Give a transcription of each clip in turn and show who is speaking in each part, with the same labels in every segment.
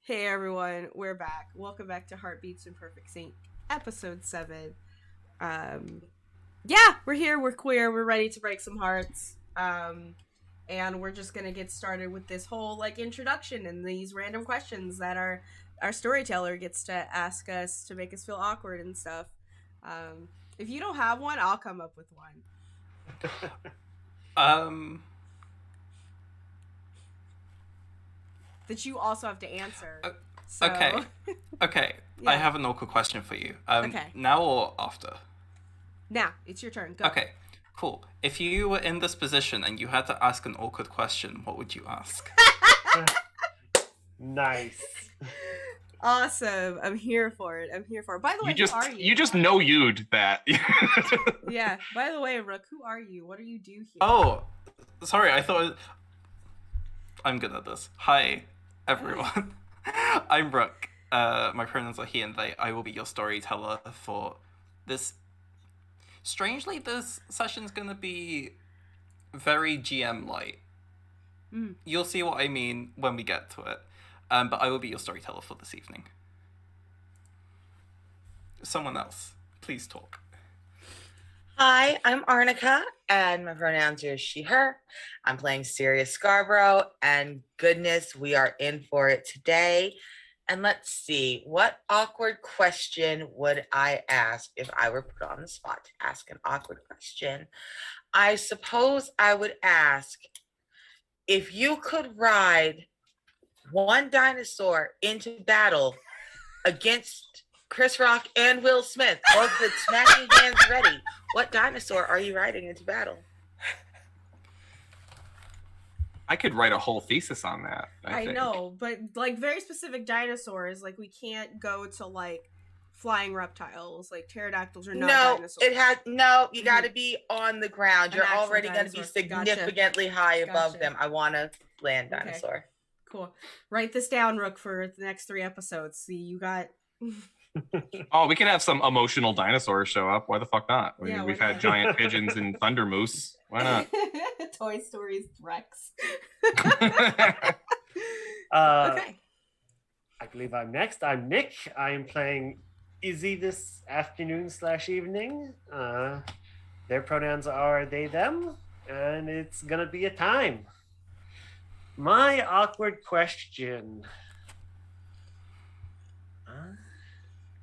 Speaker 1: Hey everyone, we're back. Welcome back to Heartbeats and Perfect Sync, episode 7. Um, yeah, we're here, we're queer, we're ready to break some hearts. And we're just gonna get started with this whole introduction and these random questions that our storyteller gets to ask us to make us feel awkward and stuff. Um, if you don't have one, I'll come up with one.
Speaker 2: Um,
Speaker 1: That you also have to answer.
Speaker 2: o-
Speaker 1: So
Speaker 2: okay. Okay. I
Speaker 1: yeah.
Speaker 2: have an awkward question for you.
Speaker 1: Okay.
Speaker 2: Now or after?
Speaker 1: Now it's your turn. Go.
Speaker 2: Okay. Cool. If you were in this position and you had to ask an awkward question, what would you ask?
Speaker 3: Nice.
Speaker 1: Awesome. I'm here for it. By the way, who are you?
Speaker 4: You just know you'd that.
Speaker 1: Yeah. By the way, Rook, who are you? What do you do here?
Speaker 2: Oh, sorry. I thought I'm good at this. Hi, everyone. I'm Brooke. My pronouns are he and they. I will be your storyteller for this. Strangely, this session's gonna be very GM light. You'll see what I mean when we get to it. But I will be your storyteller for this evening. Someone else, please talk.
Speaker 5: Hi, I'm Arnica, and my pronouns are she, her. I'm playing Sirius Scarborough, and goodness, we are in for it today. And let's see, what awkward question would I ask if I were put on the spot to ask an awkward question? I suppose I would ask, if you could ride one dinosaur into battle against Chris Rock and Will Smith, both with smacking hands ready, what dinosaur are you riding into battle?
Speaker 4: I could write a whole thesis on that.
Speaker 1: I know, but very specific dinosaurs. We can't go to flying reptiles. Pterodactyls are not dinosaurs.
Speaker 5: You got to be on the ground.
Speaker 1: An
Speaker 5: You're
Speaker 1: actual
Speaker 5: already going to be
Speaker 1: dinosaur.
Speaker 5: significantly high above
Speaker 1: Gotcha.
Speaker 5: them. I want to land dinosaur.
Speaker 1: Okay. Cool. Write this down, Rook, for the next 3 episodes. See, you got.
Speaker 4: Oh, we can have some emotional dinosaurs show up. Why the fuck not?
Speaker 1: Yeah,
Speaker 4: We've
Speaker 1: why
Speaker 4: had
Speaker 1: not?
Speaker 4: giant pigeons and thunder moose. Why not?
Speaker 1: Toy Story's Rex.
Speaker 3: Okay.
Speaker 1: Okay.
Speaker 3: I believe I'm next. I'm Nick. I'm playing Izzy this afternoon/evening. Their pronouns are they, them, and it's gonna be a time. My awkward question.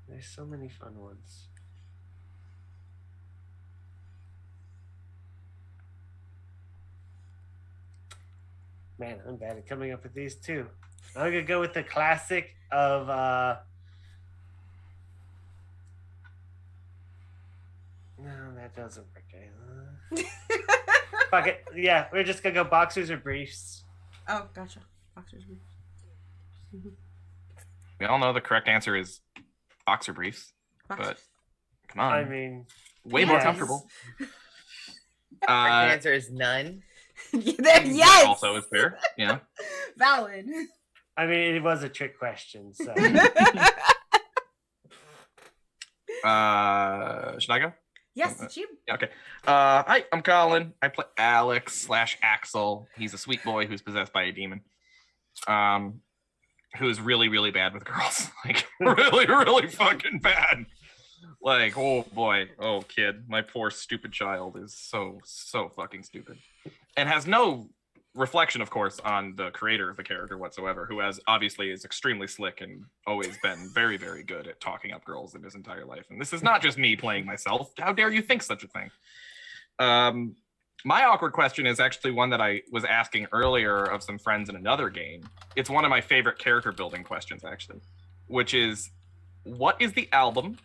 Speaker 3: There's so many fun ones. Man, I'm bad at coming up with these too. I'm gonna go with the classic of no, that doesn't work. Fuck it. Yeah, we're just gonna go boxers or briefs.
Speaker 1: Oh, gotcha. Boxers.
Speaker 4: We all know the correct answer is boxer briefs, but come on.
Speaker 3: I mean,
Speaker 4: way more
Speaker 3: yes.
Speaker 4: comfortable.
Speaker 5: The answer is none.
Speaker 1: Yes.
Speaker 4: Also is fair. Yeah.
Speaker 1: Valid.
Speaker 3: I mean, it was a trick question, so.
Speaker 4: Should I go?
Speaker 1: Yes, it's you.
Speaker 4: Yeah, okay. Hi, I'm Colin. I play Alex/Axel. He's a sweet boy who's possessed by a demon. Who is really, really bad with girls. Really, really fucking bad. Oh boy. Oh, kid. My poor stupid child is so fucking stupid. And has no reflection, of course, on the creator of the character whatsoever, who obviously is extremely slick and always been very, very good at talking up girls in his entire life. And this is not just me playing myself. How dare you think such a thing? My awkward question is actually one that I was asking earlier of some friends in another game. It's one of my favorite character building questions, actually, which is, what is the album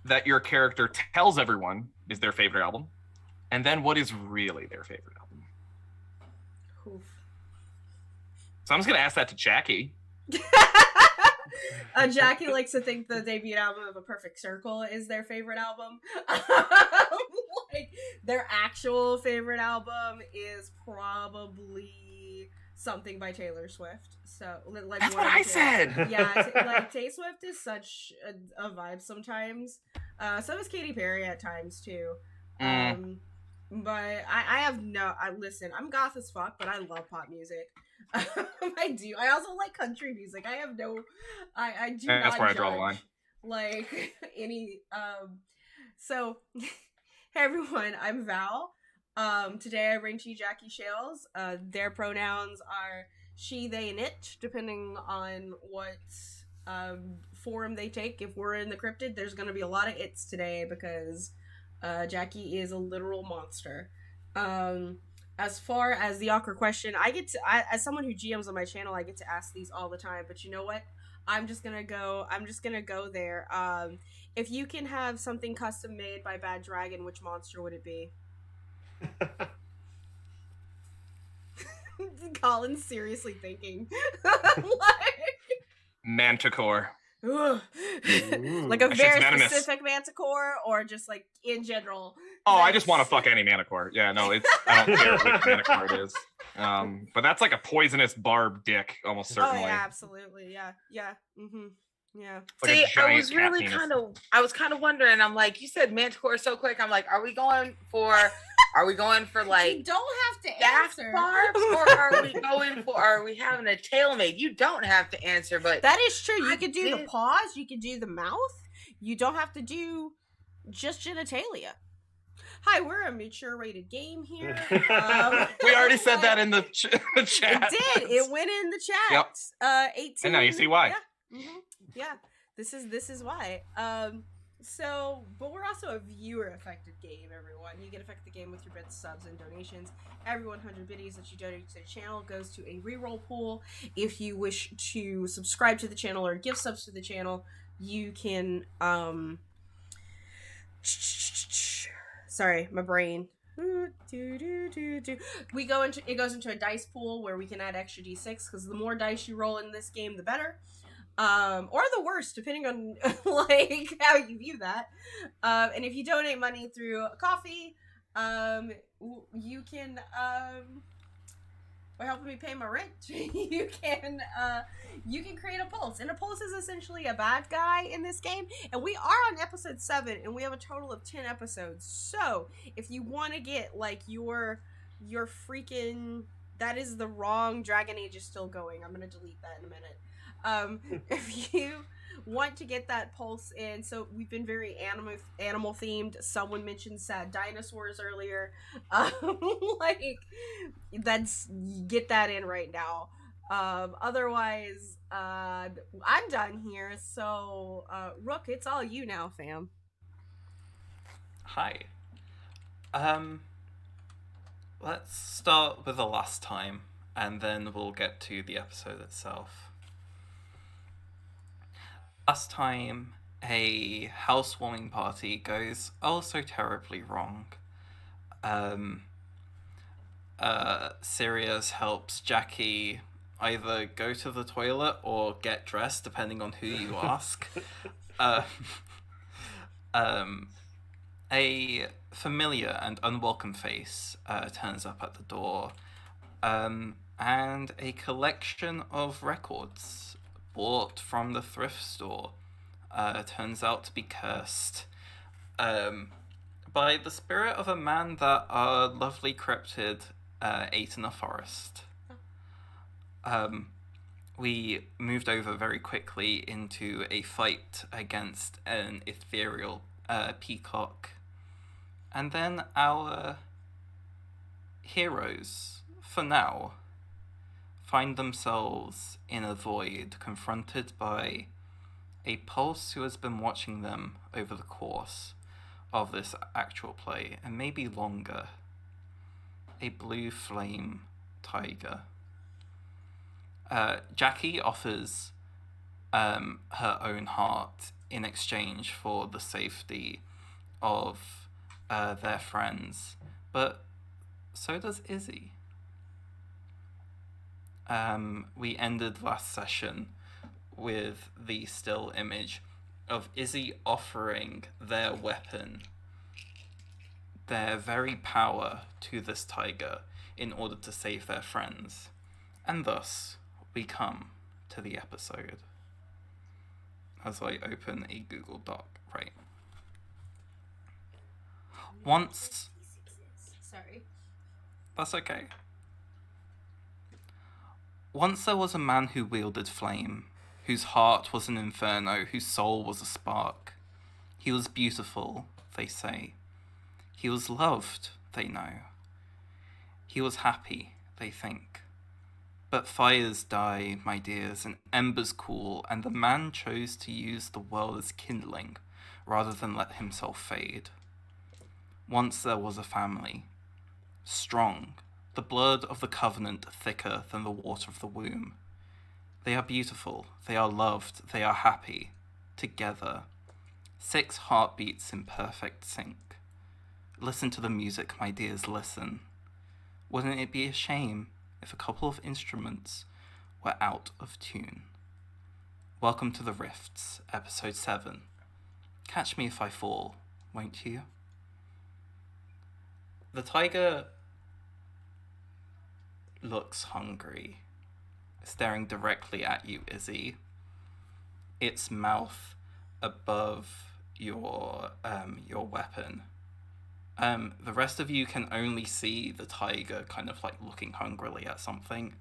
Speaker 4: that your character tells everyone is their favorite album? And then what is really their favorite album?
Speaker 1: Oof.
Speaker 4: So I'm just going to ask that to Jackie.
Speaker 1: Jackie likes to think the debut album of A Perfect Circle is their favorite album. Their actual favorite album is probably something by Taylor Swift. So,
Speaker 4: That's what I said.
Speaker 1: Yeah, Taylor Swift is such a vibe sometimes. So is Katy Perry at times too. But I have listen, I'm goth as fuck, but I love pop music. I do. I also like country music. I have no, I do
Speaker 4: That's
Speaker 1: not
Speaker 4: where I
Speaker 1: judge,
Speaker 4: draw the line.
Speaker 1: like any. So, hey everyone, I'm Val. Today I bring to you Jackie Shales. Their pronouns are she, they, and it, depending on what form they take. If we're in the cryptid, there's going to be a lot of it's today because Jackie is a literal monster. As far as the awkward question, as someone who GMs on my channel, I get to ask these all the time. But you know what? I'm just gonna go there. If you can have something custom made by Bad Dragon, which monster would it be? Colin's seriously thinking.
Speaker 4: Manticore.
Speaker 1: Like a
Speaker 4: That shit's
Speaker 1: very
Speaker 4: venomous.
Speaker 1: specific manticore, or just like in general?
Speaker 4: Oh, I just want to fuck any Manticore. Yeah, no, I don't care which Manticore it is. But that's like a poisonous barb dick, almost certainly.
Speaker 1: Oh yeah, absolutely. Yeah. Mm-hmm. Yeah.
Speaker 4: Like a
Speaker 5: See, I
Speaker 4: giant
Speaker 5: was
Speaker 4: cat
Speaker 5: really
Speaker 4: penis.
Speaker 5: I was kind of wondering. I'm like, you said Manticore so quick. I'm like, are we going for
Speaker 1: You
Speaker 5: like
Speaker 1: don't have to
Speaker 5: gas
Speaker 1: answer.
Speaker 5: barbs, or are we having a tailmate? You don't have to answer, but
Speaker 1: That is true. You
Speaker 5: I
Speaker 1: could do the
Speaker 5: did-
Speaker 1: paws. You could do the mouth. You don't have to do just genitalia. Hi, we're a mature rated game here.
Speaker 4: We already said that in the chat.
Speaker 1: It did. It went in the chat.
Speaker 4: Yep.
Speaker 1: 18.
Speaker 4: And now you see why.
Speaker 1: Yeah. Yeah. This is why. So, but we're also a viewer affected game, everyone. You get affected the game with your bits, subs, and donations. Every 100 biddies that you donate to the channel goes to a reroll pool. If you wish to subscribe to the channel or give subs to the channel, you can sorry, my brain. It goes into a dice pool where we can add extra d6 because the more dice you roll in this game, the better. Or the worst, depending on like how you view that. And if you donate money through coffee, you can by helping me pay my rent, you can create a pulse. And a pulse is essentially a bad guy in this game. And we are on episode 7, and we have a total of 10 episodes. So if you want to get like your freaking, that is the wrong Dragon Age is still going. I'm gonna delete that in a minute. If you want to get that pulse in, so we've been very animal themed. Someone mentioned sad dinosaurs earlier. Like that's, get that in right now. Otherwise, I'm done here. So Rook, it's all you now, fam.
Speaker 2: Hi. Let's start with the last time, and then we'll get to the episode itself. Last time, a housewarming party goes oh so terribly wrong. Sirius helps Jackie either go to the toilet or get dressed, depending on who you ask. A familiar and unwelcome face turns up at the door, and a collection of records bought from the thrift store turns out to be cursed by the spirit of a man that our lovely cryptid ate in a forest. We moved over very quickly into a fight against an ethereal peacock. And then our heroes, for now, find themselves in a void, confronted by a pulse who has been watching them over the course of this actual play, and maybe longer. A blue flame tiger. Jackie offers her own heart in exchange for the safety of their friends, but so does Izzy. We ended last session with the still image of Izzy offering their weapon, their very power, to this tiger in order to save their friends. And thus, we come to the episode. As I open a Google Doc, right. Once...
Speaker 1: Sorry.
Speaker 2: That's okay. Once there was a man who wielded flame, whose heart was an inferno, whose soul was a spark. He was beautiful, they say. He was loved, they know. He was happy, they think. But fires die, my dears, and embers cool, and the man chose to use the world as kindling, rather than let himself fade. Once there was a family. Strong, the blood of the covenant thicker than the water of the womb. They are beautiful, they are loved, they are happy, together. 6 heartbeats in perfect sync. Listen to the music, my dears, listen. Wouldn't it be a shame if a couple of instruments were out of tune? Welcome to the Rifts, episode 7. Catch me if I fall, won't you? The tiger looks hungry, staring directly at you, Izzy. Its mouth above your weapon. The rest of you can only see the tiger kind of like looking hungrily at something.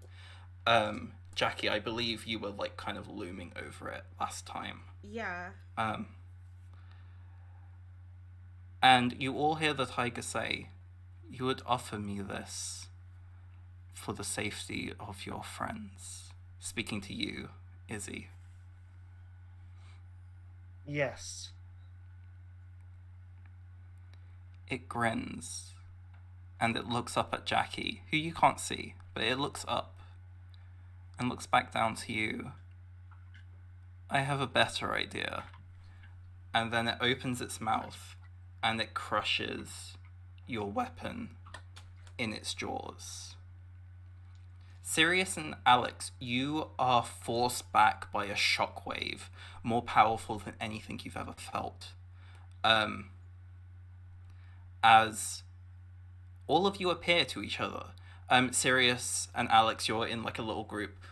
Speaker 2: Jackie, I believe you were like kind of looming over it last time.
Speaker 1: Yeah.
Speaker 2: And you all hear the tiger say, "You would offer me this for the safety of your friends." Speaking to you, Izzy.
Speaker 3: Yes.
Speaker 2: It grins, and it looks up at Jackie, who you can't see, but it looks up, and looks back down to you. I have a better idea. And then it opens its mouth, and it crushes your weapon in its jaws. Sirius and Alex, you are forced back by a shockwave more powerful than anything you've ever felt. As all of you appear to each other. Sirius and Alex, you're in like a little group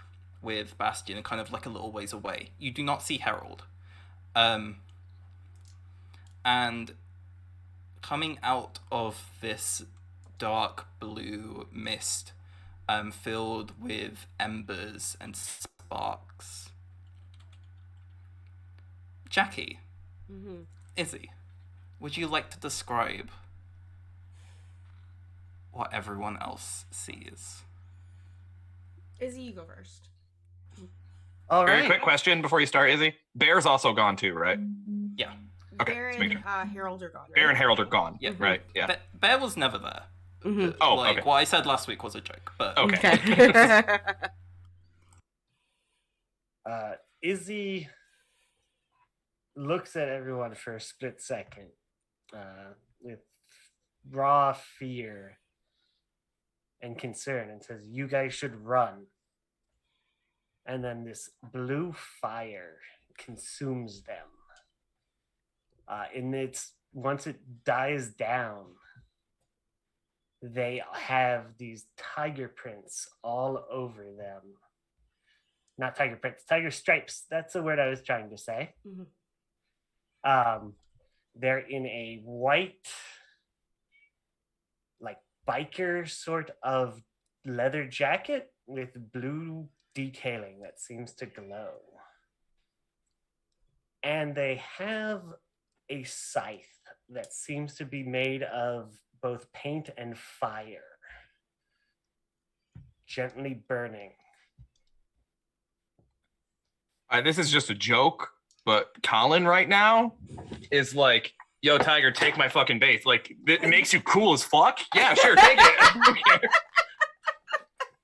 Speaker 2: with Bastion, kind of like a little ways away. You do not see Herald. And coming out of this dark blue mist, filled with embers and sparks. Jackie, Izzy, would you like to describe what everyone else sees?
Speaker 1: Izzy, you go first.
Speaker 3: All
Speaker 4: Very
Speaker 3: right.
Speaker 4: quick question before you start, Izzy. Bear's also gone too, right?
Speaker 2: Yeah.
Speaker 4: Okay,
Speaker 1: Bear
Speaker 4: let's make
Speaker 1: and Harold are gone, right?
Speaker 4: Bear and Harold are gone.
Speaker 2: Yeah.
Speaker 4: Right. Yeah.
Speaker 2: Bear was never there.
Speaker 4: Oh,
Speaker 2: like,
Speaker 4: okay.
Speaker 2: what I said last week was a joke, but...
Speaker 4: Okay.
Speaker 3: Izzy looks at everyone for a split second with raw fear and concern and says, "You guys should run." And then this blue fire consumes them. Once it dies down, they have these tiger prints all over them. Not tiger prints, tiger stripes. That's the word I was trying to say. They're in a white, like biker sort of leather jacket with blue detailing that seems to glow. And they have a scythe that seems to be made of both paint and fire, gently burning.
Speaker 4: This is just a joke, but Colin right now is like, "Yo, Tiger, take my fucking base." Like, it makes you cool as fuck. Yeah, sure, take it. I don't care.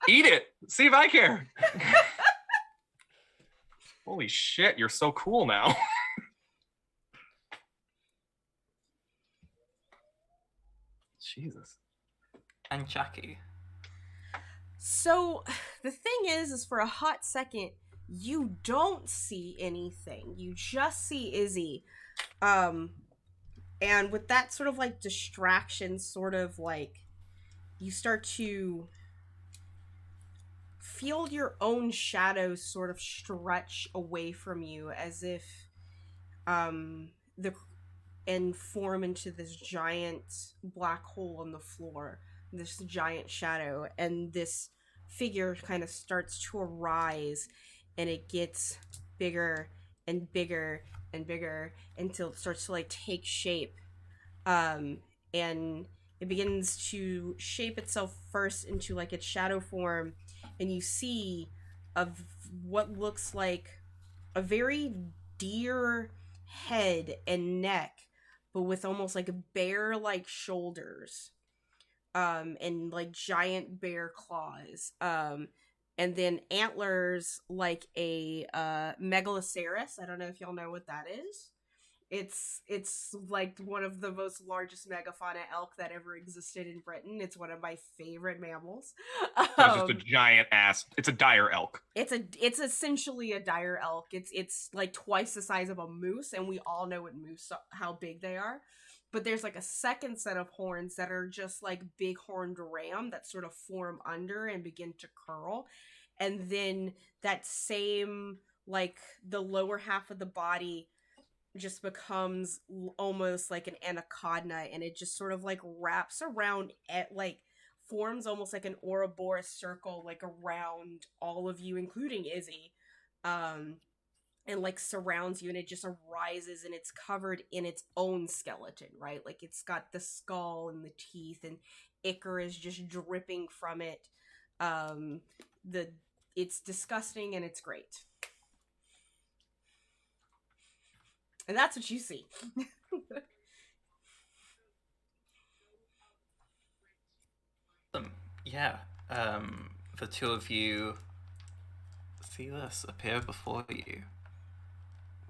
Speaker 4: Eat it. See if I care. Holy shit, you're so cool now. Jesus.
Speaker 2: And Jackie.
Speaker 1: So the thing is for a hot second, you don't see anything. You just see Izzy. And with that sort of like distraction, sort of like you start to feel your own shadows sort of stretch away from you as if and form into this giant black hole on the floor, this giant shadow, and this figure kind of starts to arise, and it gets bigger and bigger and bigger until it starts to like take shape. And it begins to shape itself first into like its shadow form, and you see of what looks like a very deer head and neck, but with almost like bear like shoulders, and like giant bear claws, and then antlers like a megaloceros. I don't know if y'all know what that is. It's like one of the most largest megafauna elk that ever existed in Britain. It's one of my favorite mammals.
Speaker 4: So it's just a giant ass. It's a dire elk.
Speaker 1: It's essentially a dire elk. It's like twice the size of a moose, and we all know what moose how big they are. But there's like a second set of horns that are just like big horned ram that sort of form under and begin to curl. And then that same, like the lower half of the body just becomes almost like an anaconda, and it just sort of like wraps around it, like forms almost like an Ouroboros circle like around all of you, including Izzy, and like surrounds you, and it just arises, and it's covered in its own skeleton, right? Like it's got the skull and the teeth, and ichor is just dripping from it. It's disgusting, and it's great. And that's what you see.
Speaker 2: Yeah. The two of you see this appear before you.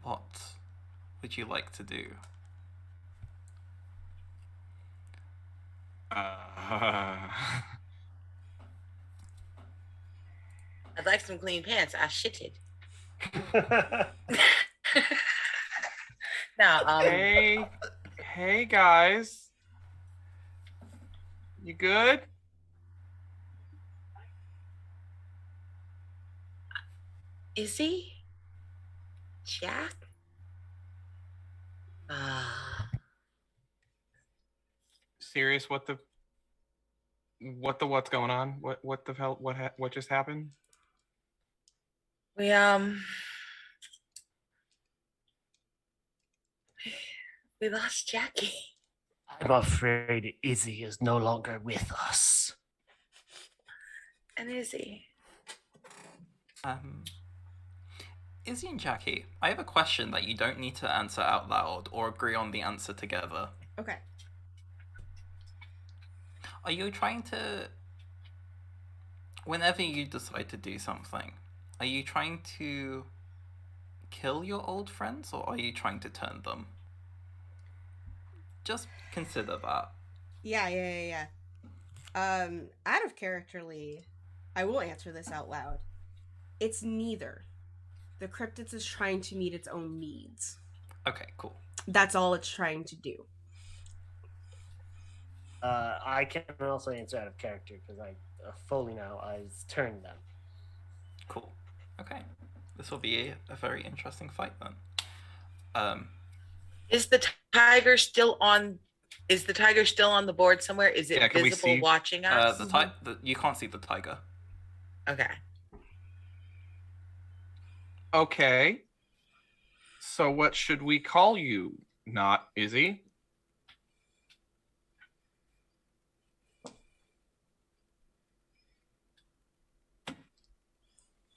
Speaker 2: What would you like to do?
Speaker 5: I'd like some clean pants. I shitted. Now,
Speaker 4: Hey guys, you good?
Speaker 5: is he Jack?
Speaker 4: Serious? What's going on? What the hell? What just happened?
Speaker 5: We lost Jackie.
Speaker 3: I'm afraid Izzy is no longer with us.
Speaker 5: And Izzy.
Speaker 2: Izzy and Jackie, I have a question that you don't need to answer out loud or agree on the answer together.
Speaker 1: Okay.
Speaker 2: Are you trying to... Whenever you decide to do something, are you trying to kill your old friends, or are you trying to turn them? Just consider that.
Speaker 1: Yeah. Out of characterly, I will answer this out loud. It's neither. The cryptid is trying to meet its own needs.
Speaker 2: Okay, cool.
Speaker 1: That's all it's trying to do.
Speaker 3: I can also answer out of character because I fully now I've turned them.
Speaker 2: Cool. Okay. This will be a very interesting fight then.
Speaker 5: Is the tiger still on? Is the tiger still on the board somewhere? Is it
Speaker 4: Yeah, can we
Speaker 5: visible
Speaker 4: see?
Speaker 5: watching us?
Speaker 2: You can't see the tiger.
Speaker 5: Okay.
Speaker 4: Okay. So what should we call you? Not Izzy?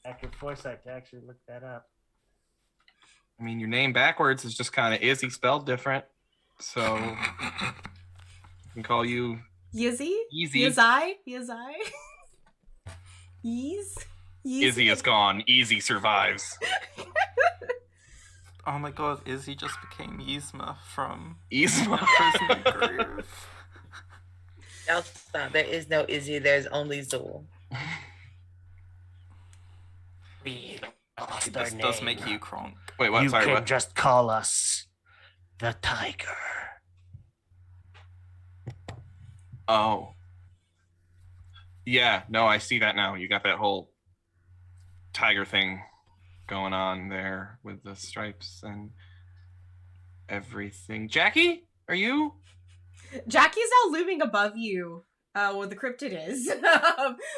Speaker 3: Accurate foresight to actually look that up.
Speaker 4: I mean, your name backwards is just kind of Izzy spelled different. So we can call you
Speaker 1: Yizzy?
Speaker 4: Easy.
Speaker 1: Yazai?
Speaker 4: Izzy is gone. Easy survives.
Speaker 2: Oh my god, Izzy just became Yzma from
Speaker 4: Yzma.
Speaker 2: Prison Groove.
Speaker 5: No, stop. There is no Izzy. There's only Zool.
Speaker 3: We lost our
Speaker 2: This
Speaker 3: name.
Speaker 2: does make you Kronk.
Speaker 4: Wait, what?
Speaker 3: You
Speaker 4: Sorry,
Speaker 3: can
Speaker 4: what?
Speaker 3: just call us the Tiger.
Speaker 4: Oh. Yeah, no, I see that now. You got that whole tiger thing going on there with the stripes and everything. Jackie, are you?
Speaker 1: Jackie's now looming above you, Well, the cryptid is.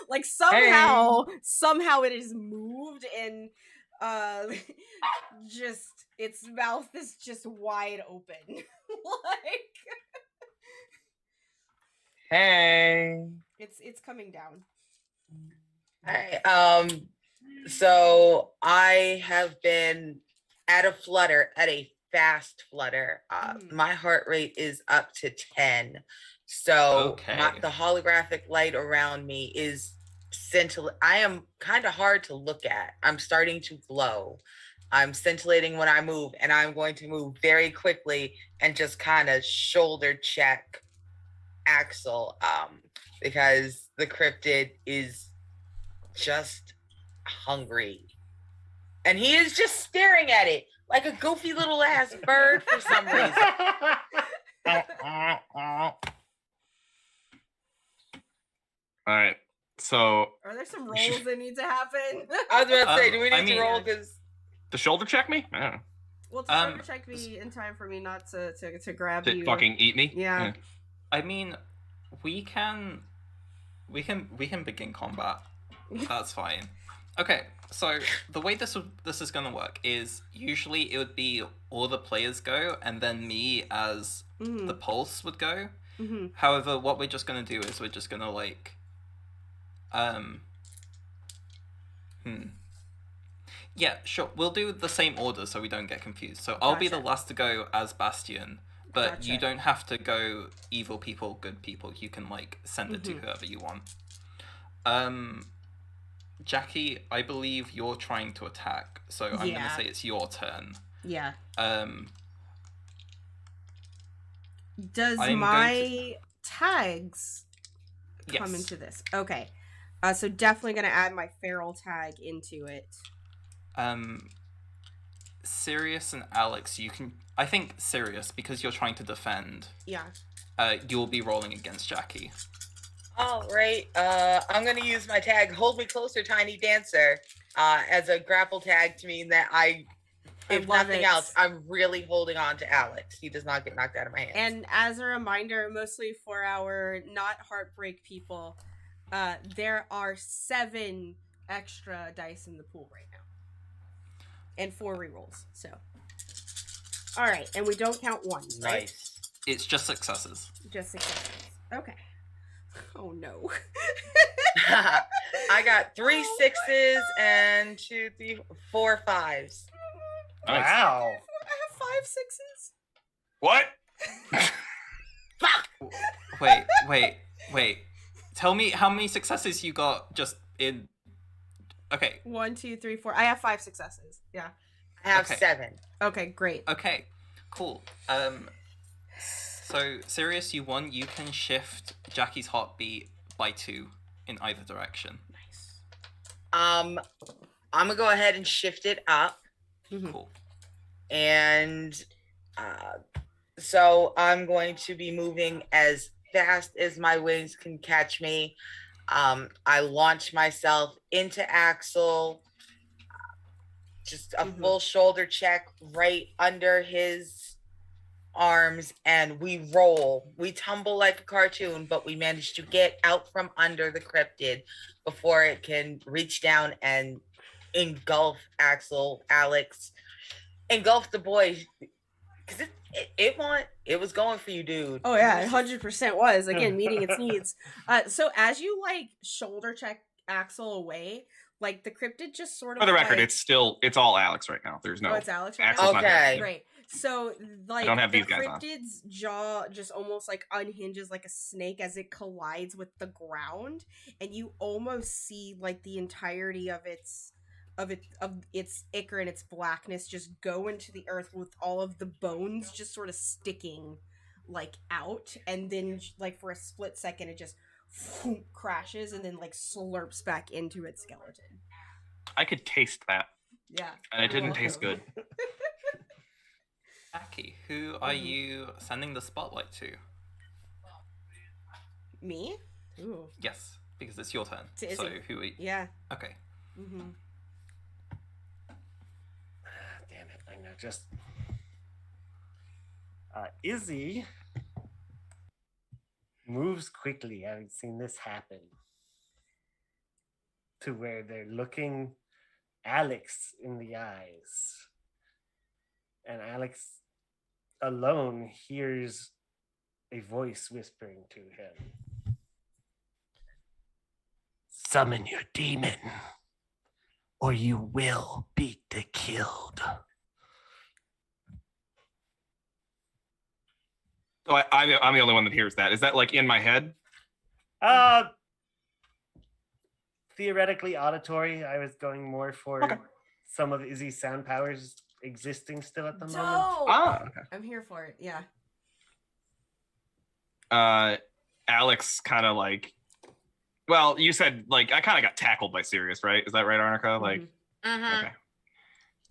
Speaker 1: Like somehow it is moved and just its mouth is just wide open. Like
Speaker 4: Hey.
Speaker 1: it's coming down.
Speaker 5: All right. So I have been at a fast flutter. My heart rate is up to 10. So
Speaker 2: Okay.
Speaker 5: the holographic light around me is I am kind of hard to look at. I'm starting to glow. I'm scintillating when I move, and I'm going to move very quickly and just kind of shoulder check Axel, because the cryptid is just hungry. And he is just staring at it like a goofy little ass bird for some reason.
Speaker 4: All right. So
Speaker 1: Are there some rolls that need to happen?
Speaker 5: I was about to say, do we need to roll? Because
Speaker 4: the shoulder check me? I don't know.
Speaker 1: Well, to shoulder check me in time for me not to grab
Speaker 4: To
Speaker 1: you.
Speaker 4: fucking eat me?
Speaker 1: Yeah.
Speaker 2: I mean, we can begin combat. That's fine. Okay, so the way this is gonna work is usually it would be all the players go and then me as the pulse would go.
Speaker 1: Mm-hmm.
Speaker 2: However, what we're just gonna do is we're just gonna yeah, sure. We'll do the same order so we don't get confused. So I'll be the last to go as Bastion, but you don't have to go evil people, good people. You can send it to whoever you want. Jackie, I believe you're trying to attack, so I'm gonna say it's your turn.
Speaker 1: Yeah. Does
Speaker 2: I'm
Speaker 1: my tags come
Speaker 2: Yes.
Speaker 1: into this? Okay. So definitely gonna add my feral tag into it.
Speaker 2: Sirius and Alex, you can. I think Sirius, because you're trying to defend.
Speaker 1: Yeah.
Speaker 2: You'll be rolling against Jackie.
Speaker 5: all right, I'm gonna use my tag, Hold Me Closer, Tiny Dancer, as a grapple tag to mean that if nothing else, I'm really holding on to Alex. He does not get knocked out of my hands.
Speaker 1: And as a reminder, mostly for our not heartbreak people, there are 7 extra dice in the pool right now. And 4 rerolls, so. Alright, and we don't count 1, right?
Speaker 5: Nice.
Speaker 2: It's just successes.
Speaker 1: Just successes. Okay. Oh no.
Speaker 5: I got 3 6s and 2, 3, 4 5s.
Speaker 4: Nice.
Speaker 3: Wow.
Speaker 1: I have 5 6s.
Speaker 4: What?
Speaker 2: Wait. Tell me how many successes you got just in. Okay.
Speaker 1: 1, 2, 3, 4. I have 5 successes. Yeah.
Speaker 5: I have
Speaker 2: Okay.
Speaker 5: 7.
Speaker 1: Okay, great.
Speaker 2: Okay. Cool. So Sirius, you won. You can shift Jackie's heartbeat by 2 in either direction.
Speaker 1: Nice.
Speaker 5: I'm gonna go ahead and shift it up.
Speaker 2: Cool.
Speaker 5: And so I'm going to be moving as fast as my wings can catch me. I launch myself into Axel, just a full shoulder check right under his arms, and we roll. We tumble like a cartoon, but we manage to get out from under the cryptid before it can reach down and engulf Alex, engulf the boy, because it was going for you, dude.
Speaker 1: Oh yeah, 100% was, again, meeting its needs. So as you shoulder check Axel away, the cryptid just sort of,
Speaker 4: For the record, it's all Alex right now. There's no.
Speaker 1: Oh, it's Alex right
Speaker 4: Axel's
Speaker 1: now?
Speaker 4: not here.
Speaker 5: Okay.
Speaker 1: Great. So
Speaker 4: I don't have
Speaker 1: the
Speaker 4: these guys on.
Speaker 1: cryptid's jaw just almost unhinges like a snake as it collides with the ground, and you almost see the entirety of its ichor and its blackness just go into the earth, with all of the bones just sort of sticking out, and then for a split second it just crashes and then slurps back into its skeleton.
Speaker 4: I could taste that,
Speaker 1: Yeah.
Speaker 4: and it didn't taste good.
Speaker 2: Jackie, who are you sending the spotlight to?
Speaker 1: Me? Ooh.
Speaker 2: Yes, because it's your turn.
Speaker 1: To Izzy.
Speaker 2: So who are you?
Speaker 1: Yeah.
Speaker 2: Okay.
Speaker 1: Mm-hmm.
Speaker 3: Damn it. I'm gonna just. Izzy moves quickly, having seen this happen, to where they're looking Alex in the eyes. And Alex alone hears a voice whispering to him. Summon your demon, or you will be killed.
Speaker 4: So I'm the only one that hears that. Is that like in my head?
Speaker 3: Theoretically auditory. I was going more for
Speaker 4: Okay.
Speaker 3: some of Izzy's sound powers existing still at the moment.
Speaker 4: Ah, okay.
Speaker 1: I'm here for it. Yeah.
Speaker 4: Alex kind of like, well, you said like I kind of got tackled by Sirius, right? Is that right, Arnica? Like, okay.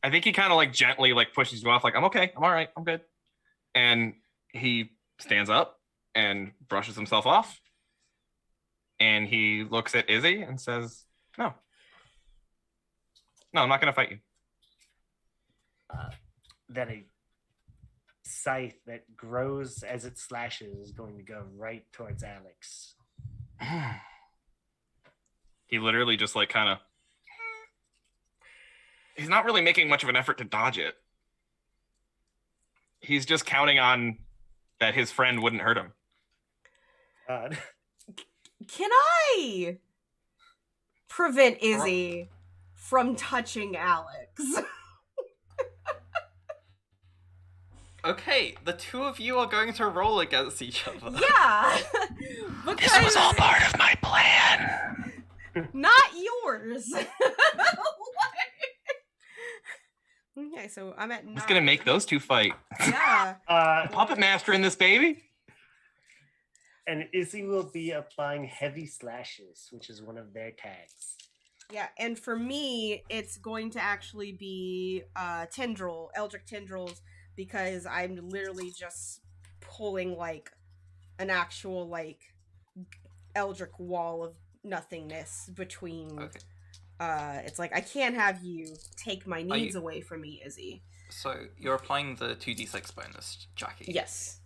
Speaker 4: I think he kind of like gently like pushes you off, like I'm okay, I'm all right, I'm good, and he stands up and brushes himself off, and he looks at Izzy and says, "No, I'm not gonna fight you."
Speaker 3: Then a scythe that grows as it slashes is going to go right towards Alex.
Speaker 4: He literally just like kind of, he's not really making much of an effort to dodge it. He's just counting on that his friend wouldn't hurt him.
Speaker 1: Can I prevent Izzy from touching Alex?
Speaker 2: Okay, the two of you are going to roll against each other.
Speaker 1: Yeah.
Speaker 3: This was all part of my plan.
Speaker 1: Not yours. Okay, so I'm at 9.
Speaker 4: Who's gonna make those two fight?
Speaker 1: Yeah.
Speaker 4: Puppet master in this baby.
Speaker 3: And Izzy will be applying heavy slashes, which is one of their tags.
Speaker 1: Yeah, and for me, it's going to actually be Eldritch Tendrils, because I'm literally just pulling, like, an actual, like, Eldritch wall of nothingness between...
Speaker 2: Okay.
Speaker 1: It's like, I can't have you take my needs away from me, Izzy.
Speaker 2: So you're applying the 2d6 bonus, Jackie?
Speaker 1: Yes.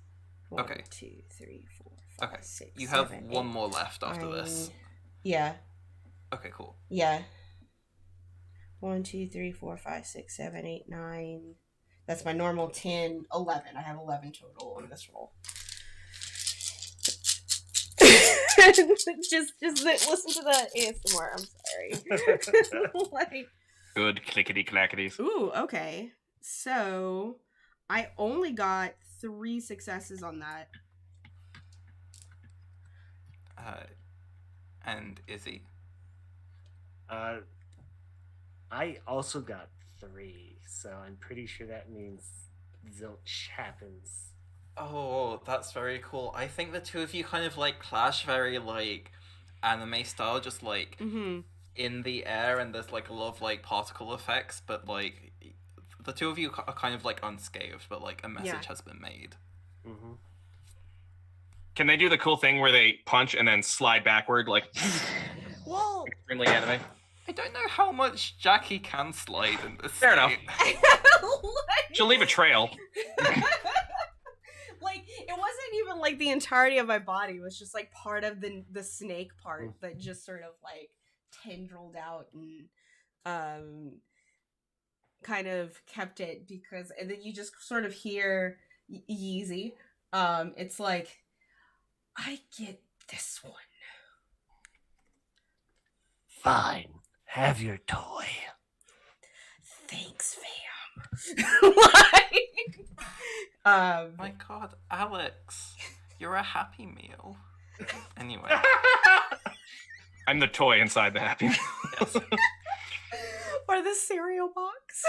Speaker 1: 1,
Speaker 2: Okay.
Speaker 1: 2, 3, 4, 5,
Speaker 2: Okay.
Speaker 1: 6,
Speaker 2: You have
Speaker 1: 7,
Speaker 2: one
Speaker 1: 8,
Speaker 2: more left after
Speaker 1: 9.
Speaker 2: this.
Speaker 1: Yeah.
Speaker 2: Okay, cool.
Speaker 1: Yeah. 1, 2, 3, 4, 5, 6, 7, 8, 9. That's my normal 10, 11. I have 11 total on this roll. just listen to the ASMR. I'm sorry. Like,
Speaker 4: Good clickety clackities.
Speaker 1: ooh, okay. So I only got 3 successes on that.
Speaker 2: And Izzy.
Speaker 3: I also got 3, so I'm pretty sure that means zilch happens.
Speaker 2: Oh, that's very cool. I think the two of you kind of like clash very like anime style, just like in the air, and there's like a lot of like particle effects, but like the two of you are kind of like unscathed, but like a message has been made.
Speaker 3: Mm-hmm.
Speaker 4: Can they do the cool thing where they punch and then slide backward, like
Speaker 1: Well,
Speaker 4: extremely anime?
Speaker 2: I don't know how much Jackie can slide in this.
Speaker 4: Fair enough.
Speaker 2: state.
Speaker 4: She'll leave a trail.
Speaker 1: Like, it wasn't even like the entirety of my body. It was just like part of the snake part that just sort of like tendrilled out and kind of kept it, because, and then you just sort of hear Yeezy. It's like, I get this one.
Speaker 3: Fine, have your toy.
Speaker 1: Thanks, fam. Like,
Speaker 2: My God, Alex, you're a Happy Meal. Anyway,
Speaker 4: I'm the toy inside the Happy Meal.
Speaker 2: yes.
Speaker 1: or the cereal box.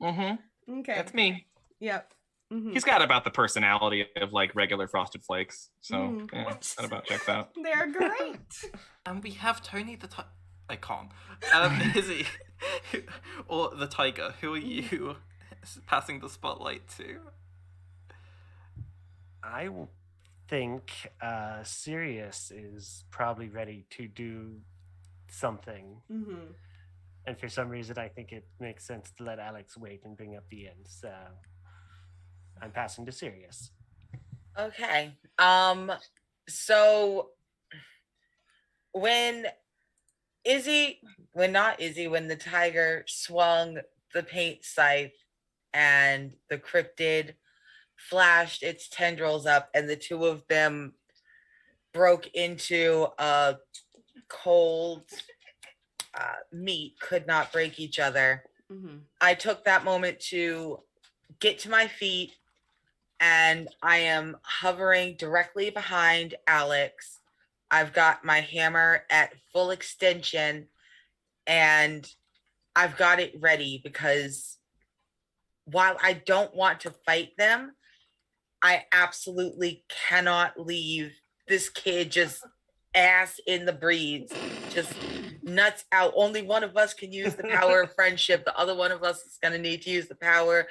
Speaker 4: Mm-hmm.
Speaker 1: Okay.
Speaker 4: That's me.
Speaker 1: Yep. Mm-hmm.
Speaker 4: He's got about the personality of like regular Frosted Flakes, so
Speaker 1: Mm.
Speaker 4: yeah, that about checks out.
Speaker 1: They're great.
Speaker 2: And we have Tony the I can't. Izzy, or the tiger. Who are you passing the spotlight to?
Speaker 3: I think Sirius is probably ready to do something.
Speaker 1: Mm-hmm.
Speaker 3: And for some reason, I think it makes sense to let Alex wait and bring up the end. So I'm passing to Sirius.
Speaker 5: Okay. So when when the tiger swung the paint scythe and the cryptid flashed its tendrils up and the two of them broke into a cold meat, could not break each other.
Speaker 1: Mm-hmm.
Speaker 5: I took that moment to get to my feet, and I am hovering directly behind Alex. I've got my hammer at full extension, and I've got it ready because while I don't want to fight them, I absolutely cannot leave this kid just ass in the breeze, just nuts out. Only one of us can use the power of friendship. The other one of us is going to need to use the power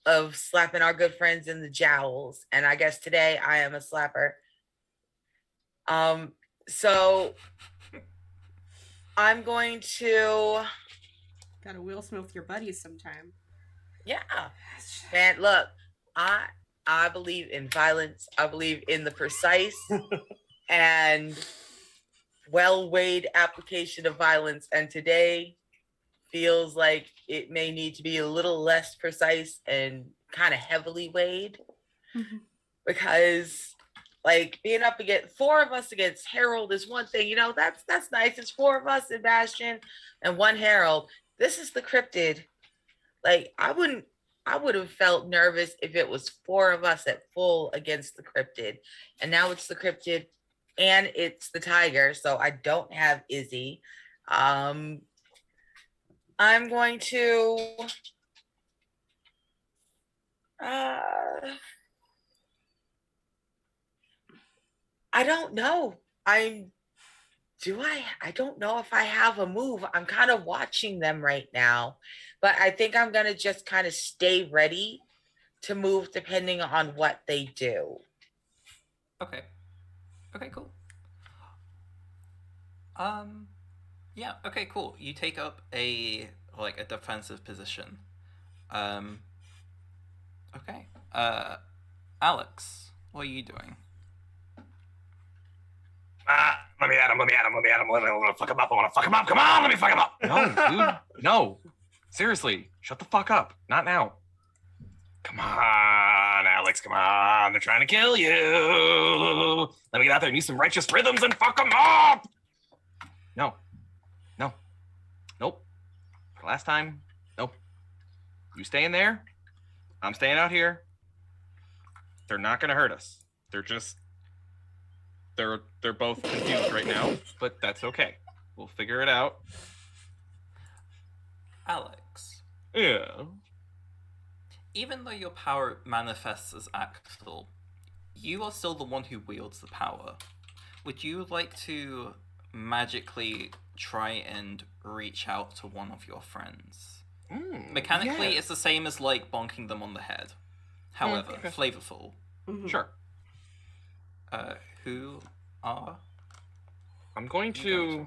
Speaker 5: of slapping our good friends in the jowls. And I guess today I am a slapper. So I'm going to...
Speaker 1: Gotta Will Smith your buddies sometime.
Speaker 5: Yeah. Man, look, I believe in violence. I believe in the precise and well-weighed application of violence. And today feels like it may need to be a little less precise and kind of heavily weighed.
Speaker 1: Mm-hmm.
Speaker 5: Because like being up against four of us against Harold is one thing, you know, that's nice. It's four of us and Bastion and one Harold. This is the cryptid. Like I would have felt nervous if it was four of us at full against the cryptid. And now it's the cryptid and it's the tiger. So I don't have Izzy. I'm going to I don't know. I don't know if I have a move. I'm kind of watching them right now, but I think I'm going to just kind of stay ready to move depending on what they do.
Speaker 2: Okay. Okay, cool. Yeah, okay, cool. You take up a defensive position. Okay. Alex, what are you doing?
Speaker 4: Let me at him. I want to fuck him up. Come on, let me fuck him up. No, dude. No. Seriously, shut the fuck up. Not now. Come on, Alex. Come on. They're trying to kill you. Let me get out there and use some righteous rhythms and fuck them up. No. Nope. Last time. Nope. You stay in there. I'm staying out here. They're not going to hurt us. They're both confused right now, but that's okay. We'll figure it out.
Speaker 2: Alex.
Speaker 4: Yeah.
Speaker 2: Even though your power manifests as Axel, you are still the one who wields the power. Would you like to magically try and reach out to one of your friends? Mechanically,
Speaker 4: yeah.
Speaker 2: It's the same as like bonking them on the head. However,
Speaker 4: okay.
Speaker 2: flavorful.
Speaker 1: Mm-hmm.
Speaker 4: Sure.
Speaker 2: Who are
Speaker 4: I'm going to...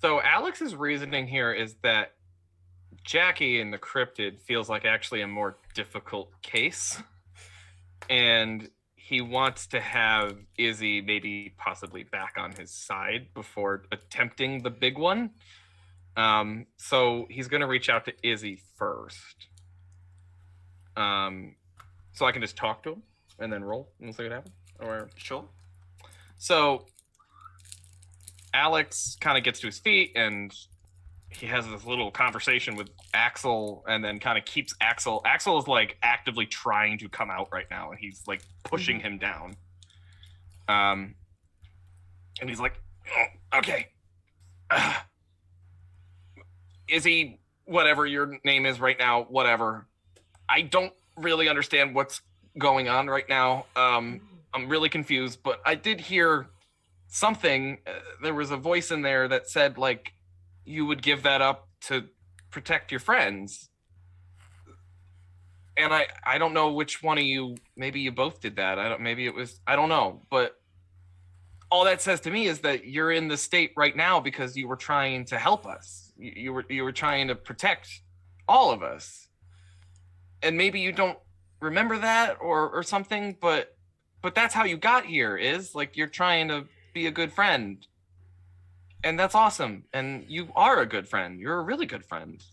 Speaker 4: So Alex's reasoning here is that Jackie in the cryptid feels like actually a more difficult case. And he wants to have Izzy maybe possibly back on his side before attempting the big one. So he's going to reach out to Izzy first. So I can just talk to him and then roll and we'll see what happens. Or
Speaker 2: sure.
Speaker 4: So Alex kind of gets to his feet and he has this little conversation with Axel and then kind of keeps Axel. Axel is like actively trying to come out right now and he's like pushing him down. And he's like, oh, okay. Izzy, whatever your name is right now, whatever. I don't really understand what's going on right now. I'm really confused, but I did hear something. There was a voice in there that said like you would give that up to protect your friends. And I don't know which one of you, maybe you both did that. I don't know, but all that says to me is that you're in the state right now because you were trying to help us. You were trying to protect all of us. And maybe you don't remember that or something, but that's how you got here, is like you're trying to be a good friend. And that's awesome. And you are a good friend. You're a really good friend.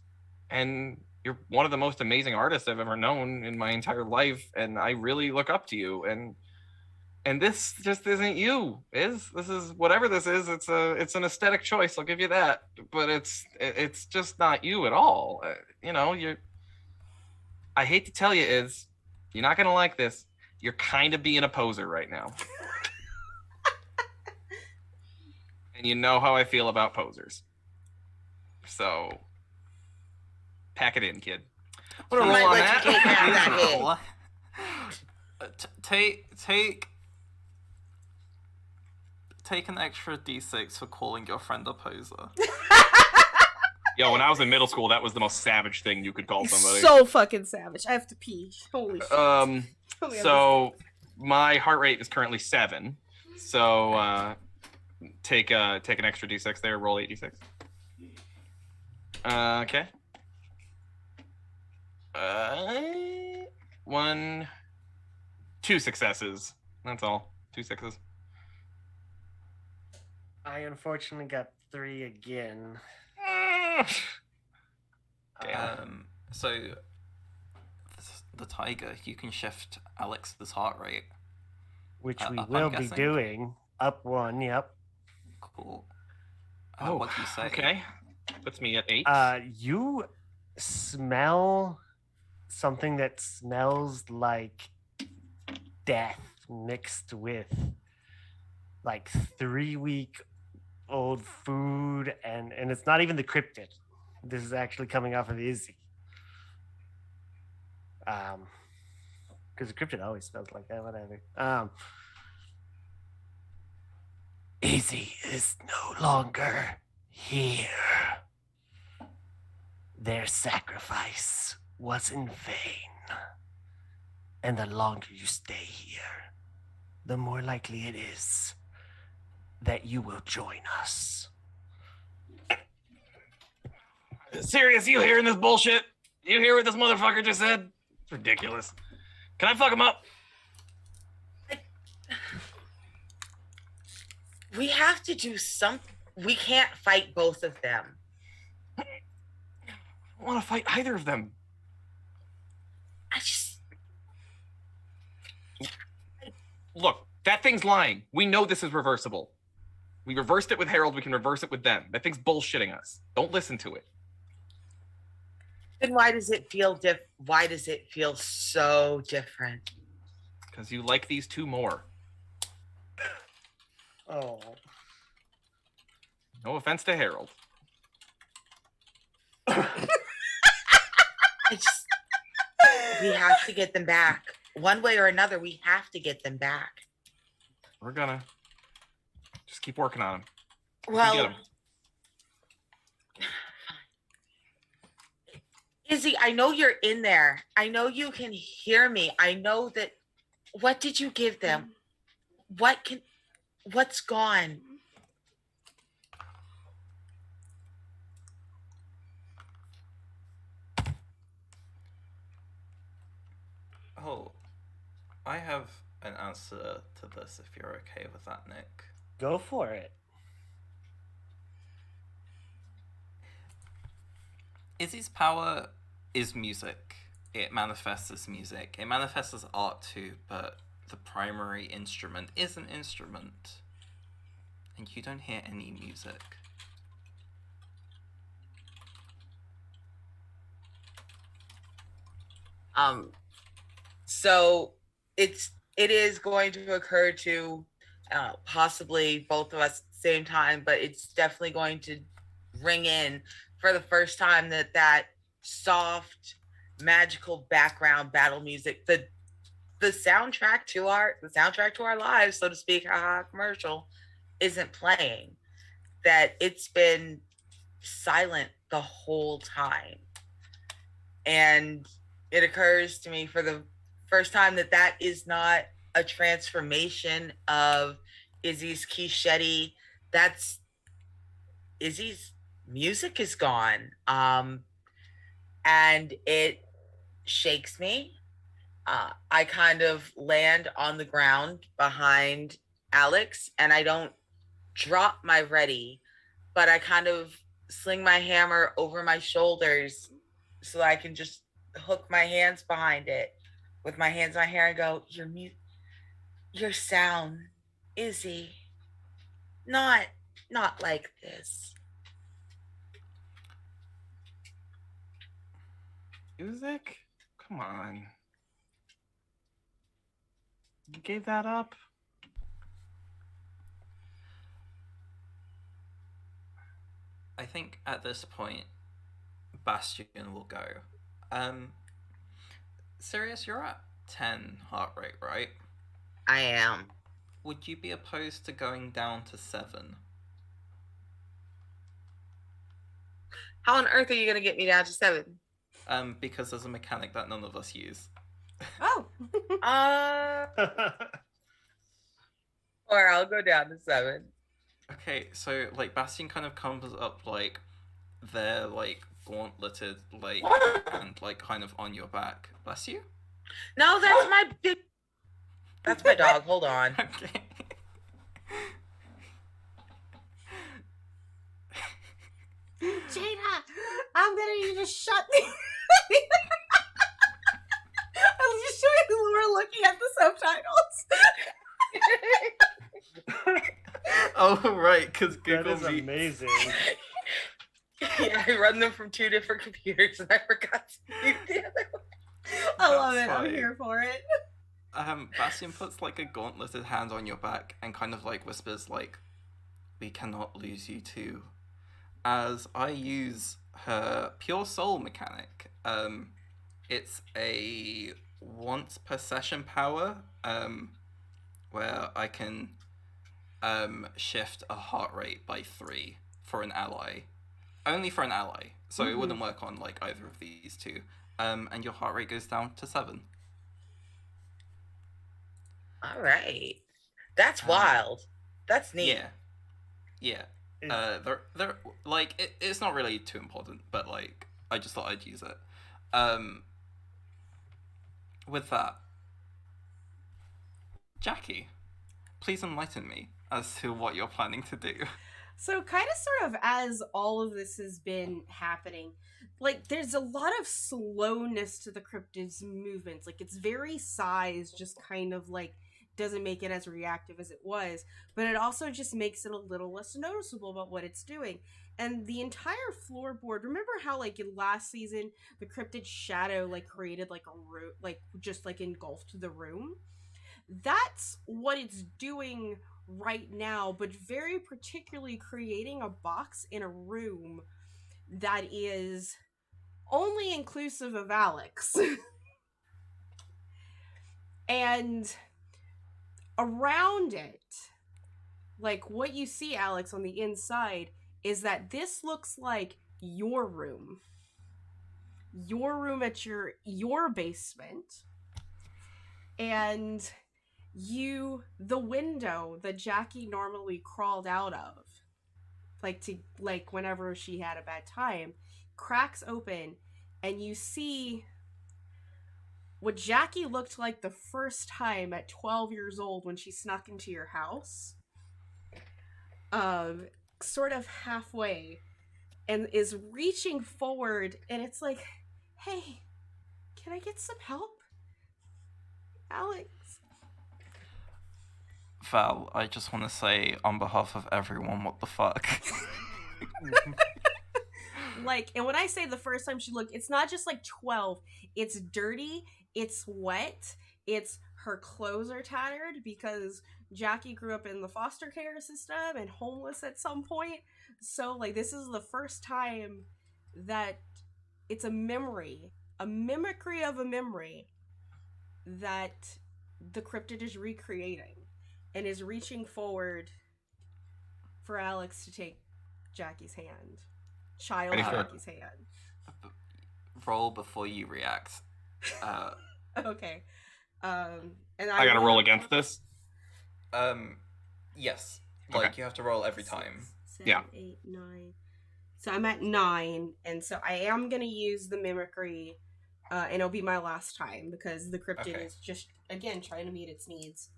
Speaker 4: And you're one of the most amazing artists I've ever known in my entire life. And I really look up to you. And this just isn't you. This is whatever this is. It's an aesthetic choice. I'll give you that. But it's just not you at all. You know, I hate to tell you, you're not gonna like this. You're kind of being a poser right now. And you know how I feel about posers. So pack it in, kid. Put a
Speaker 5: You
Speaker 4: roll
Speaker 5: might
Speaker 4: on
Speaker 5: let
Speaker 4: that.
Speaker 5: your cake have that
Speaker 2: Roll. Take an extra d6 for calling your friend a poser.
Speaker 4: Yo, when I was in middle school, that was the most savage thing you could call somebody.
Speaker 1: So fucking savage. I have to pee. Holy shit. Totally
Speaker 4: So my heart rate is currently 7. So take an extra d6 there. Roll 8d6. Okay. 2 successes. That's all. 2 sixes.
Speaker 3: I unfortunately got 3 again.
Speaker 2: So the tiger, you can shift Alex's heart rate.
Speaker 3: Which we
Speaker 2: up,
Speaker 3: will
Speaker 2: I'm
Speaker 3: be
Speaker 2: guessing.
Speaker 3: doing. Up 1, yep.
Speaker 2: Cool.
Speaker 4: Oh,
Speaker 2: What do you say?
Speaker 4: okay. Puts me at 8.
Speaker 3: You smell something that smells like death mixed with like 3-week-old food, and it's not even the cryptid. This is actually coming off of Izzy. Because the cryptid always smells like that, whatever. Izzy is no longer here. Their sacrifice was in vain. And the longer you stay here, the more likely it is that you will join us.
Speaker 4: Serious, you hearing this bullshit? You hear what this motherfucker just said? It's ridiculous. Can I fuck him up?
Speaker 5: We have to do something. We can't fight both of them.
Speaker 4: I don't want to fight either of them.
Speaker 5: I just.
Speaker 4: Look, that thing's lying. We know this is reversible. We reversed it with Harold. We can reverse it with them. That thing's bullshitting us. Don't listen to it.
Speaker 5: Then why does it feel Why does it feel so different?
Speaker 4: Because you like these two more.
Speaker 3: Oh.
Speaker 4: No offense to Harold.
Speaker 5: We have to get them back. One way or another, we have to get them back.
Speaker 4: We're gonna just keep working on them.
Speaker 5: Well, Izzy, I know you're in there. I know you can hear me. I know that. What did you give them? What's gone?
Speaker 2: Oh, I have an answer to this if you're okay with that, Nick.
Speaker 3: Go for it.
Speaker 2: Izzy's power is music. It manifests as music. It manifests as art too, but the primary instrument is an instrument. And you don't hear any music.
Speaker 5: So it is going to occur to possibly both of us at the same time, but it's definitely going to ring in for the first time that soft, magical background battle music, the soundtrack to our lives, so to speak, commercial, isn't playing. That it's been silent the whole time, and it occurs to me for the first time that is not a transformation of Izzy's Quichetti. That's Izzy's music is gone. and it shakes me. I kind of land on the ground behind Alex, and I don't drop my ready, but I kind of sling my hammer over my shoulders so I can just hook my hands behind it with my hands in my hair and go, your sound, Izzy, not like this.
Speaker 4: Music? Come on. You gave that up?
Speaker 2: I think at this point, Bastion will go. Sirius, you're at 10 heart rate, right?
Speaker 5: I am.
Speaker 2: Would you be opposed to going down to 7?
Speaker 5: How on earth are you going to get me down to 7?
Speaker 2: Because there's a mechanic that none of us use.
Speaker 1: Oh.
Speaker 5: Or I'll go down to 7.
Speaker 2: Okay, so like Bastion kind of comes up like they're like gauntleted like and like kind of on your back. Bless you?
Speaker 5: No, that's my big. That's my dog. Hold on.
Speaker 2: Okay.
Speaker 1: Jada, I'm gonna need you to shut me. I'm just showing Laura looking at the subtitles.
Speaker 2: Oh right, because
Speaker 3: That
Speaker 2: Google
Speaker 3: is
Speaker 2: Meet.
Speaker 3: amazing.
Speaker 5: Yeah, I run them from 2 different computers, and I forgot to do the other one.
Speaker 1: I love
Speaker 2: That's
Speaker 1: it. I'm
Speaker 2: fine.
Speaker 1: here for it.
Speaker 2: Bastion puts like a gauntleted hand on your back and kind of like whispers like, "We cannot lose you too." As I use her Pure Soul mechanic. It's a once per session power, where I can shift a heart rate by 3 for an ally. Only for an ally. So it wouldn't work on like either of these two. And your heart rate goes down to 7.
Speaker 5: All right. That's wild. That's neat.
Speaker 2: Yeah. They're like it's not really too important, but like I just thought I'd use it. With that, Jackie, please enlighten me as to what you're planning to do.
Speaker 1: So, kind of sort of as all of this has been happening, like, there's a lot of slowness to the cryptid's movements. Like, its very size just kind of, like, doesn't make it as reactive as it was, but it also just makes it a little less noticeable about what it's doing. And the entire floorboard, remember how, like, in last season, the cryptid shadow, like, created, like, a room, like, just, like, engulfed the room? That's what it's doing right now, but very particularly creating a box in a room that is only inclusive of Alex. And around it, like what you see, Alex, on the inside is that this looks like your room at your basement. And the window that Jackie normally crawled out of, like whenever she had a bad time, cracks open, and you see what Jackie looked like the first time at 12 years old when she snuck into your house, sort of halfway, and is reaching forward, and it's like, hey, can I get some help? Alex.
Speaker 2: Val, I just want to say on behalf of everyone, what the fuck?
Speaker 1: Like, and when I say the first time she looked, it's not just like 12. It's dirty, it's wet, it's her clothes are tattered because Jackie grew up in the foster care system and homeless at some point. So, like, this is the first time that it's a mimicry of a memory that the cryptid is recreating and is reaching forward for Alex to take Jackie's hand. Jackie's hand.
Speaker 2: Roll before you react.
Speaker 1: Okay. And
Speaker 4: I gotta roll against this.
Speaker 2: Yes. Like,
Speaker 4: Okay.
Speaker 2: you have to roll every time.
Speaker 1: 6, 7,
Speaker 4: Yeah.
Speaker 1: 8, 9. So I'm at 9, and so I am gonna use the mimicry, and it'll be my last time because the cryptid
Speaker 2: Okay.
Speaker 1: is just again trying to meet its needs.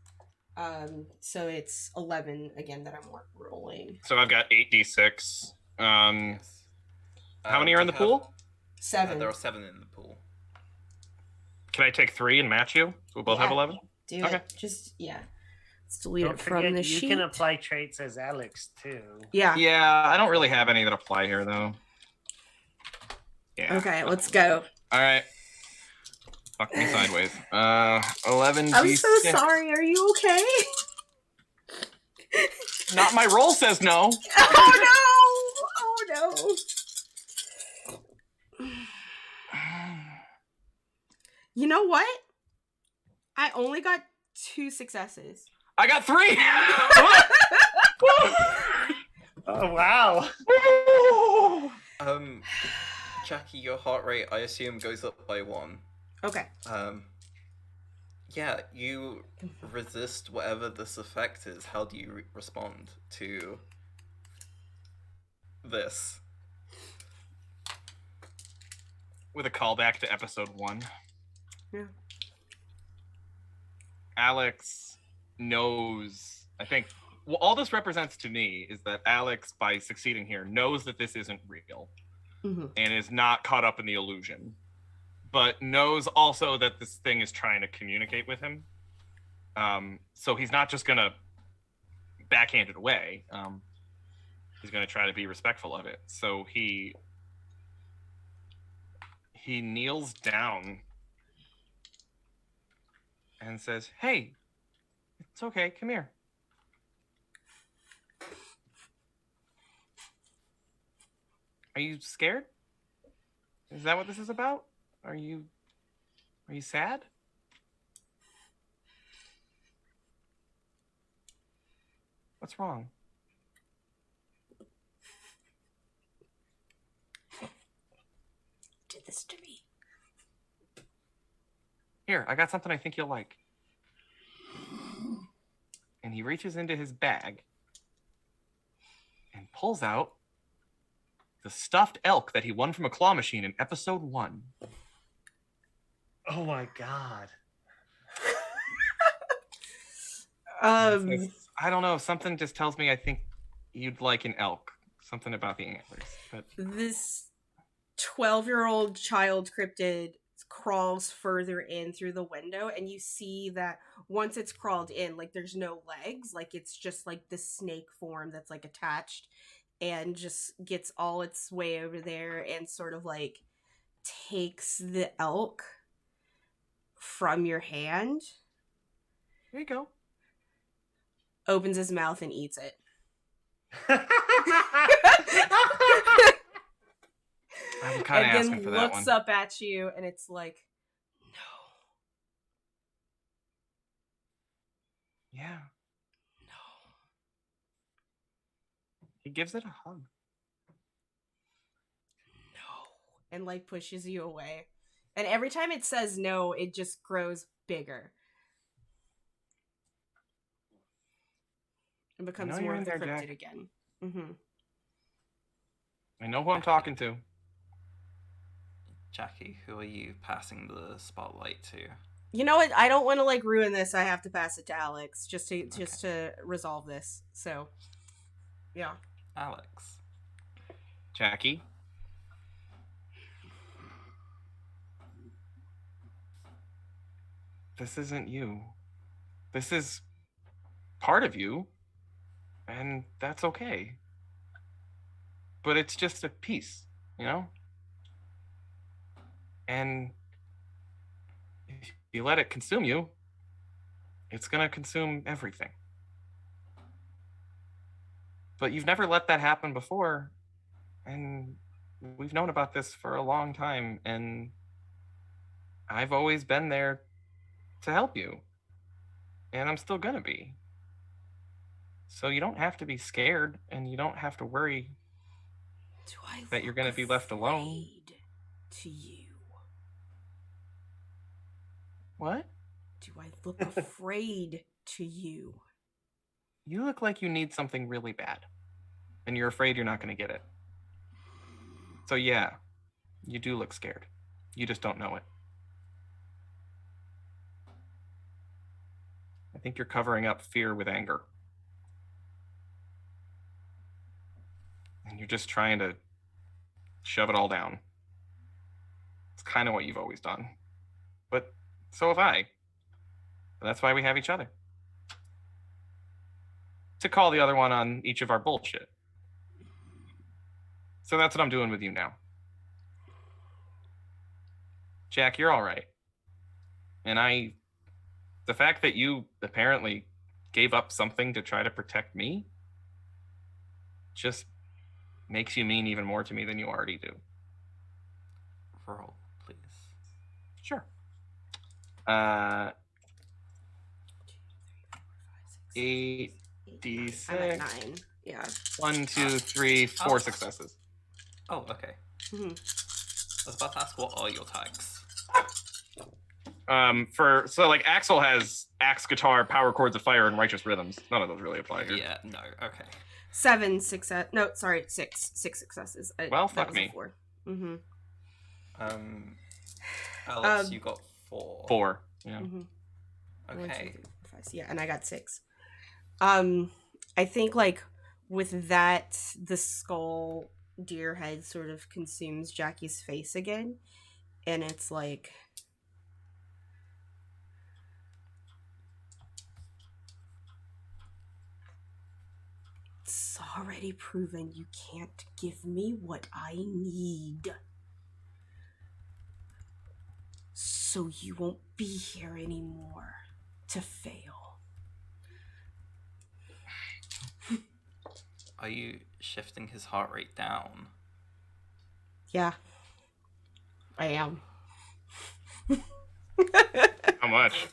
Speaker 1: So it's 11 again that I'm rolling.
Speaker 4: So I've got 8d6.
Speaker 2: Yes.
Speaker 4: How many are in the pool?
Speaker 1: 7.
Speaker 2: There are 7 in the pool.
Speaker 4: Can I take 3 and match you? So we both have
Speaker 1: Yeah.
Speaker 4: 11?
Speaker 1: Do
Speaker 4: Okay.
Speaker 1: it. Just let's delete
Speaker 3: Don't
Speaker 1: it from
Speaker 3: forget,
Speaker 1: the
Speaker 3: you
Speaker 1: sheet.
Speaker 3: can apply traits as Alex too.
Speaker 1: Yeah.
Speaker 4: Yeah, I don't really have any that apply here, though. Yeah.
Speaker 1: Okay, let's go.
Speaker 4: All right. Fuck me sideways. 11
Speaker 1: I'm
Speaker 4: d6.
Speaker 1: so sorry. Are you okay?
Speaker 4: Not my roll says no.
Speaker 1: Oh no! Oh no! You know what? I only got 2 successes.
Speaker 4: I got 3.
Speaker 3: Oh wow!
Speaker 2: Jackie, your heart rate, I assume, goes up by 1.
Speaker 1: Okay.
Speaker 2: Yeah, you resist whatever this effect is. How do you respond to this?
Speaker 4: With a callback to episode 1.
Speaker 1: Yeah.
Speaker 4: Alex knows, I think, well, all this represents to me is that Alex, by succeeding here, knows that this isn't real and is not caught up in the illusion, but knows also that this thing is trying to communicate with him. So he's not just going to backhand it away. He's going to try to be respectful of it. So he kneels down and says, "Hey, it's okay. Come here." Are you scared? Is that what this is about? Are you sad? What's wrong?
Speaker 1: Did this to me.
Speaker 4: Here, I got something I think you'll like. And he reaches into his bag and pulls out the stuffed elk that he won from a claw machine in episode 1.
Speaker 3: Oh my god!
Speaker 4: I don't know. Something just tells me I think you'd like an elk. Something about the antlers. But
Speaker 1: This 12-year-old child cryptid crawls further in through the window, and you see that once it's crawled in, like there's no legs, like it's just like this snake form that's like attached, and just gets all its way over there and sort of like takes the elk from your hand,
Speaker 4: here you go.
Speaker 1: opens his mouth and eats it.
Speaker 4: I'm kind of
Speaker 1: And
Speaker 4: asking
Speaker 1: then
Speaker 4: for that
Speaker 1: looks
Speaker 4: one.
Speaker 1: up at you, and it's like,
Speaker 4: Yeah.
Speaker 1: no.
Speaker 4: He gives it a hug.
Speaker 1: And like pushes you away. And every time it says no, it just grows bigger. And becomes
Speaker 4: know
Speaker 1: more
Speaker 4: you're
Speaker 1: of
Speaker 4: in
Speaker 1: the
Speaker 4: there,
Speaker 1: cryptid
Speaker 4: Jack.
Speaker 1: again.
Speaker 4: I know who I'm talking to.
Speaker 2: Jackie, who are you passing the spotlight to?
Speaker 1: You know what? I don't want to like ruin this. I have to pass it to Alex just to resolve this. So, yeah.
Speaker 2: Alex.
Speaker 4: Jackie. This isn't you. This is part of you, and that's okay. But it's just a piece, you know? And if you let it consume you, it's gonna consume everything. But you've never let that happen before, and we've known about this for a long time, and I've always been there to help you. And I'm still gonna be. So you don't have to be scared, and you don't have to worry that you're gonna be left alone.
Speaker 1: To you.
Speaker 4: What?
Speaker 1: Do I look afraid to you?
Speaker 4: You look like you need something really bad, and you're afraid you're not gonna get it. So yeah, you do look scared. You just don't know it. I think you're covering up fear with anger. And you're just trying to shove it all down. It's kind of what you've always done. But so have I. That's why we have each other. To call the other one on each of our bullshit. So that's what I'm doing with you now. Jack, you're all right. And the fact that you apparently gave up something to try to protect me just makes you mean even more to me than you already do.
Speaker 2: Roll, please.
Speaker 4: Sure. 8d6.
Speaker 1: I'm at 9. Yeah.
Speaker 4: 1, 2, 3, 4 successes.
Speaker 2: Oh, okay.
Speaker 1: Mm-hmm.
Speaker 2: I was about to ask, what are your tags?
Speaker 4: So like Axel has axe, guitar, power chords of fire, and righteous rhythms. None of those really apply here.
Speaker 2: Yeah, no, okay.
Speaker 1: 7 success. No, sorry, 6 successes.
Speaker 4: Well, fuck me.
Speaker 1: 4. Mm-hmm.
Speaker 2: Alex, you got 4.
Speaker 4: 4. Yeah.
Speaker 1: Mm-hmm.
Speaker 2: Okay.
Speaker 1: 1, 2, 3, 4, 5. Yeah, and I got 6. I think like with that, the skull deer head sort of consumes Jackie's face again, and it's like, it's already proven you can't give me what I need. So you won't be here anymore to fail.
Speaker 2: Are you shifting his heart rate down?
Speaker 1: Yeah. I am.
Speaker 4: How much?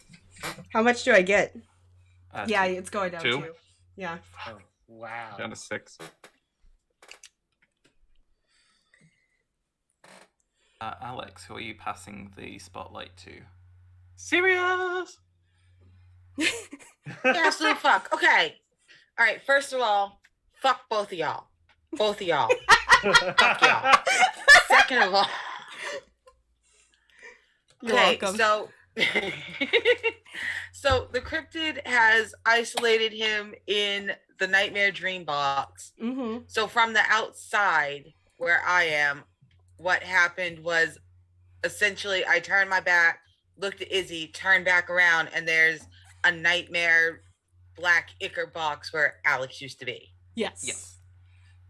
Speaker 1: How much do I get? Yeah,
Speaker 2: 2.
Speaker 1: it's going down
Speaker 4: 2?
Speaker 1: too. Yeah.
Speaker 3: Oh, wow.
Speaker 4: Down to 6.
Speaker 2: Alex, who are you passing the spotlight to?
Speaker 4: Serious?
Speaker 5: Absolute fuck. Okay. All right. First of all, fuck both of y'all. Both of y'all. Fuck y'all. Second of all,
Speaker 1: You're
Speaker 5: okay,
Speaker 1: welcome.
Speaker 5: so the cryptid has isolated him in the nightmare dream box.
Speaker 1: Mm-hmm.
Speaker 5: So from the outside where I am, what happened was essentially I turned my back, looked at Izzy, turned back around, and there's a nightmare black ichor box where Alex used to be.
Speaker 1: Yes.
Speaker 2: Yes.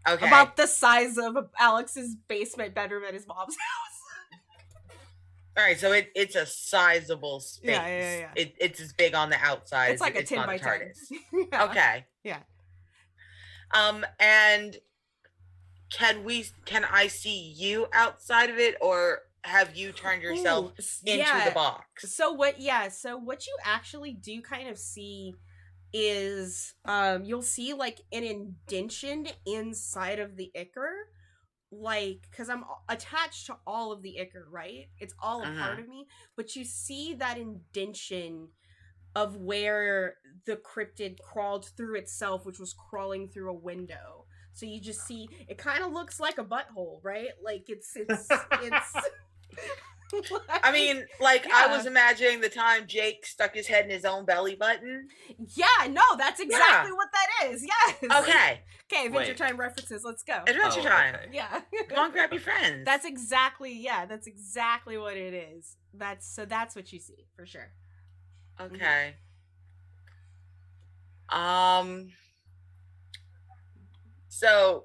Speaker 5: Okay.
Speaker 1: About the size of Alex's basement bedroom at his mom's house.
Speaker 5: All right, so it's a sizable space.
Speaker 1: Yeah.
Speaker 5: It's as big on the outside.
Speaker 1: It's like a 10
Speaker 5: not
Speaker 1: by 10.
Speaker 5: TARDIS.
Speaker 1: Yeah.
Speaker 5: Okay.
Speaker 1: Yeah.
Speaker 5: And can I see you outside of it, or have you turned yourself
Speaker 1: Ooh,
Speaker 5: into
Speaker 1: yeah.
Speaker 5: the box?
Speaker 1: So what you actually do kind of see is you'll see like an indention inside of the ichor, like, because I'm attached to all of the ichor, right? It's all a part of me, but you see that indention of where the cryptid crawled through itself, which was crawling through a window. So you just see it kind of looks like a butthole, right? Like it's
Speaker 5: I mean, like,
Speaker 1: Yeah.
Speaker 5: I was imagining the time Jake stuck his head in his own belly button.
Speaker 1: Yeah, no, that's exactly what that is. Yes.
Speaker 5: Okay.
Speaker 1: Okay, Adventure
Speaker 2: Wait.
Speaker 1: Time references. Let's go.
Speaker 5: Adventure time.
Speaker 2: Okay.
Speaker 1: Yeah.
Speaker 5: Come on, grab your friends.
Speaker 1: That's exactly what it is. That's what you see for sure.
Speaker 5: okay. So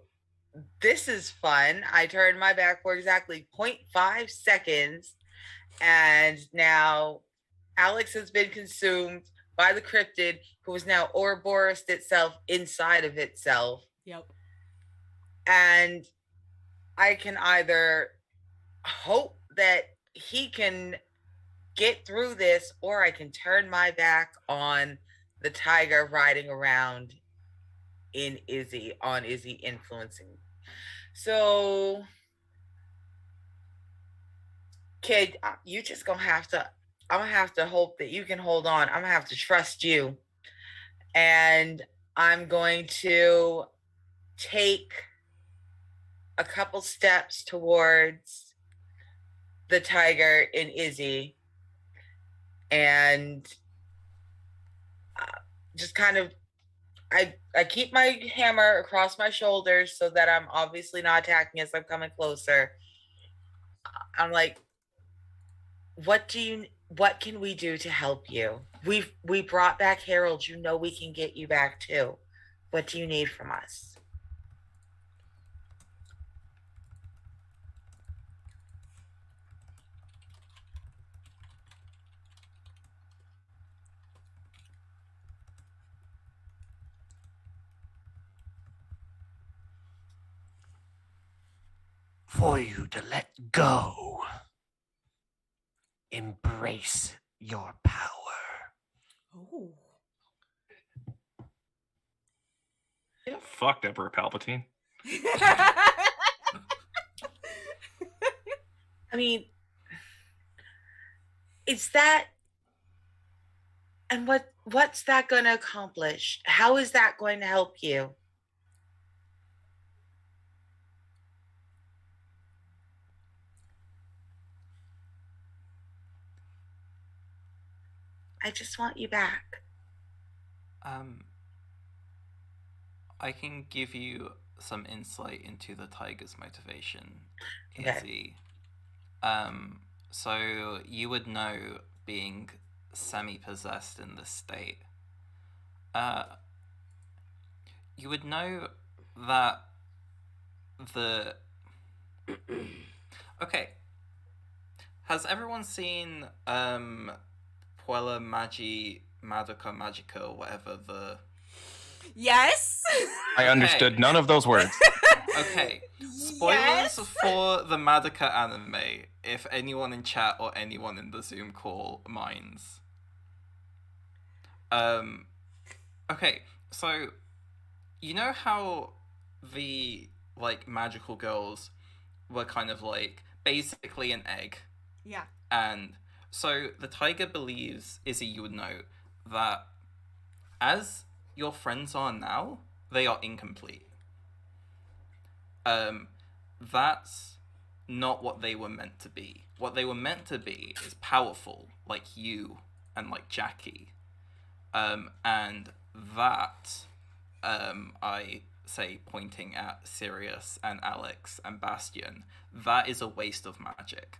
Speaker 5: this is fun. I turned my back for exactly 0.5 seconds, and now Alex has been consumed by the cryptid, who is now Ouroboros itself inside of itself.
Speaker 1: Yep.
Speaker 5: And I can either hope that he can get through this, or I can turn my back on the tiger riding around in Izzy, on Izzy influencing. So, kid, you just I'm gonna have to hope that you can hold on. I'm gonna have to trust you. And I'm going to take a couple steps towards the tiger and Izzy, and just kind of, I keep my hammer across my shoulders so that I'm obviously not attacking as I'm coming closer. I'm like, what can we do to help you? We brought back Harold. You know we can get you back too. What do you need from us?
Speaker 3: For you to let go. Embrace your power.
Speaker 1: Oh.
Speaker 4: Yeah, fucked Emperor Palpatine.
Speaker 5: I mean, is that, and what's that going to accomplish? How is that going to help you? I just want you back.
Speaker 2: I can give you some insight into the tiger's motivation,
Speaker 5: Okay.
Speaker 2: Izzy. So you would know, being semi-possessed in this state, you would know that the... Okay. Has everyone seen, Puella Magi Magica Magica, or whatever the...
Speaker 1: Yes.
Speaker 4: I understood none of those words.
Speaker 2: Okay. Spoilers
Speaker 1: Yes.
Speaker 2: for the Madoka anime, if anyone in chat or anyone in the Zoom call minds. Okay, so you know how the like magical girls were kind of like basically an egg,
Speaker 1: Yeah.
Speaker 2: and so the tiger believes, Izzy, you would know, that as your friends are now, they are incomplete. That's not what they were meant to be. What they were meant to be is powerful, like you and like Jackie. And that, I say, pointing at Sirius and Alex and Bastion, that is a waste of magic.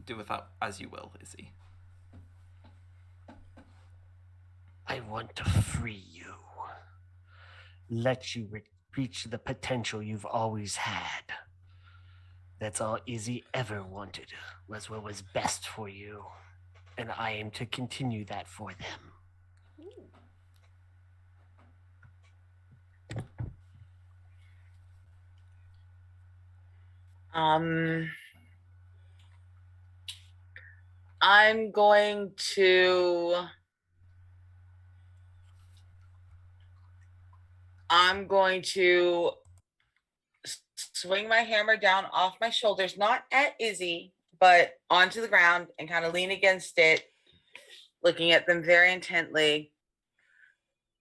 Speaker 2: Do with that as you will, Izzy.
Speaker 3: I want to free you. Let you reach the potential you've always had. That's all Izzy ever wanted, was what was best for you. And I aim to continue that for them.
Speaker 5: I'm going to swing my hammer down off my shoulders, not at Izzy, but onto the ground, and kind of lean against it, looking at them very intently,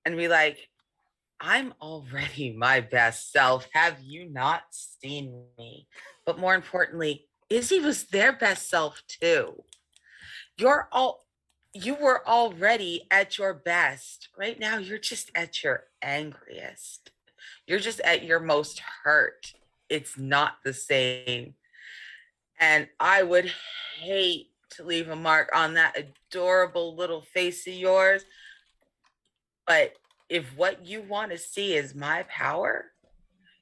Speaker 5: and be like, I'm already my best self. Have you not seen me? But more importantly, Izzy was their best self too. You were already at your best. Right now, you're just at your angriest. You're just at your most hurt. It's not the same. And I would hate to leave a mark on that adorable little face of yours. But if what you want to see is my power,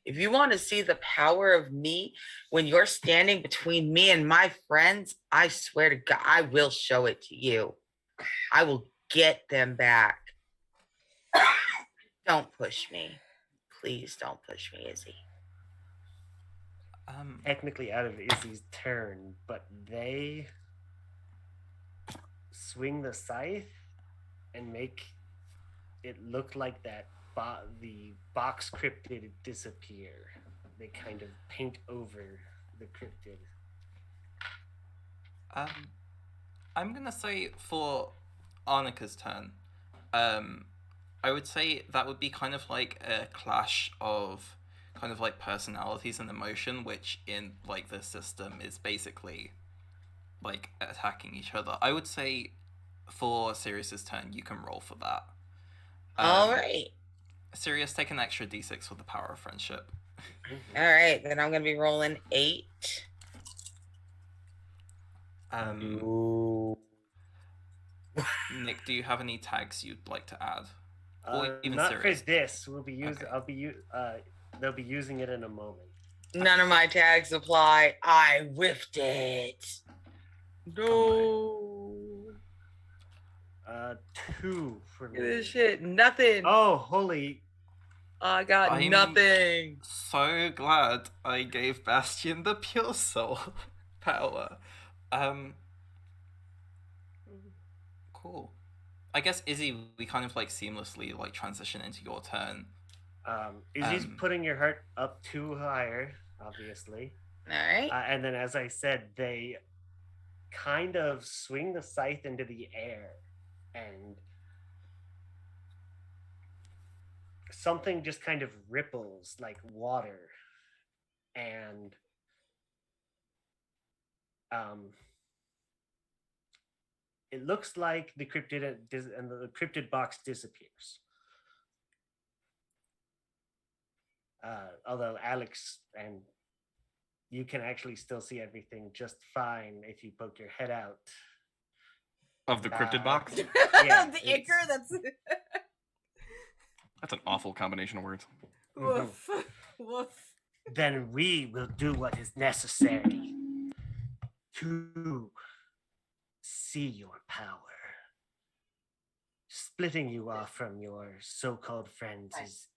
Speaker 5: if you want to see the power of me when you're standing between me and my friends, I swear to God, I will show it to you. I will get them back. Don't push me. Please don't push me, Izzy.
Speaker 3: Technically out of Izzy's turn, but they swing the scythe and make it look like that the box cryptid disappear. They kind of paint over the cryptid.
Speaker 2: I'm gonna say for Arnica's turn, I would say that would be kind of like a clash of kind of like personalities and emotion, which in like this system is basically like attacking each other. I would say for Sirius's turn, you can roll for that.
Speaker 5: All right.
Speaker 2: Sirius, take an extra d6 for the power of friendship.
Speaker 5: All right. Then I'm going to be rolling 8.
Speaker 3: Ooh.
Speaker 2: Nick, do you have any tags you'd like to add? Or even
Speaker 3: Not
Speaker 2: Sirius?
Speaker 3: for this. We'll be using.
Speaker 2: Okay.
Speaker 3: They'll be using it in a moment.
Speaker 5: None of my tags apply. I whiffed it. No.
Speaker 3: 2 for
Speaker 5: Look at
Speaker 3: me.
Speaker 5: this shit. Nothing.
Speaker 3: Oh, holy!
Speaker 5: I got
Speaker 2: I'm-
Speaker 5: nothing.
Speaker 2: So glad I gave Bastion the pure soul power. Cool. I guess Izzy, we kind of like seamlessly like transition into your turn.
Speaker 3: Izzy's putting your heart up 2 higher, obviously.
Speaker 5: All right.
Speaker 3: And then, as I said, they kind of swing the scythe into the air, and something just kind of ripples like water, and it looks like the cryptid box disappears. Although Alex and you can actually still see everything just fine if you poke your head out.
Speaker 4: Of the cryptid box?
Speaker 3: Yeah,
Speaker 1: The ichor, that's
Speaker 4: That's an awful combination of words.
Speaker 1: woof. Woof.
Speaker 3: Then we will do what is necessary to see your power. Splitting you off from your so-called friends is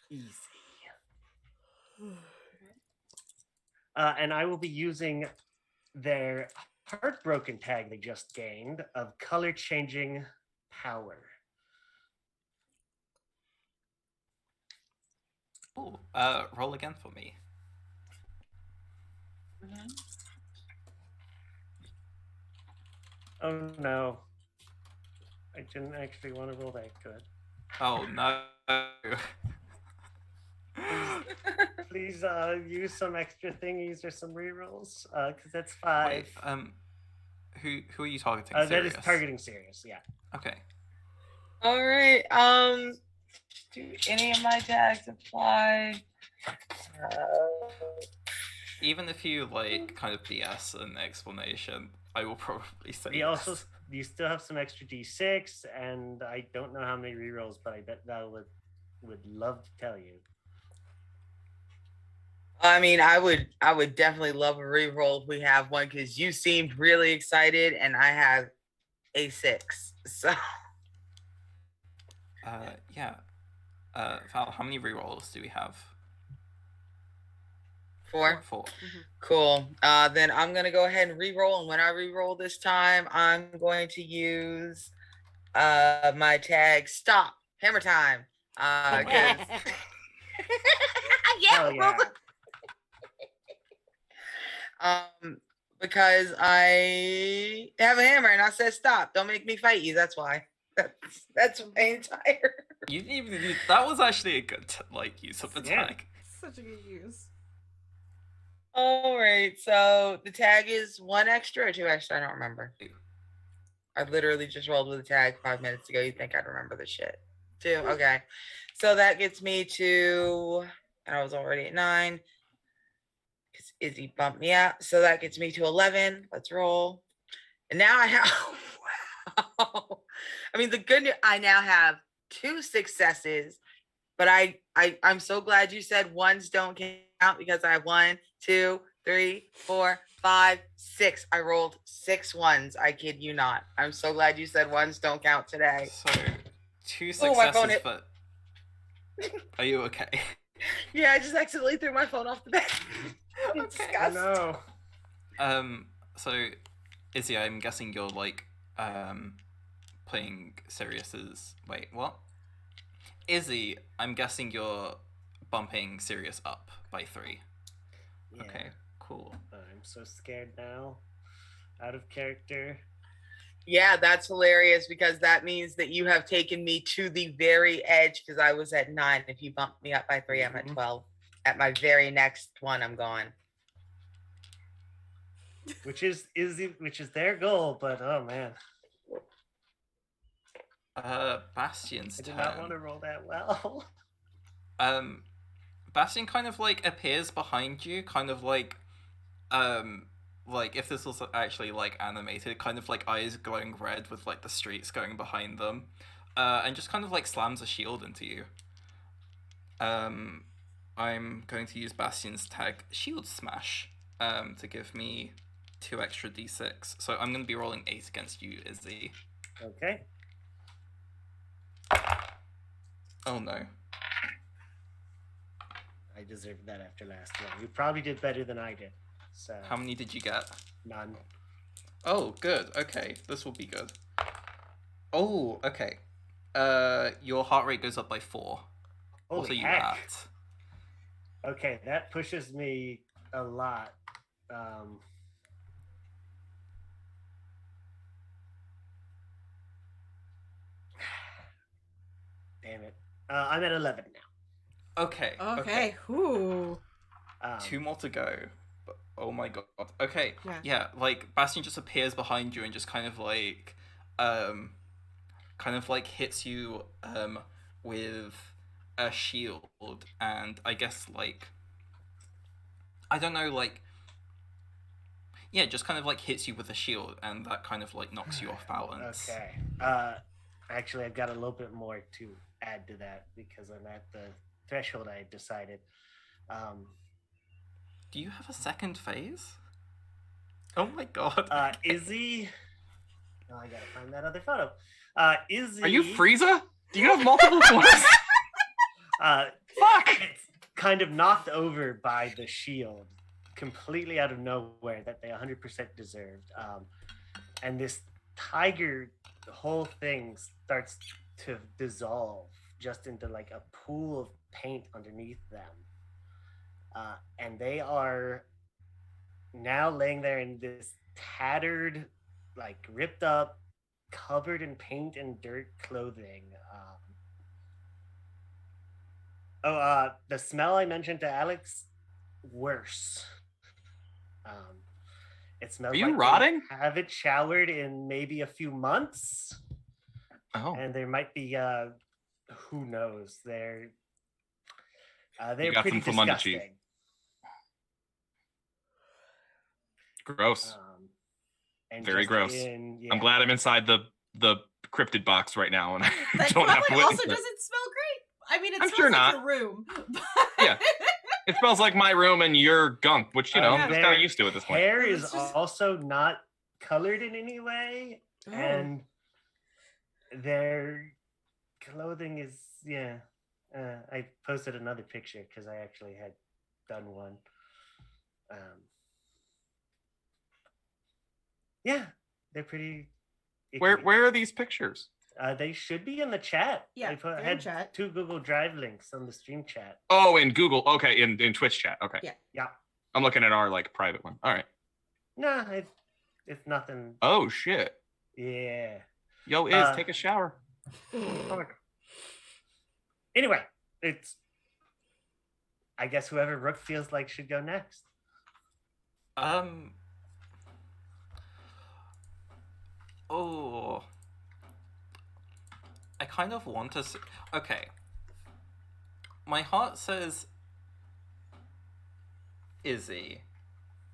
Speaker 3: easy. And I will be using their heartbroken tag they just gained of color changing power.
Speaker 2: Cool. Roll again for me.
Speaker 3: Oh no. I didn't actually want to roll that good.
Speaker 2: Oh no.
Speaker 3: Please use some extra thingies or some rerolls, because that's 5.
Speaker 2: Wait, who are you targeting?
Speaker 3: That
Speaker 2: Sirius?
Speaker 3: is targeting Sirius, yeah.
Speaker 2: Okay.
Speaker 5: All right. Do any of my tags apply?
Speaker 2: Even if you like kind of BS an explanation, I will probably say yes.
Speaker 3: You still have some extra d6, and I don't know how many rerolls, but I bet that would love to tell you.
Speaker 5: I mean, I would definitely love a reroll if we have one, because you seemed really excited, and I have a 6. So
Speaker 2: Yeah. Val, how many rerolls do we have?
Speaker 5: 4.
Speaker 2: 4.
Speaker 5: Cool. Then I'm gonna go ahead and re-roll, and when I re-roll this time, I'm going to use my tag stop hammer time. 'Cause-
Speaker 3: Hell
Speaker 5: yeah.
Speaker 3: yeah.
Speaker 5: Because I have a hammer and I said stop. Don't make me fight you. That's why. That's my entire.
Speaker 2: That was actually a good use of the
Speaker 3: Yeah.
Speaker 2: tag.
Speaker 1: Such a good use.
Speaker 5: All right. So the tag is 1 extra or 2 extra. I don't remember.
Speaker 2: 2.
Speaker 5: I literally just rolled with a tag 5 minutes ago. You think I'd remember the shit? 2. Okay. So that gets me to, and I was already at 9. Because Izzy bumped me out. So that gets me to 11. Let's roll. And now I have, wow. I mean, the good news, I now have 2 successes, but I'm so glad you said ones don't count, because I have 1, 2, 3, 4, 5, 6. I rolled 6 ones. I kid you not. I'm so glad you said ones don't count today.
Speaker 2: So 2
Speaker 5: Oh, my phone
Speaker 2: successes, but are you okay?
Speaker 5: Yeah, I just accidentally threw my phone off the bed.
Speaker 2: Okay.
Speaker 3: Oh no.
Speaker 2: So Izzy, I'm guessing you're like playing Sirius's. Wait, what? Izzy, I'm guessing you're bumping Sirius up by 3.
Speaker 3: Yeah.
Speaker 2: Okay, cool.
Speaker 3: I'm so scared now. Out of character.
Speaker 5: Yeah, that's hilarious because that means that you have taken me to the very edge because I was at 9. If you bump me up by 3, I'm at 12. At my very next one, I'm gone.
Speaker 3: which is their goal, but oh man,
Speaker 2: Bastion's
Speaker 3: I did not
Speaker 2: turn.
Speaker 3: want to roll that well.
Speaker 2: Bastion kind of like appears behind you, kind of like if this was actually like animated, kind of like eyes glowing red with like the streets going behind them, and just kind of like slams a shield into you. I'm going to use Bastion's tag Shield Smash to give me 2 extra d6. So I'm going to be rolling 8 against you, Izzy.
Speaker 3: Okay.
Speaker 2: Oh no.
Speaker 3: I deserved that after last one. You probably did better than I did. So
Speaker 2: How many did you get?
Speaker 3: none.
Speaker 2: Oh, good. Okay, this will be good. Oh, okay. Your heart rate goes up by 4.
Speaker 3: Holy
Speaker 2: What are you
Speaker 3: heck.
Speaker 2: at?
Speaker 3: Okay, that pushes me a lot. Damn it. I'm at 11 now.
Speaker 2: Okay.
Speaker 1: Okay. Ooh.
Speaker 2: 2 more to go. Oh my god. Okay.
Speaker 1: Yeah.
Speaker 2: Yeah, like Bastion just appears behind you and just kind of like hits you with a shield, and I guess like I don't know, like yeah, just kind of like hits you with a shield, and that kind of like knocks you off balance.
Speaker 3: Okay. Actually, I've got a little bit more to add to that because I'm at the threshold I decided.
Speaker 2: Do you have a second phase? Oh my god.
Speaker 3: Izzy. Oh, I gotta find that other photo. Izzy.
Speaker 4: Are you Frieza? Do you have multiple forms?
Speaker 3: Fuck! It's kind of knocked over by the shield, completely out of nowhere that they 100% deserved. And this tiger, the whole thing starts to dissolve just into like a pool of paint underneath them. And they are now laying there in this tattered, like ripped up, covered in paint and dirt clothing. The smell I mentioned to Alex, worse. It smells
Speaker 4: Are you
Speaker 3: like
Speaker 4: rotting?
Speaker 3: they haven't showered in maybe a few months,
Speaker 4: Oh,
Speaker 3: and there might be who knows? They're
Speaker 4: You got
Speaker 3: pretty
Speaker 4: some Flamundichi.
Speaker 3: disgusting.
Speaker 4: gross.
Speaker 3: And
Speaker 4: Very
Speaker 3: just
Speaker 4: gross.
Speaker 3: yeah.
Speaker 4: I'm glad I'm inside the cryptid box right now, and I
Speaker 1: That
Speaker 4: don't have to
Speaker 1: probably also
Speaker 4: witness it.
Speaker 1: doesn't smell great. I mean, it
Speaker 4: I'm
Speaker 1: smells
Speaker 4: sure
Speaker 1: like
Speaker 4: not.
Speaker 1: your room. But...
Speaker 4: Yeah. It smells like my room and your gunk, which I'm just kind
Speaker 3: Their
Speaker 4: of used to at this point.
Speaker 3: hair
Speaker 1: Well,
Speaker 3: is
Speaker 1: it's just-
Speaker 3: also not colored in any way,
Speaker 1: Oh.
Speaker 3: and their clothing is I posted another picture because I actually had done one. Yeah, they're pretty.
Speaker 4: Where
Speaker 3: icky.
Speaker 4: are these pictures?
Speaker 3: They should be in the chat.
Speaker 1: Yeah,
Speaker 3: I
Speaker 1: they're in
Speaker 3: had
Speaker 1: chat.
Speaker 3: 2 Google Drive links on the stream chat.
Speaker 4: Oh, in Google. Okay, in Twitch chat. Okay.
Speaker 1: Yeah.
Speaker 3: Yeah.
Speaker 4: I'm looking at our like private one. All right.
Speaker 3: No, it's nothing.
Speaker 4: Oh shit.
Speaker 3: Yeah.
Speaker 4: Yo, Iz, take a shower.
Speaker 3: Fuck. Anyway, it's. I guess whoever Rook feels like should go next.
Speaker 2: Oh. I kind of want to. Okay. My heart says Izzy.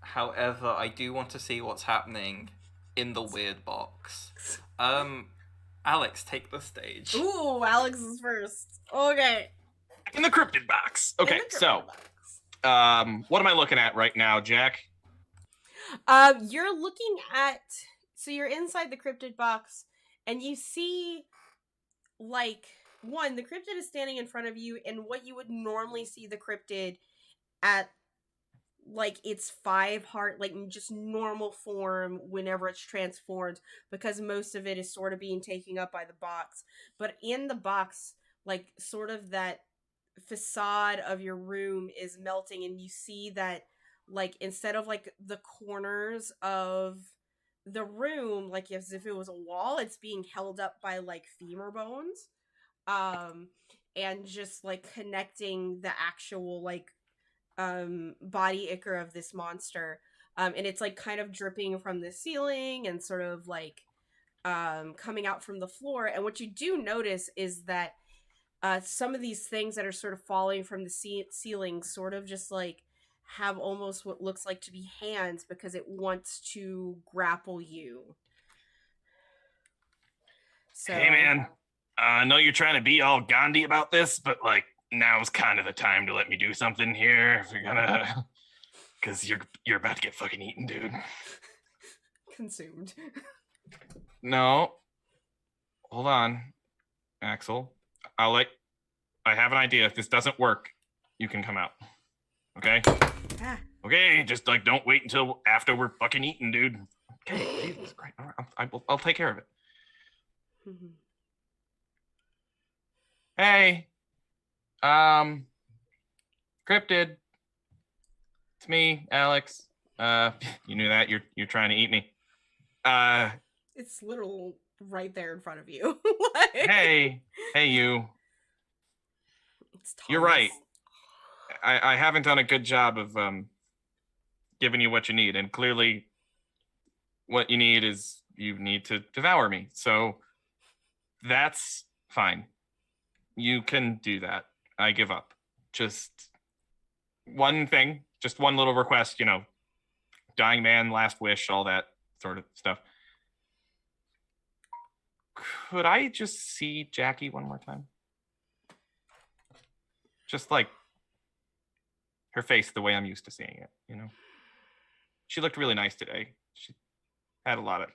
Speaker 2: However, I do want to see what's happening in the weird box. Alex, take the stage.
Speaker 1: Ooh, Alex is first. Okay.
Speaker 4: In the cryptid box.
Speaker 1: In
Speaker 4: Okay,
Speaker 1: the
Speaker 4: so
Speaker 1: cryptid
Speaker 4: what am I looking at right now, Jack?
Speaker 1: box. You're looking at. So you're inside the cryptid box, and you see, like, one, the cryptid is standing in front of you, and what you would normally see the cryptid at, like, its 5 heart, like, just normal form whenever it's transformed, because most of it is sort of being taken up by the box. But in the box, like, sort of that facade of your room is melting, and you see that, like, instead of, like, the corners of the room, like as if it was a wall, it's being held up by like femur bones, and just like connecting the actual like body ichor of this monster, and it's like kind of dripping from the ceiling and sort of like coming out from the floor. And what you do notice is that some of these things that are sort of falling from the ceiling sort of just like have almost what looks like to be hands because it wants to grapple you. So,
Speaker 4: Hey man, I know you're trying to be all Gandhi about this, but like now's kind of the time to let me do something here if you're gonna, because you're about to get fucking eaten, dude.
Speaker 1: consumed.
Speaker 4: No, hold on, Axel. I have an idea. If this doesn't work, you can come out. Okay?
Speaker 1: Ah.
Speaker 4: Okay, just like don't wait until after we're fucking eaten, dude. Okay, Jesus Christ. All right, I'll take care of it. Hey, Cryptid. It's me, Alex. You knew that. You're trying to eat me.
Speaker 1: It's literal right there in front of you. Like,
Speaker 4: Hey, you.
Speaker 1: it's
Speaker 4: You're
Speaker 1: Thomas.
Speaker 4: right. I haven't done a good job of giving you what you need, and clearly, what you need is you need to devour me. So that's fine. You can do that. I give up. Just one thing, just one little request, dying man, last wish, all that sort of stuff. Could I just see Jackie one more time? Just like her face the way I'm used to seeing it, She looked really nice today. She had a lot of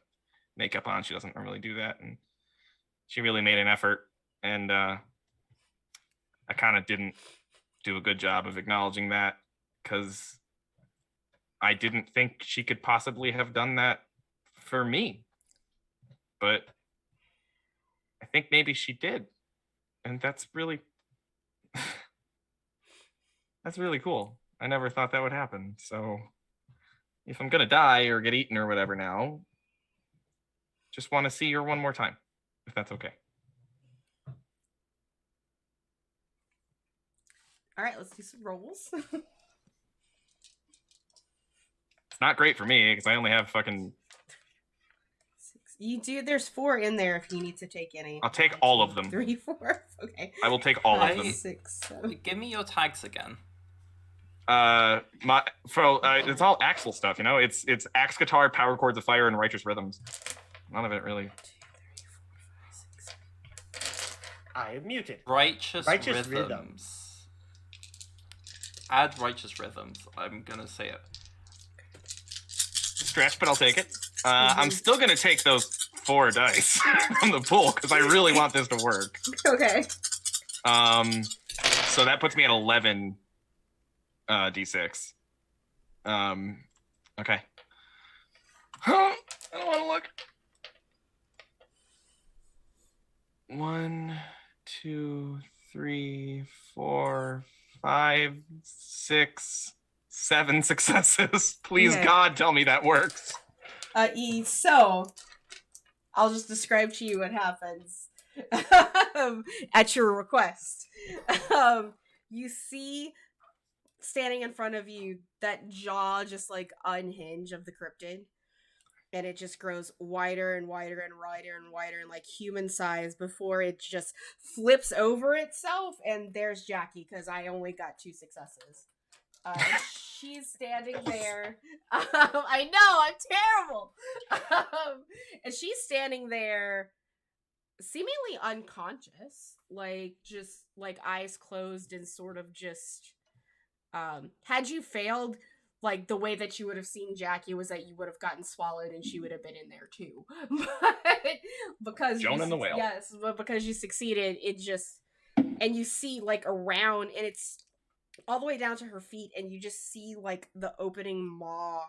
Speaker 4: makeup on. She doesn't normally do that. And she really made an effort. And I kind of didn't do a good job of acknowledging that because I didn't think she could possibly have done that for me. But I think maybe she did. And that's really that's really cool. I never thought that would happen. So if I'm gonna die or get eaten or whatever now, just want to see her one more time, if that's okay.
Speaker 1: All right, let's do some rolls.
Speaker 4: It's not great for me because I only have fucking.
Speaker 1: You do. There's 4 in there if you need to take any.
Speaker 4: I'll take all of them.
Speaker 1: 3, 4. Okay.
Speaker 4: I will take all of
Speaker 1: 5,
Speaker 4: them.
Speaker 1: 6, 7.
Speaker 2: Give me your tags again.
Speaker 4: It's all Axel stuff, It's axe guitar, power chords of fire, and righteous rhythms. None of it really.
Speaker 1: 2, 3, 4, 5, 6.
Speaker 3: I am muted.
Speaker 2: Righteous
Speaker 3: Righteous
Speaker 2: rhythms. Add righteous rhythms. I'm gonna say it.
Speaker 4: Stretch, but I'll take it. I'm still gonna take those 4 dice from the pool because I really want this to work.
Speaker 1: Okay.
Speaker 4: So that puts me at 11 d6. Okay. I don't want to look. 1, 2, 3, 4, 5, 6, 7 successes. Please,
Speaker 1: Okay.
Speaker 4: God, tell me that works.
Speaker 1: So, I'll just describe to you what happens at your request. You see, standing in front of you, that jaw just like unhinge of the cryptid, and it just grows wider and wider and wider and wider and like human size before it just flips over itself. And there's Jackie, because I only got 2 successes. She's standing there. I know, I'm terrible. And she's standing there, seemingly unconscious, like just like eyes closed and sort of just. Had you failed, like the way that you would have seen Jackie was that you would have gotten swallowed and she would have been in there too. But because
Speaker 4: Joan and the whale.
Speaker 1: Yes, but because you succeeded, it just, and you see like around, and it's all the way down to her feet, and you just see like the opening maw,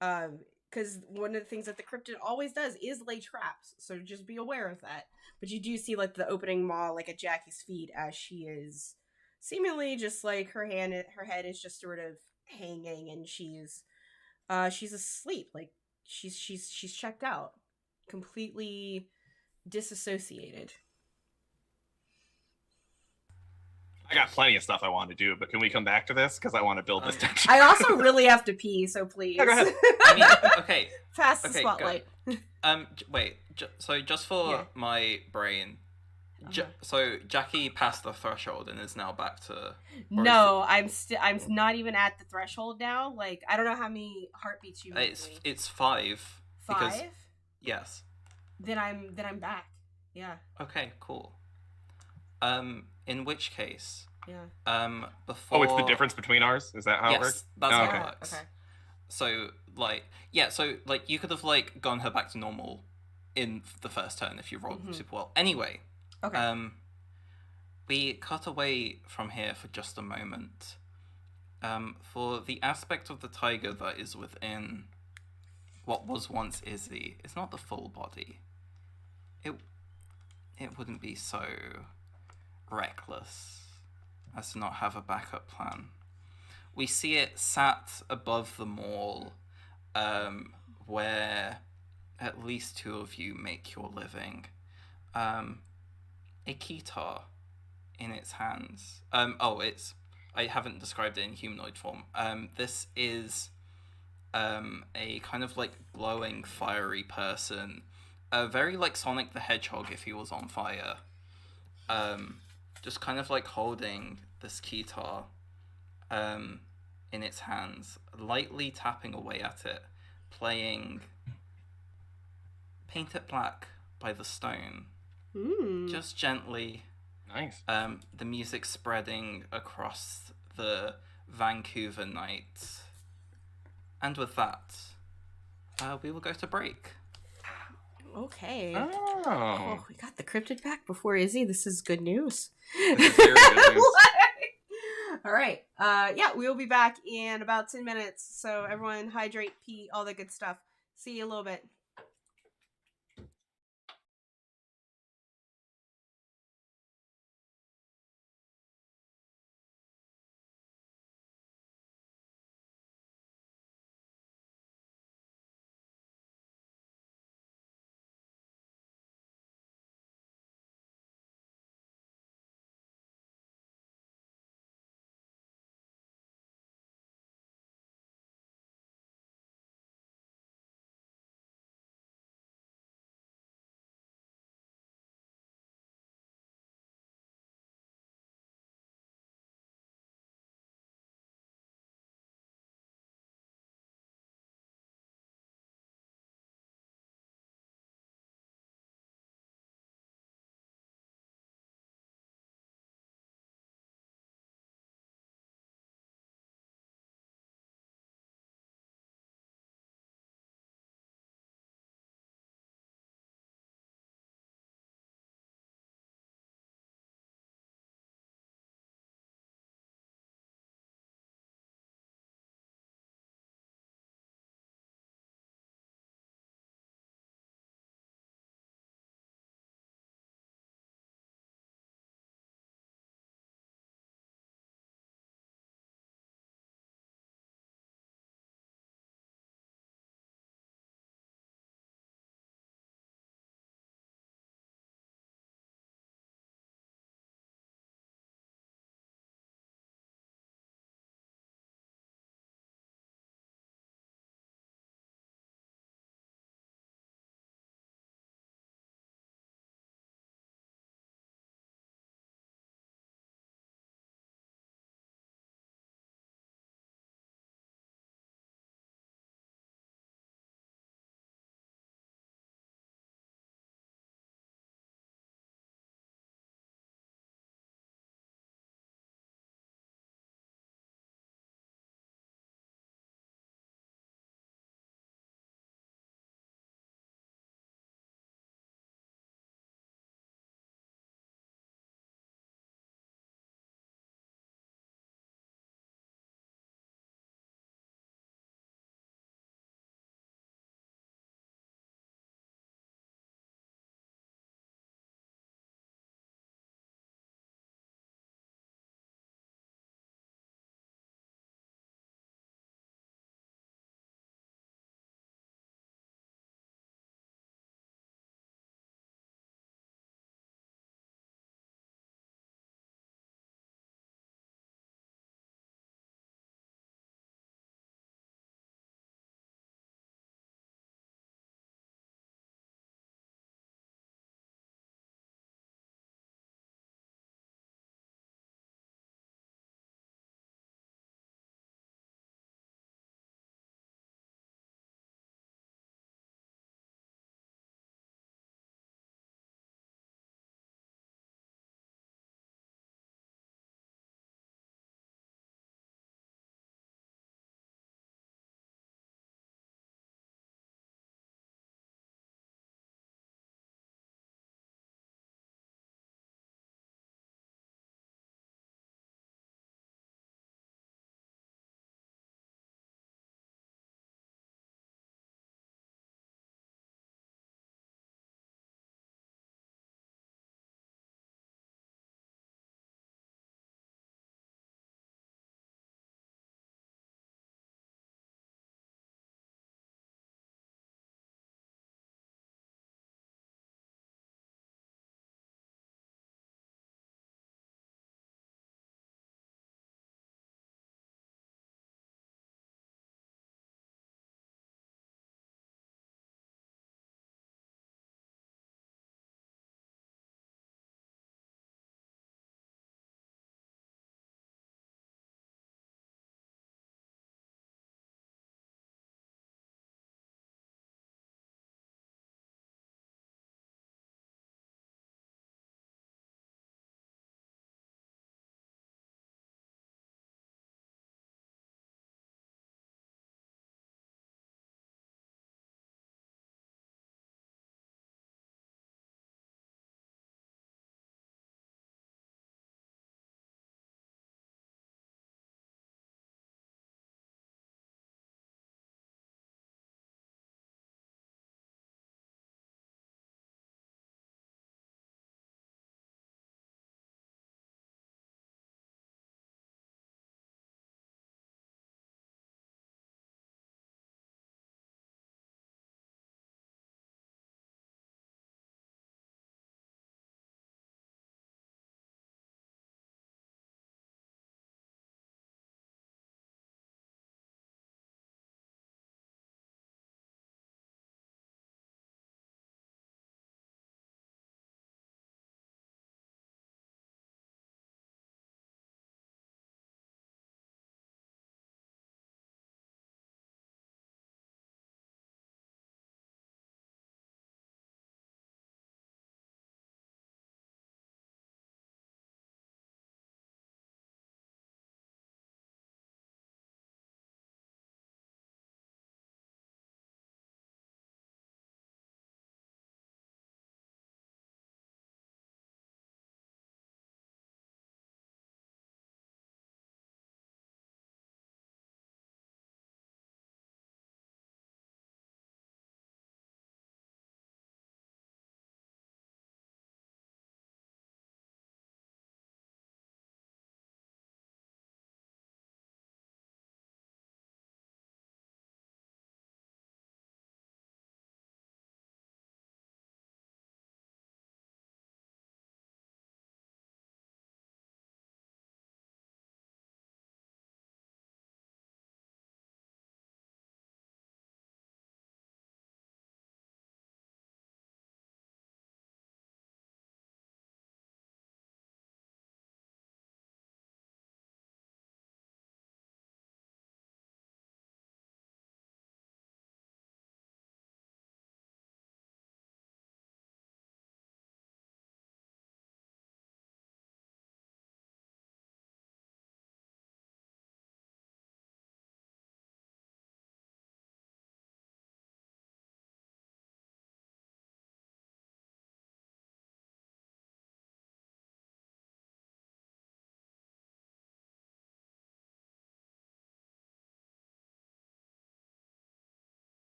Speaker 1: because one of the things that the cryptid always does is lay traps, so just be aware of that. But you do see like the opening maw like at Jackie's feet as she is seemingly just like her head is just sort of hanging, and she's asleep, like she's checked out, completely disassociated.
Speaker 4: I got plenty of stuff I want to do, but can we come back to this? Because I want to build this tension.
Speaker 1: I also really have to pee, so please.
Speaker 4: Yeah, go ahead.
Speaker 2: I mean, okay.
Speaker 1: Pass the
Speaker 2: Okay,
Speaker 1: spotlight.
Speaker 2: Wait. So just for my brain, so Jackie passed the threshold and is now back to.
Speaker 1: No, I'm not even at the threshold now. Like, I don't know how many heartbeats you made me.
Speaker 2: It's 5.
Speaker 1: 5?
Speaker 2: Because, yes.
Speaker 1: Then I'm back. Yeah.
Speaker 2: Okay, cool. In which case, before.
Speaker 4: Oh, it's the difference between ours. Is that how it works?
Speaker 2: That's
Speaker 4: Oh,
Speaker 2: how
Speaker 4: okay.
Speaker 2: it works.
Speaker 1: Okay.
Speaker 2: So you could have like gone her back to normal in the first turn if you rolled super well. Anyway,
Speaker 1: Okay.
Speaker 2: we cut away from here for just a moment. For the aspect of the tiger that is within what was once Izzy, it's not the full body. It wouldn't be so reckless as to not have a backup plan. We see it sat above the mall, where at least 2 of you make your living. A guitar in its hands. I haven't described it in humanoid form. This is a kind of like glowing, fiery person. Very like Sonic the Hedgehog if he was on fire. Just kind of like holding this guitar in its hands, lightly tapping away at it, playing Paint It Black by The Stone. Just gently.
Speaker 4: Nice.
Speaker 2: The music spreading across the Vancouver night. And with that, we will go to break.
Speaker 1: Okay.
Speaker 4: Oh.
Speaker 1: We got the cryptid back before Izzy. This is good news.
Speaker 4: This is very good news.
Speaker 1: All right. Yeah, we will be back in about 10 minutes. So everyone hydrate, pee, all that good stuff. See you in a little bit.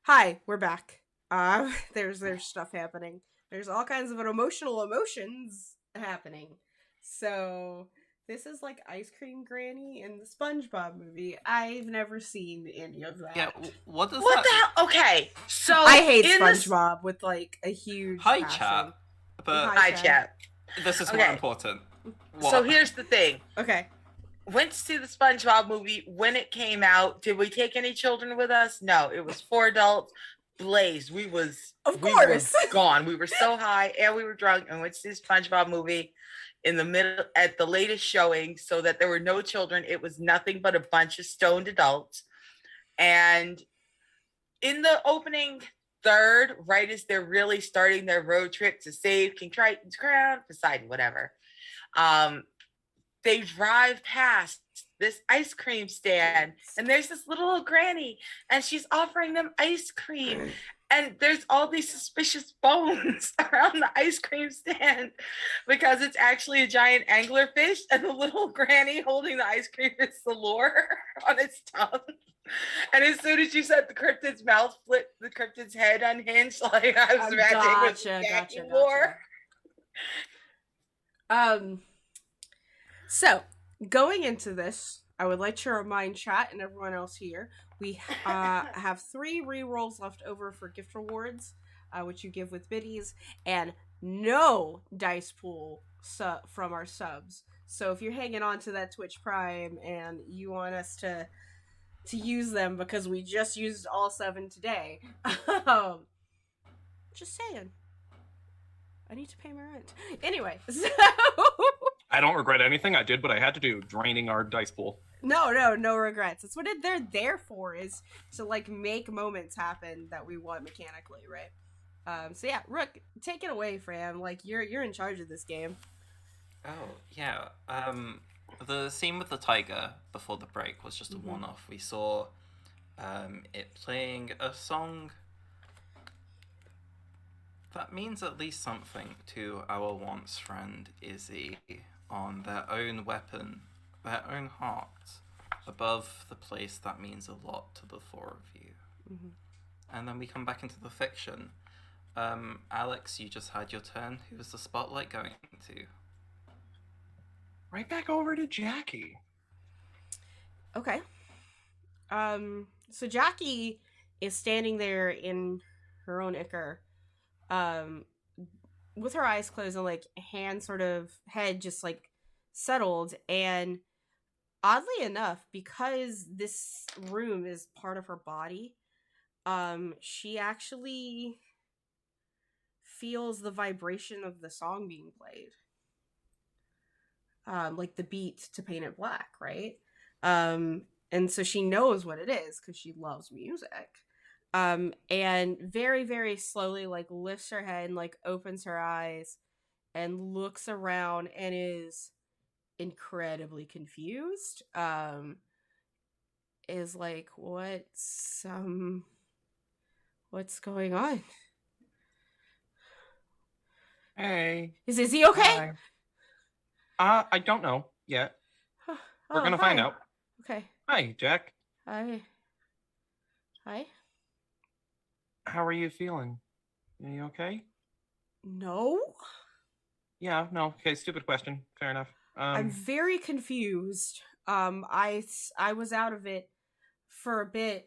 Speaker 1: Hi, we're back. There's stuff happening. There's all kinds of emotions happening. So this is like Ice Cream Granny in the SpongeBob movie. I've never seen any of that.
Speaker 2: Yeah, what does
Speaker 5: What
Speaker 2: that?
Speaker 5: the hell? Okay, so
Speaker 1: I hate
Speaker 5: in this-
Speaker 1: SpongeBob with like a huge
Speaker 2: Hi,
Speaker 1: passion.
Speaker 2: chat. But
Speaker 1: Hi,
Speaker 5: Hi, chat.
Speaker 2: this is
Speaker 5: Okay.
Speaker 2: more important. What?
Speaker 5: So here's the thing.
Speaker 1: Okay.
Speaker 5: Went to see the SpongeBob movie when it came out. Did we take any children with us? No, it was 4 adults. Blazed. We were gone. We were so high and we were drunk and went to see the SpongeBob movie in the middle at the latest showing so that there were no children. It was nothing but a bunch of stoned adults. And in the opening third, right as they're really starting their road trip to save King Triton's crown, Poseidon, whatever, they drive past this ice cream stand and there's this little old granny and she's offering them ice cream and there's all these suspicious bones around the ice cream stand because it's actually a giant anglerfish and the little granny holding the ice cream is the lure on its tongue. And as soon as you said the cryptid's mouth flipped, the cryptid's head unhinged, like I was imagining with the gaggy lure.
Speaker 1: So, going into this, I would like to remind chat and everyone else here, we have 3 rerolls left over for gift rewards, which you give with biddies, and no dice pool from our subs. So if you're hanging on to that Twitch Prime and you want us to use them because we just used all 7 today, just saying. I need to pay my rent. Anyway, so...
Speaker 4: I don't regret anything I did, but I had to do, draining our dice pool.
Speaker 1: No regrets. That's what they're there for, is to like make moments happen that we want mechanically, right? So yeah, Rook, take it away, Fran. Like you're in charge of this game.
Speaker 2: Oh yeah. The scene with the tiger before the break was just a one-off. We saw it playing a song that means at least something to our once friend Izzy on their own weapon, their own heart, above the place that means a lot to the 4 of you. And then we come back into the fiction. Alex, you just had your turn. Who is the spotlight going to?
Speaker 4: Right back over to Jackie.
Speaker 1: Okay. So Jackie is standing there in her own ichor, with her eyes closed and like head just like settled, and oddly enough, because this room is part of her body, she actually feels the vibration of the song being played. Like the beat to Paint It Black, right? And so she knows what it is because she loves music. And very, very slowly, like, lifts her head and, like, opens her eyes and looks around and is incredibly confused. Is like, what's going on?
Speaker 4: Hey.
Speaker 1: Is he okay?
Speaker 4: Hi. I don't know yet. We're gonna find out.
Speaker 1: Okay.
Speaker 4: Hi, Jack.
Speaker 1: Hi.
Speaker 4: How are you feeling? Are you okay?
Speaker 1: No.
Speaker 4: Yeah, no. Okay, stupid question. Fair enough.
Speaker 1: I'm very confused. I was out of it for a bit.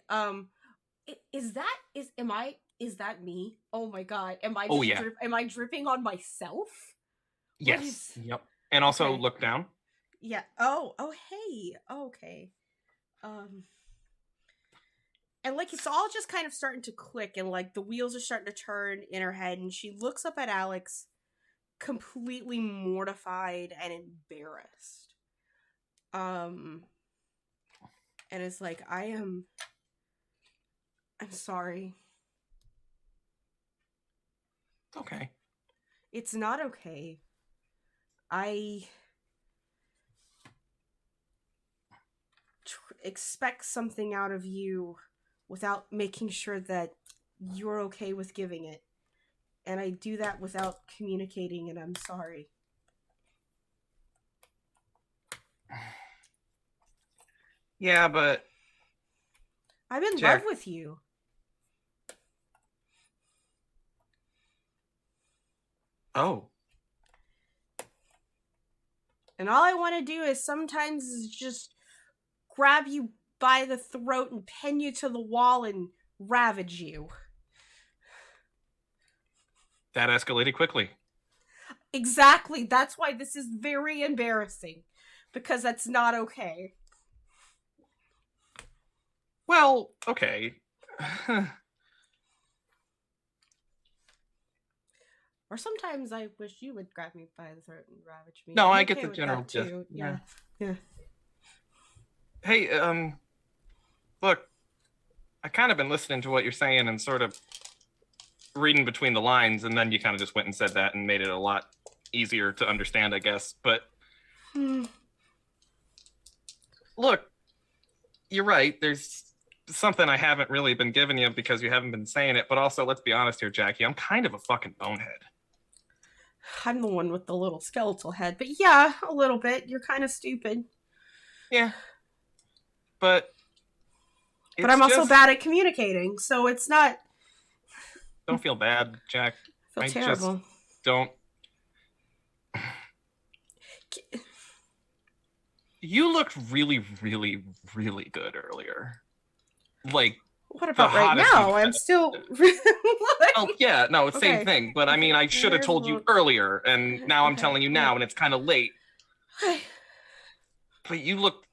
Speaker 1: Is that me? Oh my god. Am I am I dripping on myself?
Speaker 4: Yes. Yep. And also
Speaker 1: Okay.
Speaker 4: look down.
Speaker 1: Yeah. Oh, hey. Okay. And like it's all just kind of starting to click and like the wheels are starting to turn in her head, and she looks up at Alex completely mortified and embarrassed. And it's like, I'm sorry.
Speaker 4: Okay.
Speaker 1: It's not okay. I expect something out of you without making sure that you're okay with giving it. And I do that without communicating, and I'm sorry.
Speaker 4: Yeah, but
Speaker 1: I'm in
Speaker 4: Jack,
Speaker 1: love with you.
Speaker 4: Oh.
Speaker 1: And all I want to do is sometimes is just grab you by the throat and pin you to the wall and ravage you.
Speaker 4: That escalated quickly.
Speaker 1: Exactly. That's why this is very embarrassing. Because that's not okay.
Speaker 4: Well, okay.
Speaker 1: Or sometimes I wish you would grab me by the throat and ravage me.
Speaker 4: No,
Speaker 1: I'm
Speaker 4: I get the
Speaker 1: with
Speaker 4: general
Speaker 1: that too.
Speaker 4: gist.
Speaker 1: Yeah. Yeah.
Speaker 4: Hey, look, I kind of been listening to what you're saying and sort of reading between the lines, and then you kind of just went and said that and made it a lot easier to understand, I guess. But look, you're right. There's something I haven't really been giving you because you haven't been saying it. But also, let's be honest here, Jackie. I'm kind of a fucking bonehead.
Speaker 1: I'm the one with the little skeletal head. But yeah, a little bit. You're kind of stupid.
Speaker 4: Yeah. But
Speaker 1: I'm also bad at communicating, so it's not...
Speaker 4: Don't feel bad, Jack.
Speaker 1: I feel terrible.
Speaker 4: Just don't... You looked really, really, really good earlier. Like,
Speaker 1: what about right now? I'm still...
Speaker 4: Oh, yeah, no, it's
Speaker 1: okay.
Speaker 4: Same thing. But I mean, I should have told you earlier, and now I'm telling you now, and it's kind of late. But you look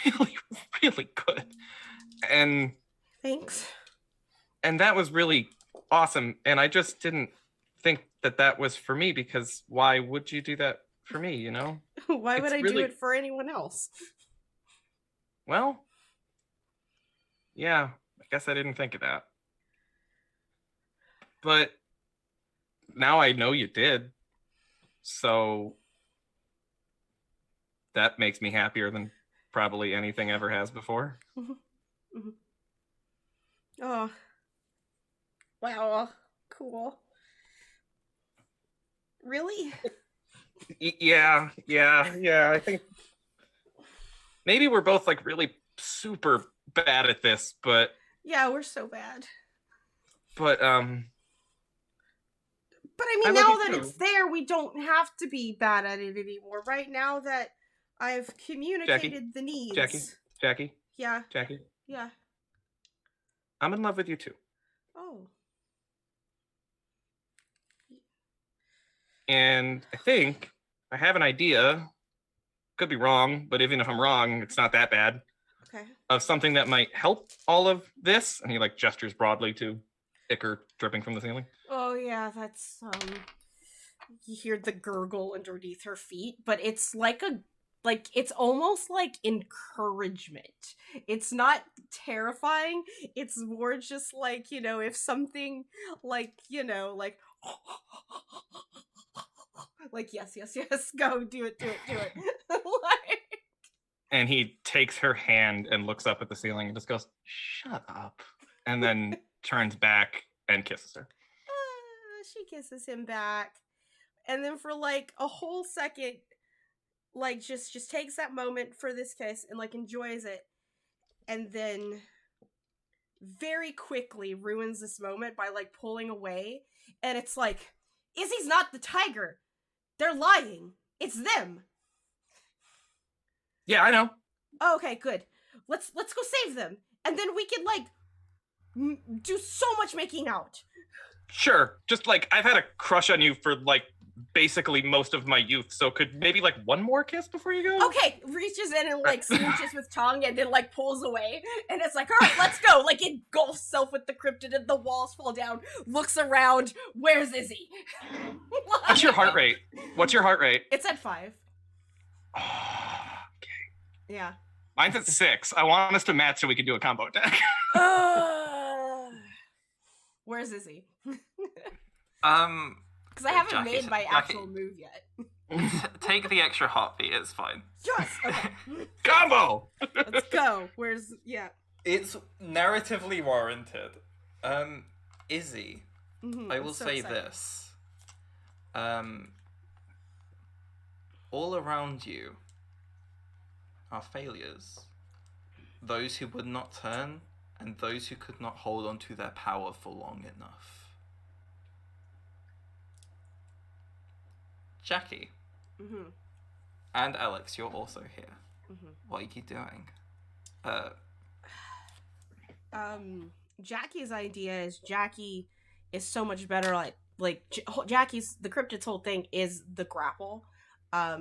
Speaker 4: really, really good. And...
Speaker 1: Thanks.
Speaker 4: And that was really awesome. And I just didn't think that that was for me, because why would you do that for me, you know?
Speaker 1: Why would I do it for anyone else?
Speaker 4: Well, yeah, I guess I didn't think of that. But now I know you did. So that makes me happier than probably anything ever has before.
Speaker 1: Mm-hmm. Mm-hmm. Oh. Wow. Cool. Really?
Speaker 4: Yeah. I think maybe we're both like really super bad at this, but
Speaker 1: yeah, we're so bad.
Speaker 4: But
Speaker 1: I mean, now that it's there, we don't have to be bad at it anymore. Right now that I've communicated the needs.
Speaker 4: Jackie.
Speaker 1: Yeah.
Speaker 4: Jackie.
Speaker 1: Yeah.
Speaker 4: I'm in love with you too.
Speaker 1: Oh.
Speaker 4: And I think I have an idea. Could be wrong, but even if I'm wrong, it's not that bad.
Speaker 1: Okay.
Speaker 4: Of something that might help all of this. And he like gestures broadly to ichor dripping from the ceiling.
Speaker 1: Oh yeah, that's you hear the gurgle underneath her feet, but it's it's almost like encouragement. It's not terrifying. It's more just like, if something like, like like yes, go do it. Like...
Speaker 4: And he takes her hand and looks up at the ceiling and just goes, "Shut up," and then turns back and kisses her.
Speaker 1: She kisses him back, and then for like a whole second, like just takes that moment for this kiss and like enjoys it, and then very quickly ruins this moment by like pulling away. And it's like, Izzy's not the tiger. They're lying. It's them.
Speaker 4: Yeah, I know.
Speaker 1: Oh, okay, good. Let's go save them, and then we can like do so much making out.
Speaker 4: Sure. Just like I've had a crush on you for like basically most of my youth, so could maybe like one more kiss before you go?
Speaker 1: Okay, reaches in and like smooches with tongue and then like pulls away, and it's like, all right, let's go. Like engulfs self with the cryptid and the walls fall down, looks around, where's Izzy?
Speaker 4: What's your heart rate?
Speaker 1: It's at 5.
Speaker 4: Okay.
Speaker 1: Yeah.
Speaker 4: Mine's at 6. I want us to match so we can do a combo attack.
Speaker 1: Where's Izzy?
Speaker 2: Because
Speaker 1: I haven't made my actual move yet.
Speaker 2: Take the extra heartbeat, it's fine.
Speaker 1: Yes! Okay.
Speaker 4: Combo!
Speaker 1: Let's go.
Speaker 2: It's narratively warranted. Izzy, I will say this. All around you are failures. Those who would not turn, and those who could not hold on to their power for long enough. Jackie
Speaker 1: Mm-hmm.
Speaker 2: and Alex, you're also here.
Speaker 1: Mm-hmm.
Speaker 2: What are you doing?
Speaker 1: Jackie's idea is Jackie is so much better at Jackie's the cryptid's whole thing is the grapple.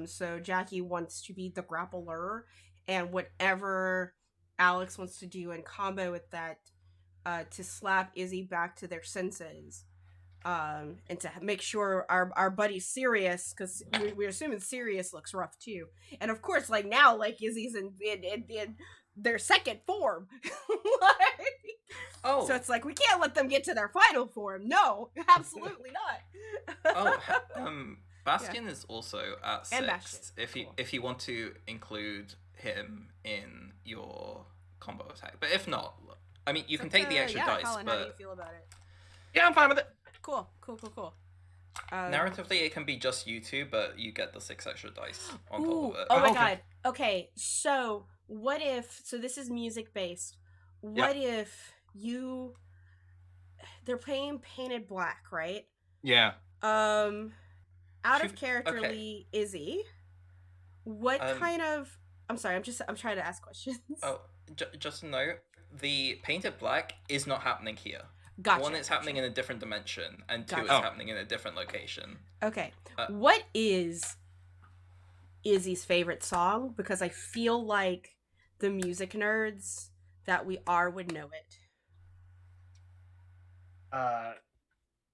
Speaker 1: So Jackie wants to be the grappler, and whatever Alex wants to do in combo with that, to slap Izzy back to their senses, and to make sure our buddy's Sirius, because we're assuming Sirius looks rough too, and of course, like now, like Izzy's in their second form.
Speaker 2: Oh,
Speaker 1: So it's like we can't let them get to their final form. No, absolutely not.
Speaker 2: Bastion is also at
Speaker 1: And
Speaker 2: 6.
Speaker 1: Bastion. Cool.
Speaker 2: If you want to include him in your combo attack, but if not, I mean, you can take the extra dice.
Speaker 1: Colin,
Speaker 2: but
Speaker 1: how do you feel about it?
Speaker 4: Yeah, I'm fine with it.
Speaker 1: Cool.
Speaker 2: narratively, it can be just you two, but you get the 6 extra dice on top
Speaker 1: Ooh,
Speaker 2: of it.
Speaker 1: oh my
Speaker 4: Okay.
Speaker 1: god. Okay, so what if? So this is music based. What if they're playing Painted Black, right?
Speaker 4: Yeah.
Speaker 1: Out of
Speaker 2: Shoot,
Speaker 1: characterly Izzy. What kind of? I'm sorry. I'm trying to ask questions.
Speaker 2: Oh, just a note: the Painted Black is not happening here.
Speaker 1: Gotcha.
Speaker 2: One, it's happening in a different dimension, and 2,
Speaker 1: Gotcha.
Speaker 2: it's happening in a different location.
Speaker 1: Okay.
Speaker 2: Uh,
Speaker 1: What is Izzy's favorite song? Because I feel like the music nerds that we are would know it.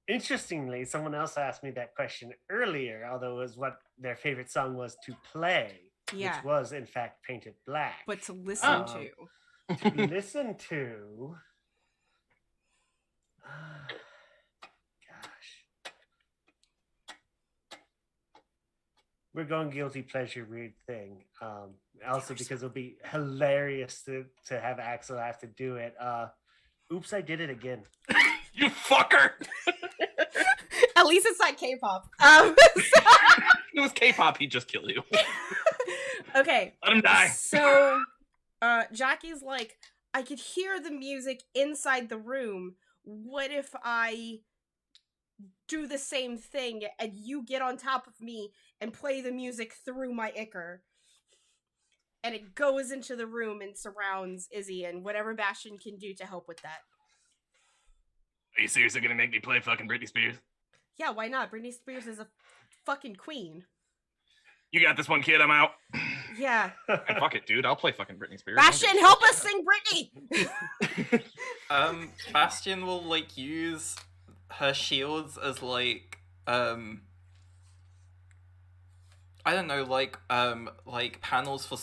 Speaker 3: Interestingly, someone else asked me that question earlier, although it was what their favorite song was to play,
Speaker 1: Yeah.
Speaker 3: which was in fact Painted Black.
Speaker 1: But to listen
Speaker 3: Oh.
Speaker 1: to.
Speaker 3: To listen to, gosh, we're going guilty pleasure weird thing. Also because it'll be hilarious to have Axel have to do it. Oops, I did it again.
Speaker 4: You fucker!
Speaker 1: At least it's not K-pop.
Speaker 4: If it was K-pop, he'd just kill you.
Speaker 1: Okay.
Speaker 4: Let him die.
Speaker 1: So, Jackie's like, I could hear the music inside the room. What if I do the same thing and you get on top of me and play the music through my ichor? And it goes into the room and surrounds Izzy and whatever Bastion can do to help with that.
Speaker 4: Are you seriously gonna make me play fucking Britney Spears?
Speaker 1: Yeah, why not? Britney Spears is a fucking queen.
Speaker 4: You got this one, kid. I'm out.
Speaker 1: Yeah.
Speaker 4: And fuck it, dude. I'll play fucking Britney Spears.
Speaker 1: Bastion, help us sing Britney!
Speaker 2: Bastion will like use her shields as like I don't know, like panels for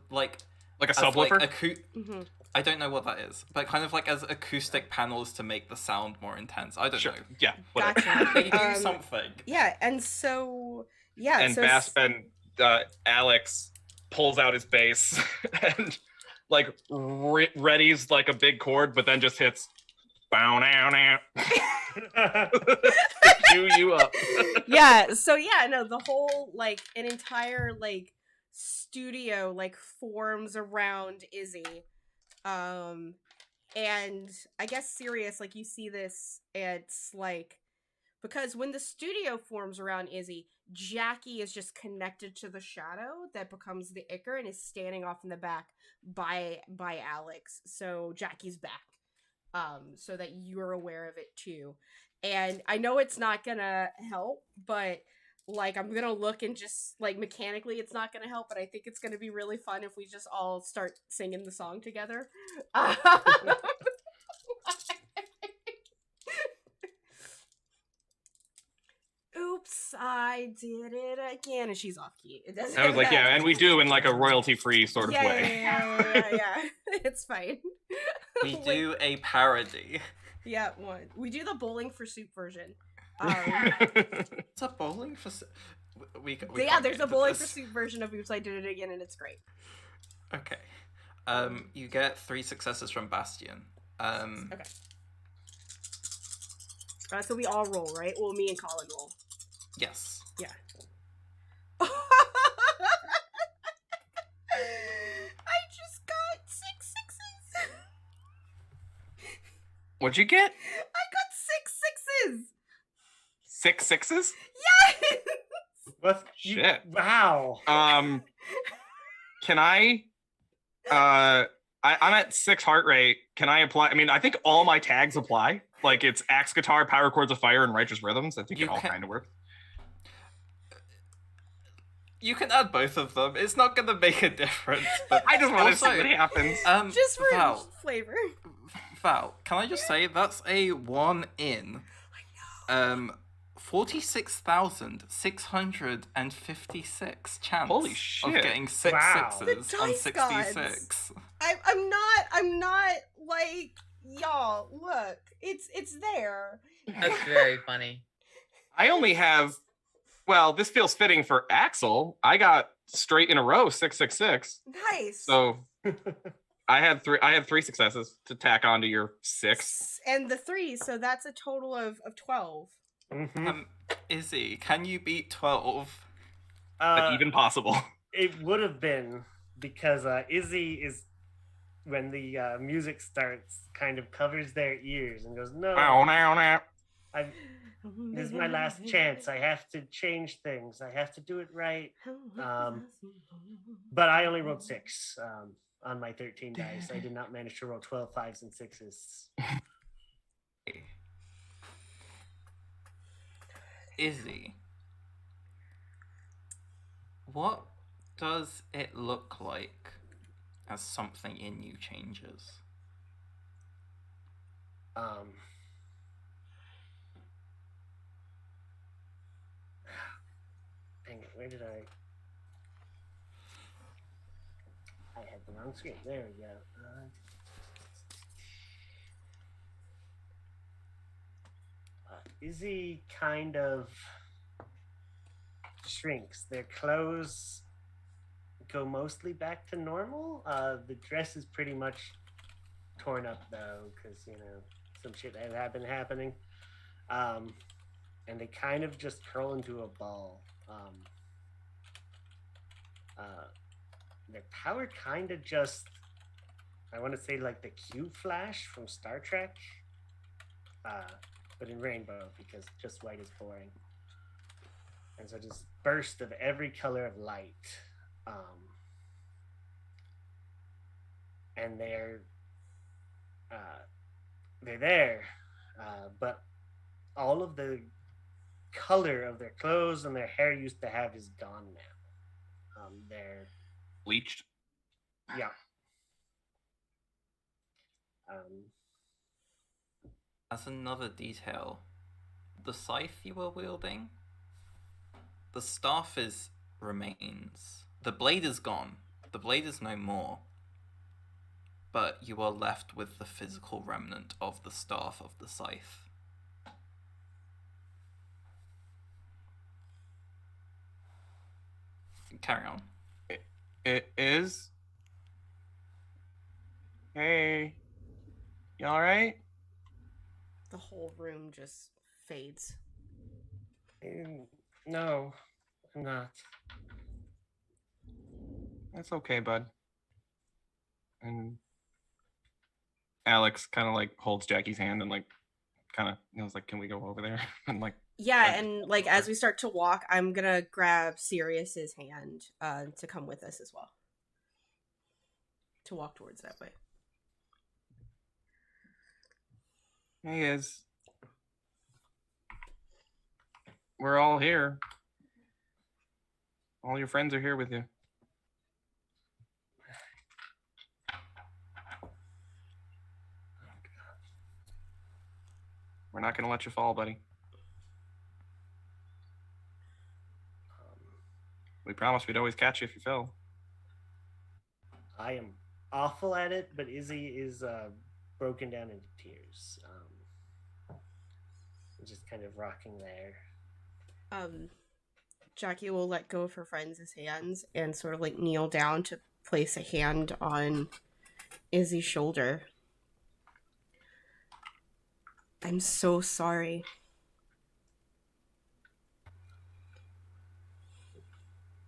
Speaker 2: like
Speaker 4: Like a
Speaker 2: as,
Speaker 4: subwoofer?
Speaker 2: like,
Speaker 1: Mm-hmm.
Speaker 2: I don't know what that is, but kind of like as acoustic panels to make the sound more intense. I don't
Speaker 4: Sure.
Speaker 2: know.
Speaker 4: Yeah. Whatever.
Speaker 1: Gotcha.
Speaker 2: They do something.
Speaker 1: Yeah, and so yeah,
Speaker 4: And
Speaker 1: so
Speaker 4: Alex pulls out his bass and like readies like a big chord, but then just hits bow now now. Cue you up.
Speaker 1: yeah, so yeah, no, the whole like an entire like studio like forms around Izzy. And I guess Sirius, like you see this, it's like because when the studio forms around Izzy, Jackie is just connected to the shadow that becomes the ichor and is standing off in the back by Alex. So Jackie's back. So that you're aware of it too. And I know it's not gonna help, but like I'm gonna look and just like mechanically it's not gonna help, but I think it's gonna be really fun if we just all start singing the song together. Oops, I did it again, and she's off key. It doesn't
Speaker 4: I was like, yeah,
Speaker 1: matter.
Speaker 4: and we do in like a royalty-free sort of way.
Speaker 1: Yeah. It's fine.
Speaker 2: We do a parody.
Speaker 1: Yeah, one. We do the Bowling for Soup version.
Speaker 2: It's a bowling for. We
Speaker 1: Yeah,
Speaker 2: can't
Speaker 1: there's
Speaker 2: get
Speaker 1: a
Speaker 2: into
Speaker 1: Bowling
Speaker 2: this.
Speaker 1: for Soup version of Oops, I Did It Again, and it's great.
Speaker 2: Okay. You get 3 successes from Bastion.
Speaker 1: Okay. So we all roll, right? Well, me and Colin roll.
Speaker 2: Yes.
Speaker 1: Yeah. I just got 6 sixes.
Speaker 4: What'd you get?
Speaker 1: I got 6 sixes.
Speaker 4: 6 sixes?
Speaker 1: Yes.
Speaker 4: Shit.
Speaker 3: Wow.
Speaker 4: Can I? I'm at 6 heart rate. Can I apply? I mean, I think all my tags apply. Like it's axe guitar, power chords of fire, and righteous rhythms. I think it all kind of works.
Speaker 2: You can add both of them. It's not gonna make a difference. But
Speaker 4: I just want to
Speaker 2: also,
Speaker 4: see what happens.
Speaker 1: Just for
Speaker 2: Val,
Speaker 1: flavor.
Speaker 2: Val, can I just say that's a 1 in 46,656 chance
Speaker 4: Holy shit.
Speaker 2: of getting 6
Speaker 3: Wow.
Speaker 2: sixes
Speaker 1: The
Speaker 2: on
Speaker 1: dice
Speaker 2: 66.
Speaker 1: gods. I'm not like y'all. Look, it's there.
Speaker 5: That's very funny.
Speaker 4: I only have. Well, this feels fitting for Axel. I got straight in a row 666.
Speaker 1: Nice.
Speaker 4: So I had 3 successes to tack onto your 6.
Speaker 1: And the 3, so that's a total of 12.
Speaker 3: Mhm.
Speaker 2: Izzy, can you beat 12?
Speaker 4: But even possible.
Speaker 3: It would have been because Izzy is when the music starts, kind of covers their ears and goes, "No,
Speaker 4: Now.
Speaker 3: this is my last chance. I have to change things. I have to do it right." But I only rolled 6 on my 13 dice. I did not manage to roll 12 5s and 6s.
Speaker 2: Izzy, what does it look like as something in you changes?
Speaker 3: Dang it, where did I had the wrong screen. There we go. Izzy kind of shrinks. Their clothes go mostly back to normal. The dress is pretty much torn up though, because some shit had been happening. And they kind of just curl into a ball. Their power kind of just, I want to say like the Q flash from Star Trek, but in rainbow, because just white is boring. And so just burst of every color of light. And they're there, but all of the color of their clothes and their hair used to have is gone now. They're
Speaker 4: Bleached.
Speaker 3: yeah.
Speaker 2: As another detail, the scythe you were wielding, the staff remains. The blade is gone. The blade is no more. But you are left with the physical remnant of the staff of the scythe. Carry on.
Speaker 4: It is. Hey, you all right?
Speaker 1: The whole room just fades.
Speaker 3: No, I'm not.
Speaker 4: That's okay, bud. And Alex kind of like holds Jackie's hand and like kind of was like, "Can we go over there?" And like,
Speaker 1: Yeah, and like as we start to walk, I'm gonna grab Sirius's hand to come with us as well. To walk towards that way.
Speaker 4: "Hey, is we're all here. All your friends are here with you." We're not gonna let you fall, buddy. We promised we'd always catch you if you fell.
Speaker 3: I am awful at it, but Izzy is broken down into tears. Just kind of rocking there.
Speaker 1: Jackie will let go of her friend's hands and sort of like kneel down to place a hand on Izzy's shoulder. I'm so sorry.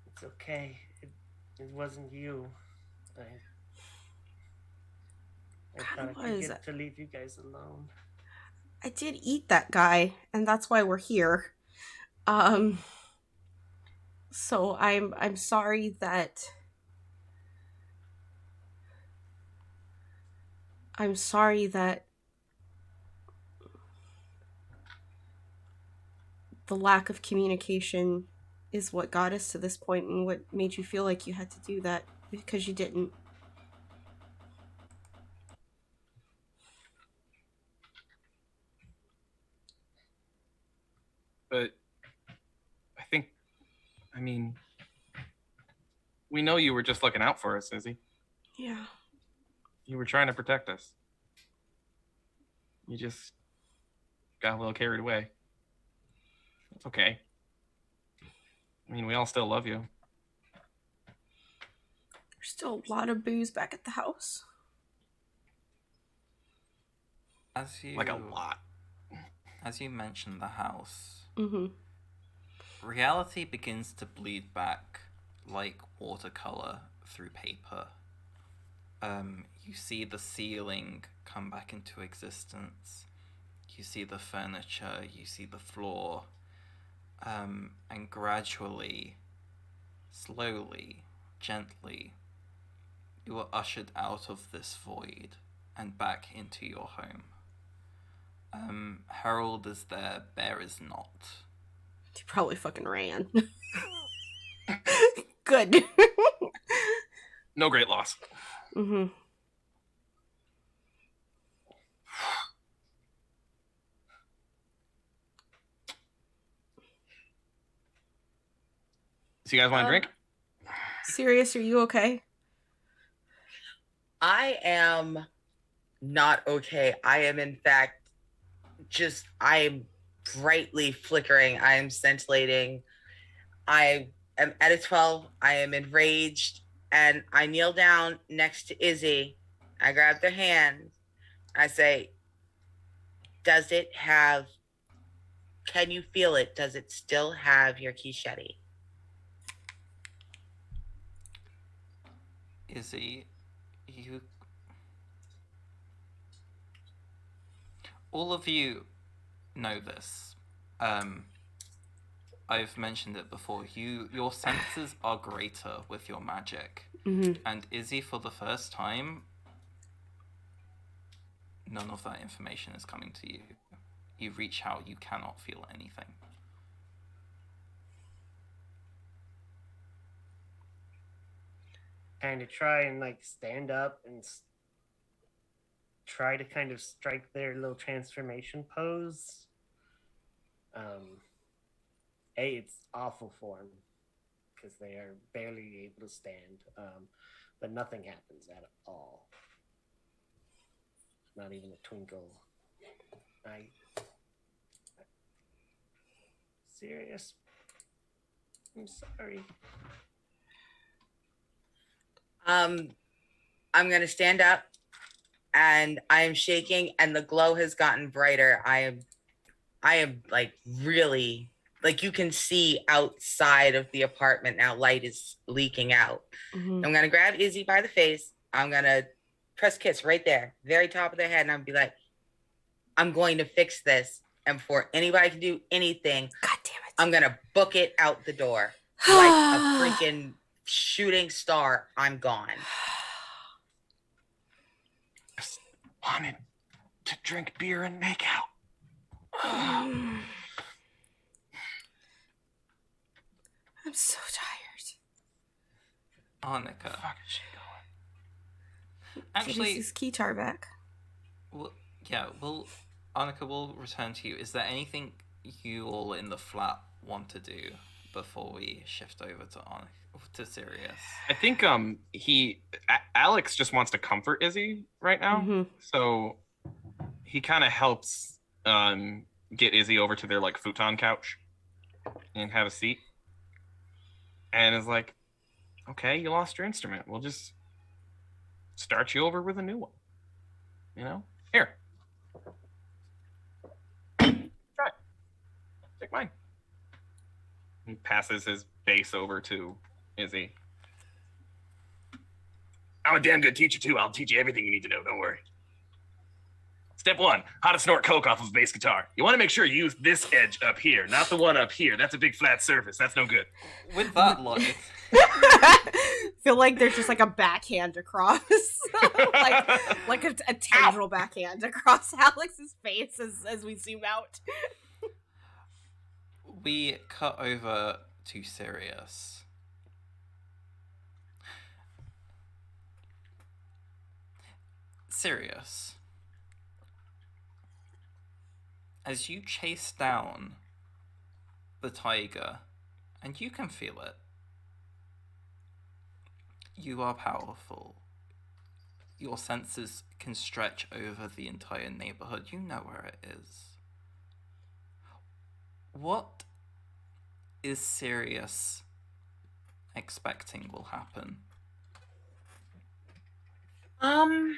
Speaker 3: It's okay. It wasn't you. I thought I could get to leave you guys alone.
Speaker 1: I did eat that guy, and that's why we're here. So I'm sorry that the lack of communication is what got us to this point and what made you feel like you had to do that because you didn't.
Speaker 4: But I mean, we know you were just looking out for us, Izzy.
Speaker 1: Yeah.
Speaker 4: You were trying to protect us. You just got a little carried away. It's okay. I mean, we all still love you.
Speaker 1: There's still a lot of booze back at the house.
Speaker 4: Like a lot.
Speaker 2: As you mentioned the house,
Speaker 1: Mm-hmm.
Speaker 2: reality begins to bleed back like watercolor through paper. You see the ceiling come back into existence. You see the furniture, you see the floor. And gradually, slowly, gently, you are ushered out of this void and back into your home. Harold is there, Bear is not.
Speaker 1: He probably fucking ran. Good.
Speaker 4: No great loss.
Speaker 1: Mm-hmm.
Speaker 4: So you guys want to drink?
Speaker 1: Sirius, are you okay?
Speaker 5: I am not okay. I am, in fact, I am brightly flickering. I am scintillating. I am at a 12. I am enraged. And I kneel down next to Izzy. I grab their hand. I say, can you feel it? Does it still have your Quichetti?
Speaker 2: Izzy, all of you know this. I've mentioned it before. Your senses are greater with your magic.
Speaker 1: Mm-hmm.
Speaker 2: And Izzy, for the first time, none of that information is coming to you. You reach out, you cannot feel anything.
Speaker 3: Kind of try and stand up and try to kind of strike their little transformation pose. It's awful for them because they are barely able to stand, but nothing happens at all. Not even a twinkle. Serious? I'm sorry.
Speaker 5: I'm going to stand up, and I am shaking, and the glow has gotten brighter. I am really, you can see outside of the apartment now. Light is leaking out.
Speaker 1: Mm-hmm.
Speaker 5: I'm going to grab Izzy by the face. I'm going to press kiss right there, very top of their head, and I'll be like, I'm going to fix this. And before anybody can do anything,
Speaker 1: God damn it,
Speaker 5: I'm going to book it out the door like a freaking shooting star. I'm gone.
Speaker 4: Just wanted to drink beer and make out.
Speaker 1: I'm so tired.
Speaker 2: Annika.
Speaker 4: Fuck is she going?
Speaker 2: Actually,
Speaker 1: his guitar back.
Speaker 2: Annika, we'll return to you. Is there anything you all in the flat want to do before we shift over to Sirius?
Speaker 4: I think Alex just wants to comfort Izzy right now.
Speaker 1: Mm-hmm.
Speaker 4: So he kind of helps get Izzy over to their futon couch and have a seat. And is like, okay, you lost your instrument. We'll just start you over with a new one. Here. Try it. Take mine. He passes his bass over to Izzy. I'm a damn good teacher too. I'll teach you everything you need to know. Don't worry. Step 1, how to snort coke off of a bass guitar. You want to make sure you use this edge up here, not the one up here. That's a big flat surface. That's no good.
Speaker 2: With that logic,
Speaker 1: Feel like there's just like a backhand across, like a tendril backhand across Alex's face as we zoom out.
Speaker 2: we cut over to Sirius. Sirius, as you chase down the tiger, and you can feel it, you are powerful. Your senses can stretch over the entire neighborhood. You know where it is. What is Sirius expecting will happen?
Speaker 5: I'm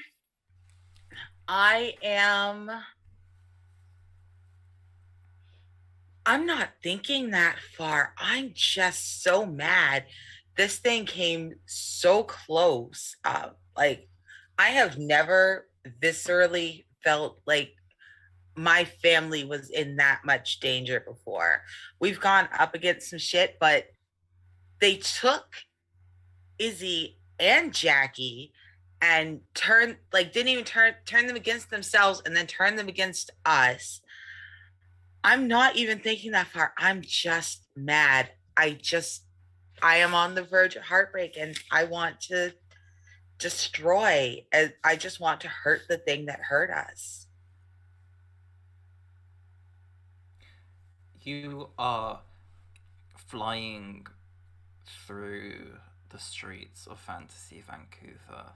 Speaker 5: not thinking that far. I'm just so mad. This thing came so close. Like, I have never viscerally felt like my family was in that much danger before. We've gone up against some shit, but they took Izzy and Jackie and didn't even turn them against themselves and then turn them against us. I'm not even thinking that far. I'm just mad. I am on the verge of heartbreak, and I want to destroy. I just want to hurt the thing that hurt us.
Speaker 2: You are flying through the streets of Fantasy Vancouver.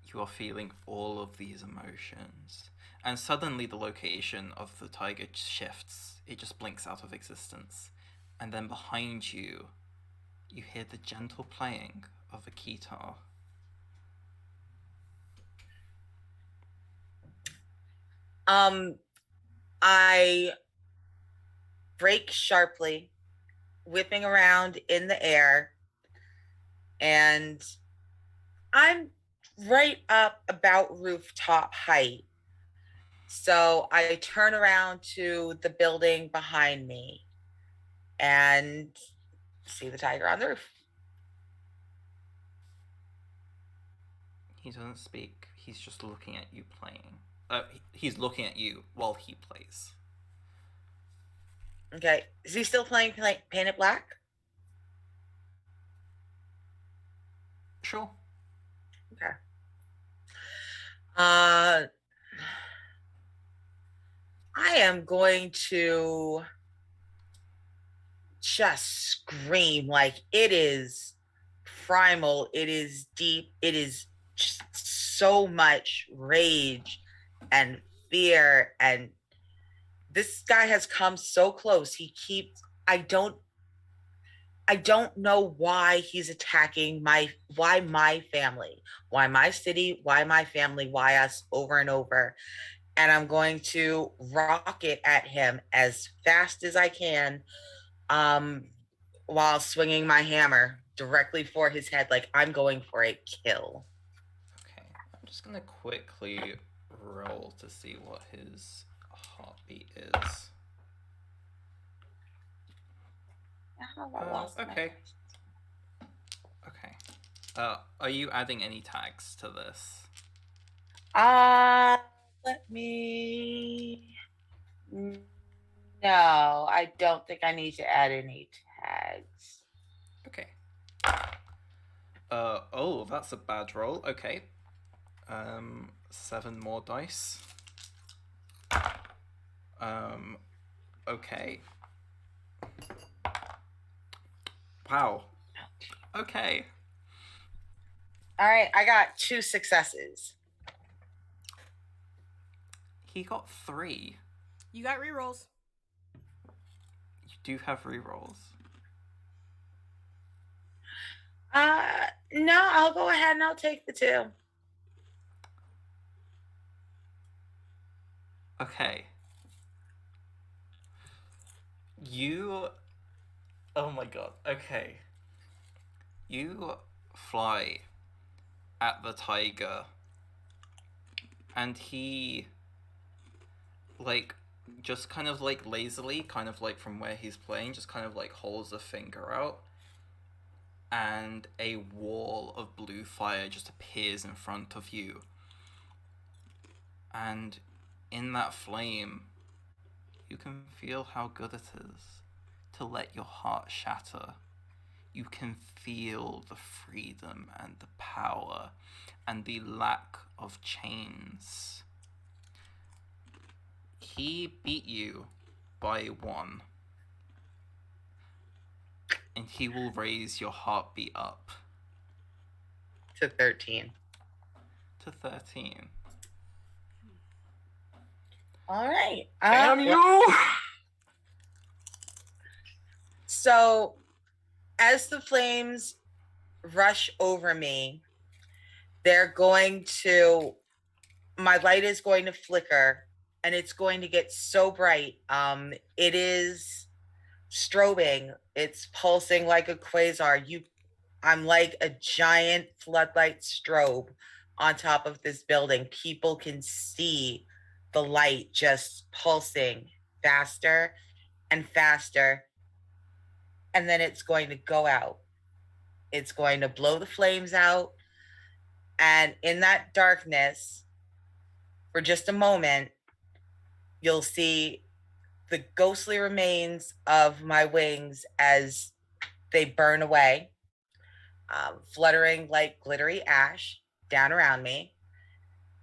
Speaker 2: You are feeling all of these emotions. And suddenly the location of the tiger shifts. It just blinks out of existence. And then behind you, you hear the gentle playing of a guitar.
Speaker 5: I brake sharply, whipping around in the air, and I'm right up about rooftop height. So I turn around to the building behind me and see the tiger on the roof.
Speaker 2: He doesn't speak. He's just looking at you playing. He's looking at you while he plays.
Speaker 5: Okay. Is he still playing Paint It Black?
Speaker 2: Sure.
Speaker 5: Okay. I am going to just scream like it is primal, it is deep, it is just so much rage and fear, and this guy has come so close. I don't know why he's attacking my family, why my city, why my family, why us over and over. And I'm going to rocket at him as fast as I can, while swinging my hammer directly for his head, like I'm going for a kill.
Speaker 2: Okay, I'm just gonna quickly roll to see what his heartbeat is. Okay. Okay. Are you adding any tags to this?
Speaker 5: Let me. No, I don't think I need to add any tags.
Speaker 2: Okay. Oh, that's a bad roll. Okay. 7 more dice. Okay. Wow. Okay.
Speaker 5: All right, I got 2 successes.
Speaker 2: He got 3.
Speaker 1: You got rerolls.
Speaker 2: You do have rerolls.
Speaker 5: No, I'll go ahead and I'll take the 2.
Speaker 2: Okay. Oh my god. Okay. You fly at the tiger and he, like, just kind of like lazily, kind of like from where he's playing, just kind of like holds a finger out, and a wall of blue fire just appears in front of you. And in that flame, you can feel how good it is to let your heart shatter. You can feel the freedom and the power and the lack of chains. He beat you by 1. And he will raise your heartbeat up
Speaker 5: To 13.
Speaker 2: to 13.
Speaker 5: All right.
Speaker 4: Damn you!
Speaker 5: So, as the flames rush over me, my light is going to flicker, and it's going to get so bright. It is strobing. It's pulsing like a quasar. I'm like a giant floodlight strobe on top of this building. People can see the light just pulsing faster and faster. And then it's going to go out. It's going to blow the flames out. And in that darkness, for just a moment, you'll see the ghostly remains of my wings as they burn away, fluttering like glittery ash down around me.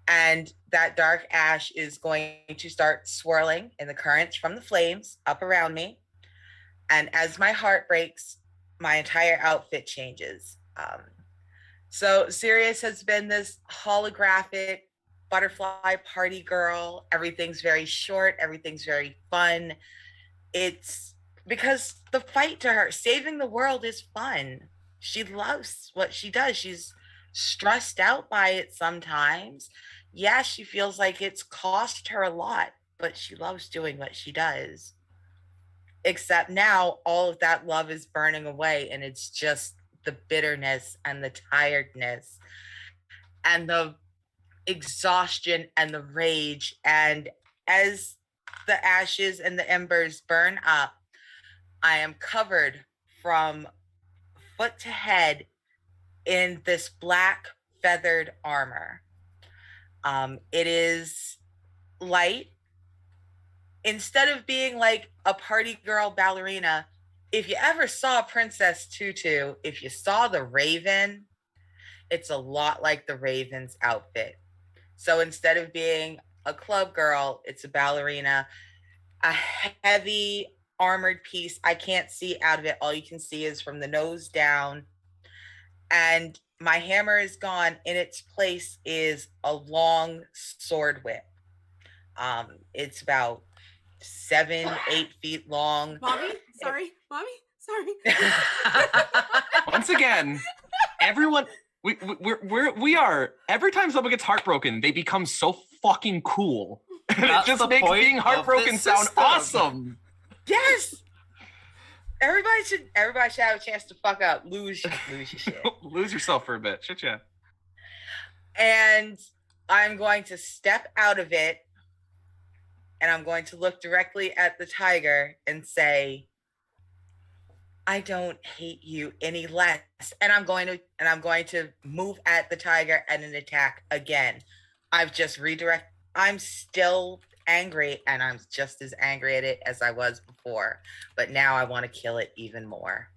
Speaker 5: And that dark ash is going to start swirling in the currents from the flames up around me. And as my heart breaks, my entire outfit changes. So Sirius has been this holographic butterfly party girl. Everything's very short. Everything's very fun. It's because the fight to her, saving the world, is fun. She loves what she does. She's stressed out by it sometimes. Yeah, she feels like it's cost her a lot, but she loves doing what she does. Except now all of that love is burning away, and it's just the bitterness and the tiredness and the exhaustion and the rage. And as the ashes and the embers burn up, I am covered from foot to head in this black feathered armor. It is light. Instead of being like a party girl ballerina, if you ever saw Princess Tutu, if you saw the Raven, it's a lot like the Raven's outfit. So instead of being a club girl, it's a ballerina, a heavy armored piece. I can't see out of it. All you can see is from the nose down. And my hammer is gone. In its place is a long sword whip. It's about 7-8 feet long.
Speaker 1: Mommy, sorry.
Speaker 4: Once again, everyone, we are. Every time someone gets heartbroken, they become so fucking cool. And it
Speaker 2: That's
Speaker 4: just
Speaker 2: the
Speaker 4: makes
Speaker 2: point
Speaker 4: being
Speaker 2: of
Speaker 4: heartbroken
Speaker 2: this
Speaker 4: sound
Speaker 2: system.
Speaker 4: awesome.
Speaker 5: Yes. Everybody should have a chance to fuck up, lose your shit.
Speaker 4: Lose yourself for a bit. Shit, yeah.
Speaker 5: And I'm going to step out of it, and I'm going to look directly at the tiger and say, I don't hate you any less. And I'm going to move at the tiger and an attack again. I've just redirected. I'm still angry, and I'm just as angry at it as I was before. But now I want to kill it even more.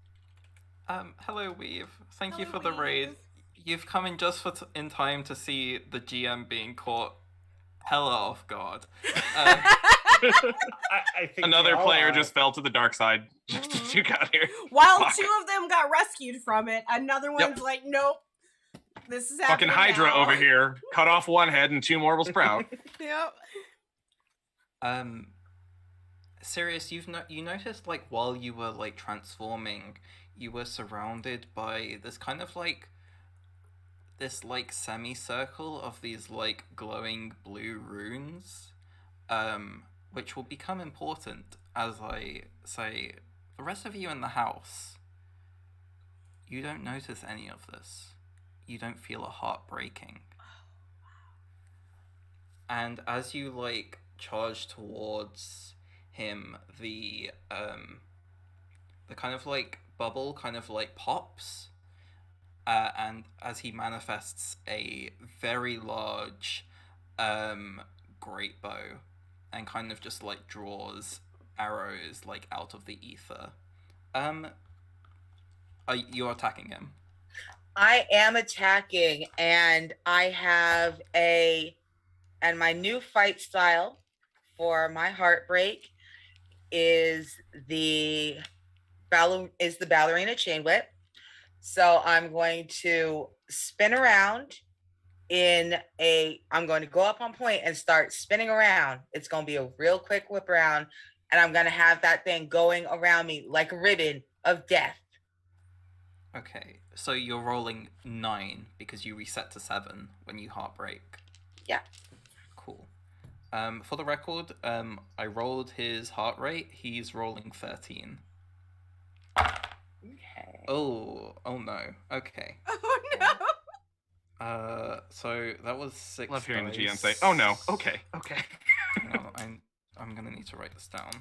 Speaker 2: Hello, Weave. Thank you
Speaker 1: Hello,
Speaker 2: for the raid.
Speaker 1: Weave.
Speaker 2: You've come in just in time to see the GM being caught hella off guard.
Speaker 3: I think
Speaker 4: Another
Speaker 3: we all
Speaker 4: player
Speaker 3: are.
Speaker 4: just fell to the dark side. You got here.
Speaker 1: While
Speaker 4: Fuck.
Speaker 1: 2 of them got rescued from it, another one's like, nope, this is
Speaker 4: Fucking
Speaker 1: happening
Speaker 4: Hydra
Speaker 1: now.
Speaker 4: over here. Cut off one head and 2 more will sprout.
Speaker 1: Yep.
Speaker 2: Sirius, you noticed, like, while you were like transforming, you were surrounded by this kind of like this like semicircle of these like glowing blue runes, which will become important as I say. The rest of you in the house, you don't notice any of this. You don't feel a heart breaking. and as you like charge towards him, the kind of like bubble kind of like pops, and as he manifests a very large great bow, and kind of just like draws arrows like out of the ether. You're attacking him.
Speaker 5: I am attacking, and and my new fight style for my heartbreak is the ballerina chain whip. So I'm going to spin around I'm going to go up on point and start spinning around. It's going to be a real quick whip around, and I'm going to have that thing going around me like a ribbon of death.
Speaker 2: Okay, so you're rolling 9 because you reset to 7 when you heartbreak.
Speaker 5: Yeah.
Speaker 2: Cool. For the record, I rolled his heart rate. He's rolling 13.
Speaker 5: Okay.
Speaker 2: Oh no. Okay.
Speaker 1: Oh no.
Speaker 2: So that was 6.
Speaker 4: Love hearing
Speaker 2: dice.
Speaker 4: the GM say, "Oh no, okay."
Speaker 2: Hang on, I'm gonna need to write this down.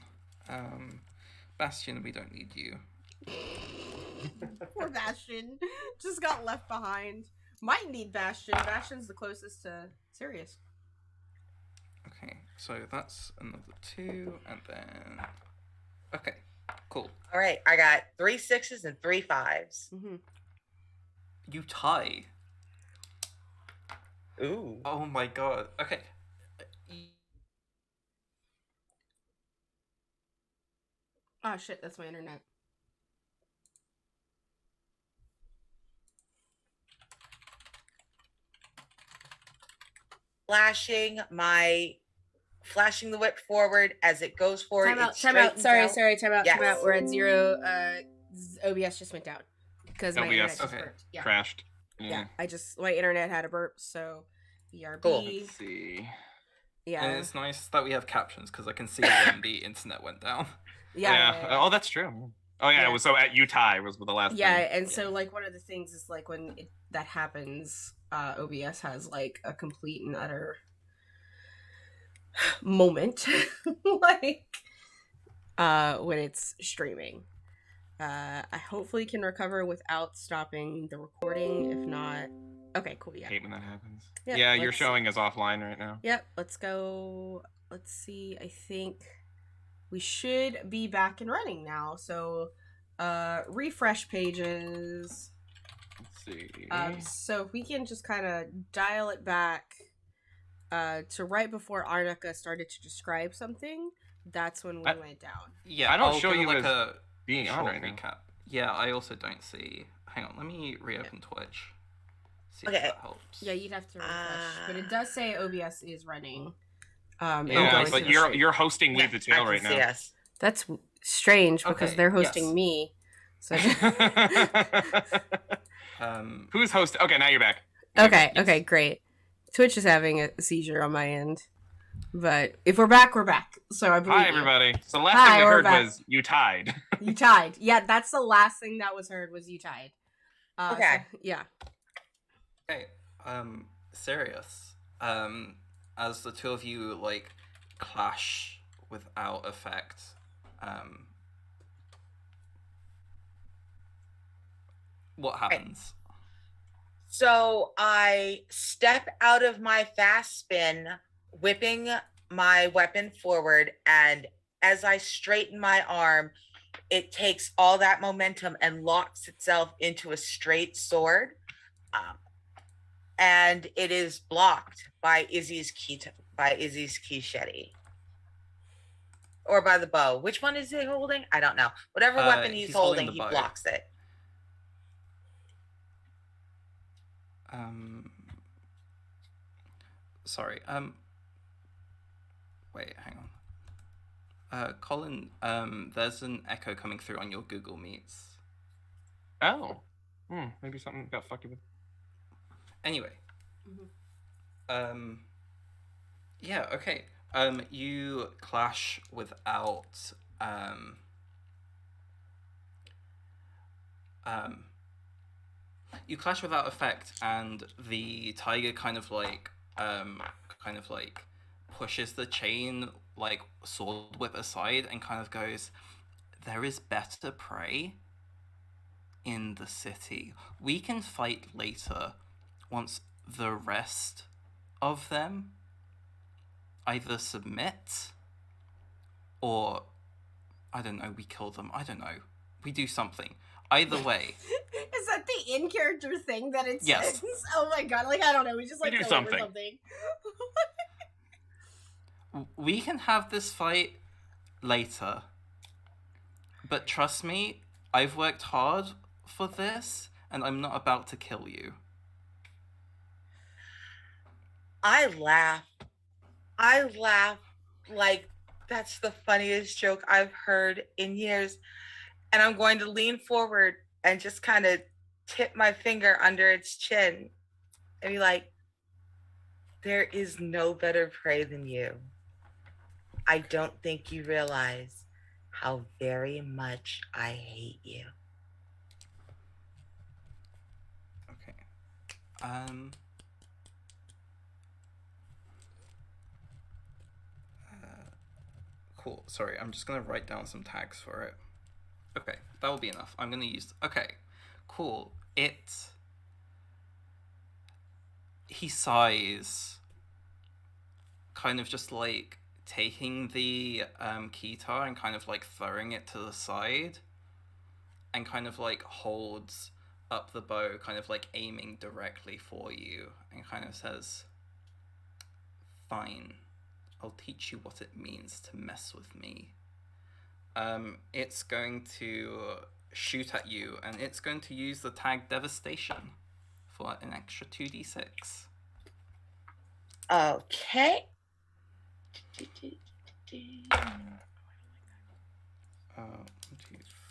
Speaker 2: Bastion, we don't need you.
Speaker 1: Poor Bastion. Just got left behind. Might need Bastion. Bastion's the closest to Sirius.
Speaker 2: Okay, so that's another 2, and then... Okay, cool.
Speaker 5: All right. I got 3 6s and 3 5s.
Speaker 1: Mm-hmm.
Speaker 2: You tie.
Speaker 5: Ooh.
Speaker 2: Oh my god. Okay.
Speaker 1: Oh shit, that's my internet.
Speaker 5: Flashing the whip forward as it goes forward.
Speaker 1: Time out,
Speaker 5: it
Speaker 1: time out.
Speaker 5: straightens
Speaker 1: Sorry, time out,
Speaker 5: Yes.
Speaker 1: time out. We're at 0. OBS just went down. Because my internet
Speaker 4: OBS
Speaker 1: just
Speaker 2: okay.
Speaker 1: burped. Yeah.
Speaker 4: Crashed.
Speaker 1: Yeah, my internet had a burp, so BRB.
Speaker 5: Cool.
Speaker 4: Let's see.
Speaker 1: Yeah.
Speaker 2: And it's nice that we have captions because I can see when the internet went down.
Speaker 1: Yeah.
Speaker 4: Oh, that's true. Oh yeah,
Speaker 1: Yeah.
Speaker 4: it was so at Utah was the last.
Speaker 1: Yeah,
Speaker 4: thing.
Speaker 1: and so like one of the things is like when that happens, OBS has like a complete and utter moment, like when it's streaming. I hopefully can recover without stopping the recording. If not, okay, cool. Yeah.
Speaker 4: I hate when that happens.
Speaker 1: Yeah,
Speaker 4: Yeah, you're
Speaker 1: let's-
Speaker 4: showing us offline right now.
Speaker 1: Yep. Let's go. Let's see. I think we should be back and running now. So, refresh pages.
Speaker 4: Let's see.
Speaker 1: So if we can just kind of dial it back to right before Arnica started to describe something, that's when we went down.
Speaker 2: Yeah,
Speaker 4: I don't
Speaker 2: I'll
Speaker 4: show
Speaker 2: give
Speaker 4: you
Speaker 2: like
Speaker 4: as
Speaker 2: a
Speaker 4: being on
Speaker 2: short
Speaker 4: right now.
Speaker 2: recap. Yeah, I also don't see. Hang on, let me reopen Twitch. See
Speaker 5: Okay.
Speaker 2: if that helps.
Speaker 1: Yeah, you'd have to refresh, but it does say OBS is running.
Speaker 2: Yeah,
Speaker 4: Yeah,
Speaker 1: going
Speaker 4: but
Speaker 1: to the
Speaker 4: you're
Speaker 1: stream.
Speaker 4: you're hosting Leave the
Speaker 5: I
Speaker 4: Tail
Speaker 5: can
Speaker 4: right
Speaker 5: see
Speaker 4: now.
Speaker 5: us.
Speaker 1: That's strange because
Speaker 2: Okay,
Speaker 1: they're hosting
Speaker 2: yes.
Speaker 1: me. So
Speaker 4: Who's hosting? Okay, now you're back.
Speaker 1: okay, great. Twitch is having a seizure on my end, but if we're back, we're back. So I believe
Speaker 4: Hi
Speaker 1: you.
Speaker 4: everybody. So the last
Speaker 1: Hi,
Speaker 4: thing we
Speaker 1: we're
Speaker 4: heard
Speaker 1: back.
Speaker 4: was you tied.
Speaker 1: You tied. Yeah, that's the last thing that was heard was you tied.
Speaker 5: Okay.
Speaker 1: So, yeah.
Speaker 2: Okay, Sirius. As the two of you like clash without effect, what happens?
Speaker 5: So I step out of my fast spin, whipping my weapon forward, and as I straighten my arm, it takes all that momentum and locks itself into a straight sword. And it is blocked by Izzy's Keysheti. Or by the bow. Which one is he holding? I don't know. Whatever weapon he's
Speaker 2: holding
Speaker 5: holding,
Speaker 2: the
Speaker 5: he
Speaker 2: bow.
Speaker 5: blocks it.
Speaker 2: Sorry. Wait, hang on. Colin, there's an echo coming through on your Google Meets.
Speaker 4: Oh. Maybe something got fucked with.
Speaker 2: Anyway.
Speaker 1: Mhm.
Speaker 2: Yeah, okay. You clash without, you clash without effect, and the tiger kind of like pushes the chain like sword whip aside and kind of goes, "There is better prey in the city. We can fight later once the rest of them either submit or, I don't know, we kill them. I don't know. We do something. Either way."
Speaker 1: Is that the in-character thing that it
Speaker 2: Yes.
Speaker 1: says? Oh my god, like, I don't know, we just, like,
Speaker 4: We do
Speaker 1: kill him or
Speaker 4: something.
Speaker 1: something.
Speaker 2: We can have this fight later. But trust me, I've worked hard for this, and I'm not about to kill you.
Speaker 5: I laugh. I laugh like that's the funniest joke I've heard in years. And I'm going to lean forward and just kind of tip my finger under its chin and be like, there is no better prey than you. I don't think you realize how very much I hate you.
Speaker 2: Okay. Cool. Sorry, I'm just gonna write down some tags for it. Okay, that will be enough. I'm gonna use. Okay, cool. He sighs, kind of just like taking the keytar and kind of like throwing it to the side, and kind of like holds up the bow, kind of like aiming directly for you, and kind of says, "Fine, I'll teach you what it means to mess with me." It's going to shoot at you, and it's going to use the tag Devastation for an extra 2d6.
Speaker 5: Okay.
Speaker 2: 1, 2,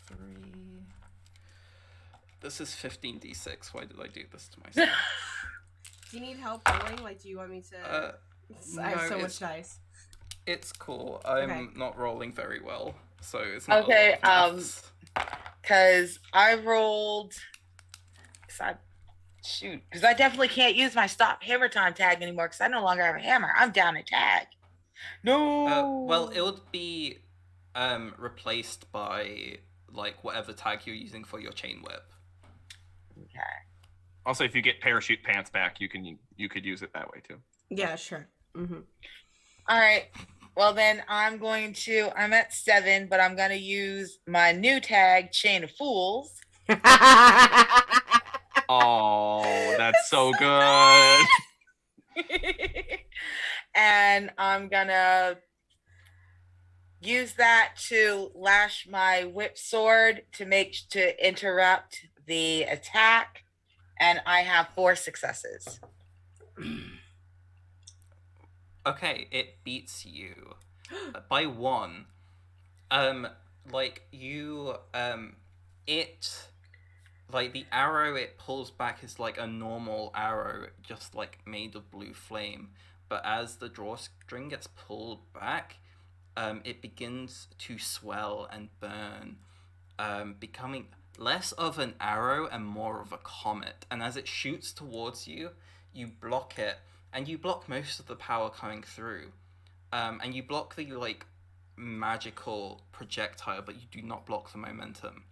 Speaker 2: 3. This is 15d6. Why did I do this to myself?
Speaker 1: Do you need help rolling? Like, do you want me to... I have so much dice.
Speaker 2: It's cool. I'm
Speaker 1: Okay.
Speaker 2: not rolling very well, so it's not
Speaker 5: Okay,
Speaker 2: a lot of maths.
Speaker 5: because I rolled. Because I definitely can't use my stop hammer time tag anymore because I no longer have a hammer. I'm down a tag. No.
Speaker 2: Well, it would be replaced by like whatever tag you're using for your chain whip.
Speaker 5: Okay.
Speaker 4: Also, if you get parachute pants back, you could use it that way too.
Speaker 1: Yeah, sure. Mm-hmm.
Speaker 5: All right. Well, then I'm at 7, but I'm going to use my new tag, Chain of Fools.
Speaker 4: Oh, that's so good.
Speaker 5: And I'm going to use that to lash my whip sword to interrupt the attack. And I have 4 successes.
Speaker 2: Okay, it beats you by 1. Like you, it, like the arrow it pulls back is like a normal arrow, just like made of blue flame. But as the drawstring gets pulled back, it begins to swell and burn, becoming less of an arrow and more of a comet. And as it shoots towards you, you block it. And you block most of the power coming through. And you block the, like, magical projectile, but you do not block the momentum.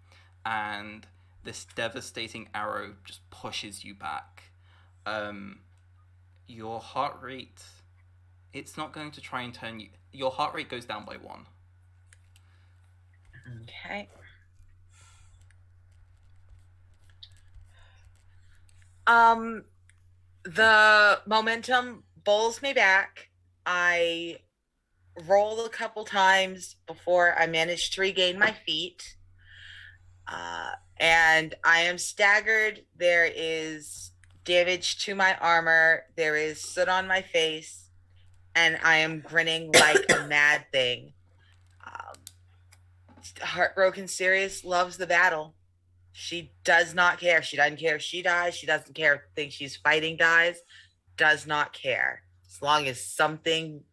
Speaker 2: And this devastating arrow just pushes you back. Your heart rate... It's not going to try and turn you... Your heart rate goes down by 1.
Speaker 5: Okay. The momentum bowls me back. I roll a couple times before I manage to regain my feet. And I am staggered. There is damage to my armor. There is soot on my face. And I am grinning like a mad thing. Heartbroken Sirius loves the battle. She does not care. She doesn't care if she dies. She doesn't care if the thing she's fighting dies. Does not care. As long as something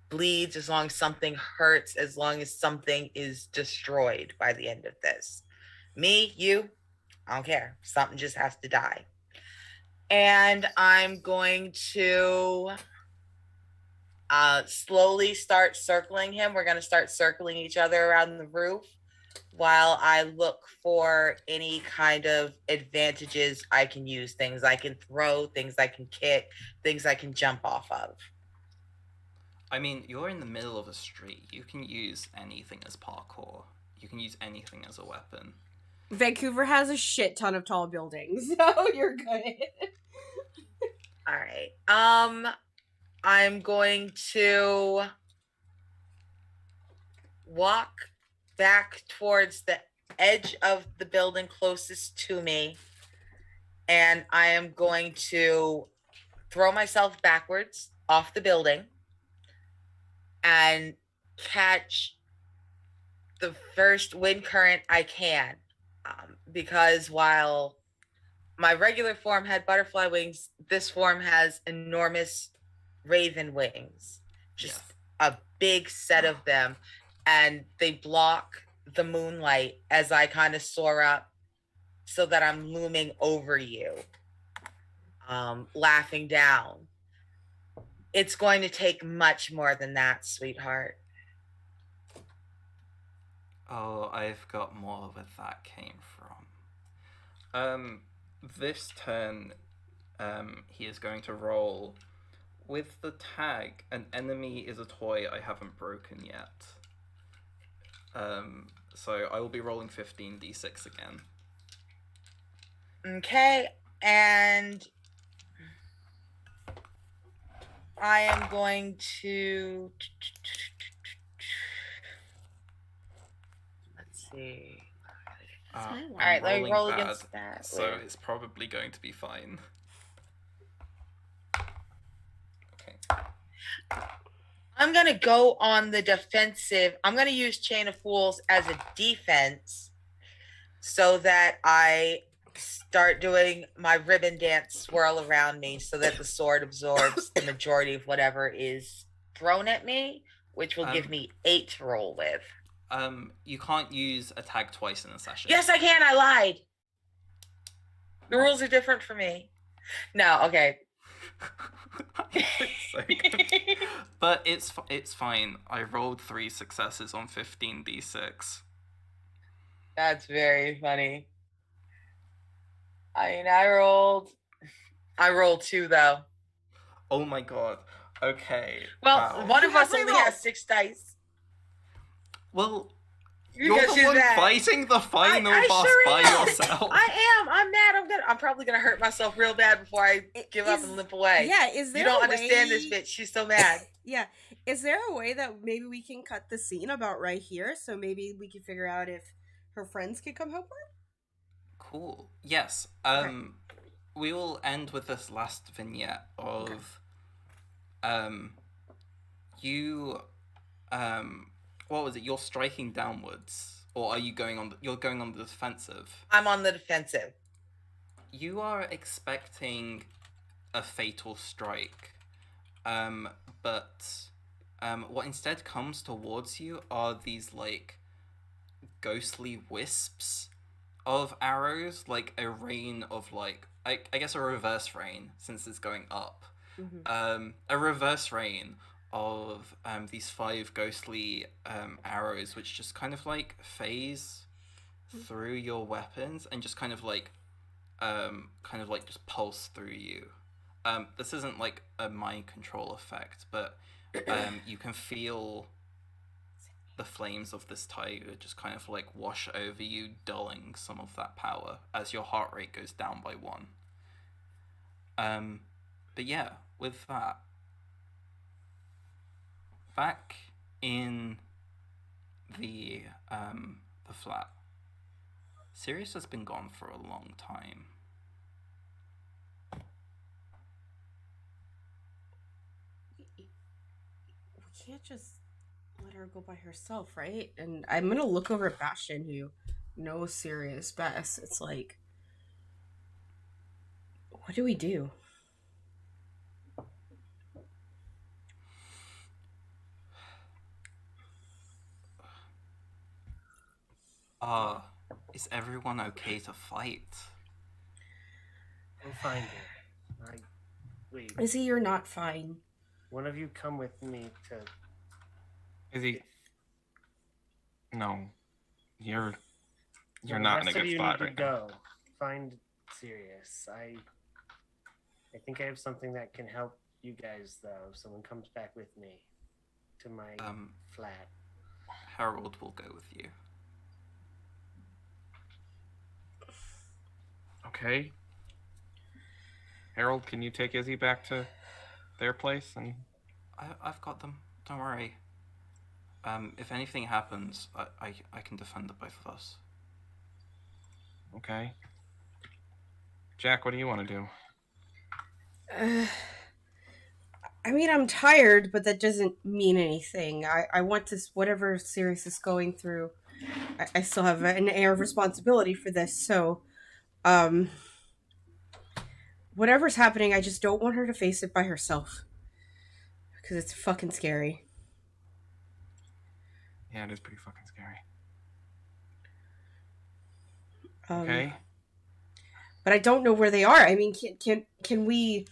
Speaker 5: bleeds, as long as something hurts, as long as something is destroyed by the end of this. Me, you, I don't care. Something just has to die. And I'm going to slowly start circling him. We're going to start circling each other around the roof while I look for any kind of advantages I can use. Things I can throw, things I can kick, things I can jump off of.
Speaker 2: I mean, you're in the middle of a street. You can use anything as parkour. You can use anything as a weapon.
Speaker 1: Vancouver has a shit ton of tall buildings, so you're good.
Speaker 5: All right. I'm going to walk back towards the edge of the building closest to me, and I am going to throw myself backwards off the building and catch the first wind current I can. Because while my regular form had butterfly wings, this form has enormous raven wings. Just a big set of them. And they block the moonlight as I kind of soar up so that I'm looming over you, laughing down. It's going to take much more than that, sweetheart.
Speaker 2: Oh, I've got more where that came from. This turn, he is going to roll with the tag. An enemy is a toy I haven't broken yet. So I will be rolling 15d6 again.
Speaker 5: Okay, and I am going to... Let's see. All right, let me roll against that.
Speaker 2: So it's probably going to be fine. Okay.
Speaker 5: I'm going to go on the defensive. I'm going to use Chain of Fools as a defense so that I start doing my ribbon dance swirl around me so that the sword absorbs the majority of whatever is thrown at me, which will give me 8 to roll with.
Speaker 2: You can't use a tag twice in a session.
Speaker 5: Yes, I can. I lied. The rules are different for me. No, okay.
Speaker 2: So but it's fine. I rolled 3 successes on 15d6.
Speaker 5: That's very funny. I mean, I rolled 2 though.
Speaker 2: Oh my god. Okay.
Speaker 5: Well,
Speaker 2: wow.
Speaker 5: one of us only has 6 dice.
Speaker 2: Well,
Speaker 5: You're
Speaker 2: the one fighting the final boss by yourself.
Speaker 5: I am. I'm mad. I'm probably gonna hurt myself real bad before I give up and limp away.
Speaker 1: Yeah, is there?
Speaker 5: You don't understand this bitch. She's so mad.
Speaker 1: Yeah, is there a way that maybe we can cut the scene about right here, so maybe we can figure out if her friends can come help her?
Speaker 2: Cool. Yes. We will end with this last vignette of, you, what was it? You're striking downwards, or are you going on? You're going on the defensive.
Speaker 5: I'm on the defensive.
Speaker 2: You are expecting a fatal strike, but what instead comes towards you are these like ghostly wisps of arrows, like a rain of like I guess a reverse rain since it's going up.
Speaker 1: Mm-hmm.
Speaker 2: A reverse rain of these 5 ghostly arrows, which just kind of like phase through your weapons and just kind of like just pulse through you. This isn't like a mind control effect, but you can feel the flames of this tiger just kind of like wash over you, dulling some of that power as your heart rate goes down by 1. But yeah, with that, back in the flat, Sirius has been gone for a long time.
Speaker 1: We can't just let her go by herself, right? And I'm gonna look over at Bastion, who knows Sirius best. It's like, what do we do?
Speaker 2: Is everyone okay to fight?
Speaker 3: We'll find her. Wait.
Speaker 1: Izzy, you're not fine.
Speaker 3: One of you come with me to.
Speaker 4: Izzy. No. You're
Speaker 3: The
Speaker 4: not in a
Speaker 3: rest of
Speaker 4: good
Speaker 3: you
Speaker 4: spot
Speaker 3: need
Speaker 4: right
Speaker 3: to
Speaker 4: now.
Speaker 3: go. Find Sirius. I think I have something that can help you guys, though. If someone comes back with me to my flat.
Speaker 2: Harold will go with you.
Speaker 4: Okay. Harold, can you take Izzy back to their place? And
Speaker 2: I've got them. Don't worry. If anything happens, I can defend the both of us.
Speaker 4: okay. Jack, what do you want to do?
Speaker 1: I mean, I'm tired, but that doesn't mean anything. I want this, whatever Sirius is going through, I still have an air of responsibility for this, so, whatever's happening, I just don't want her to face it by herself. Because it's fucking scary.
Speaker 4: Yeah, it is pretty fucking scary.
Speaker 1: Okay. But I don't know where they are. I mean, can we...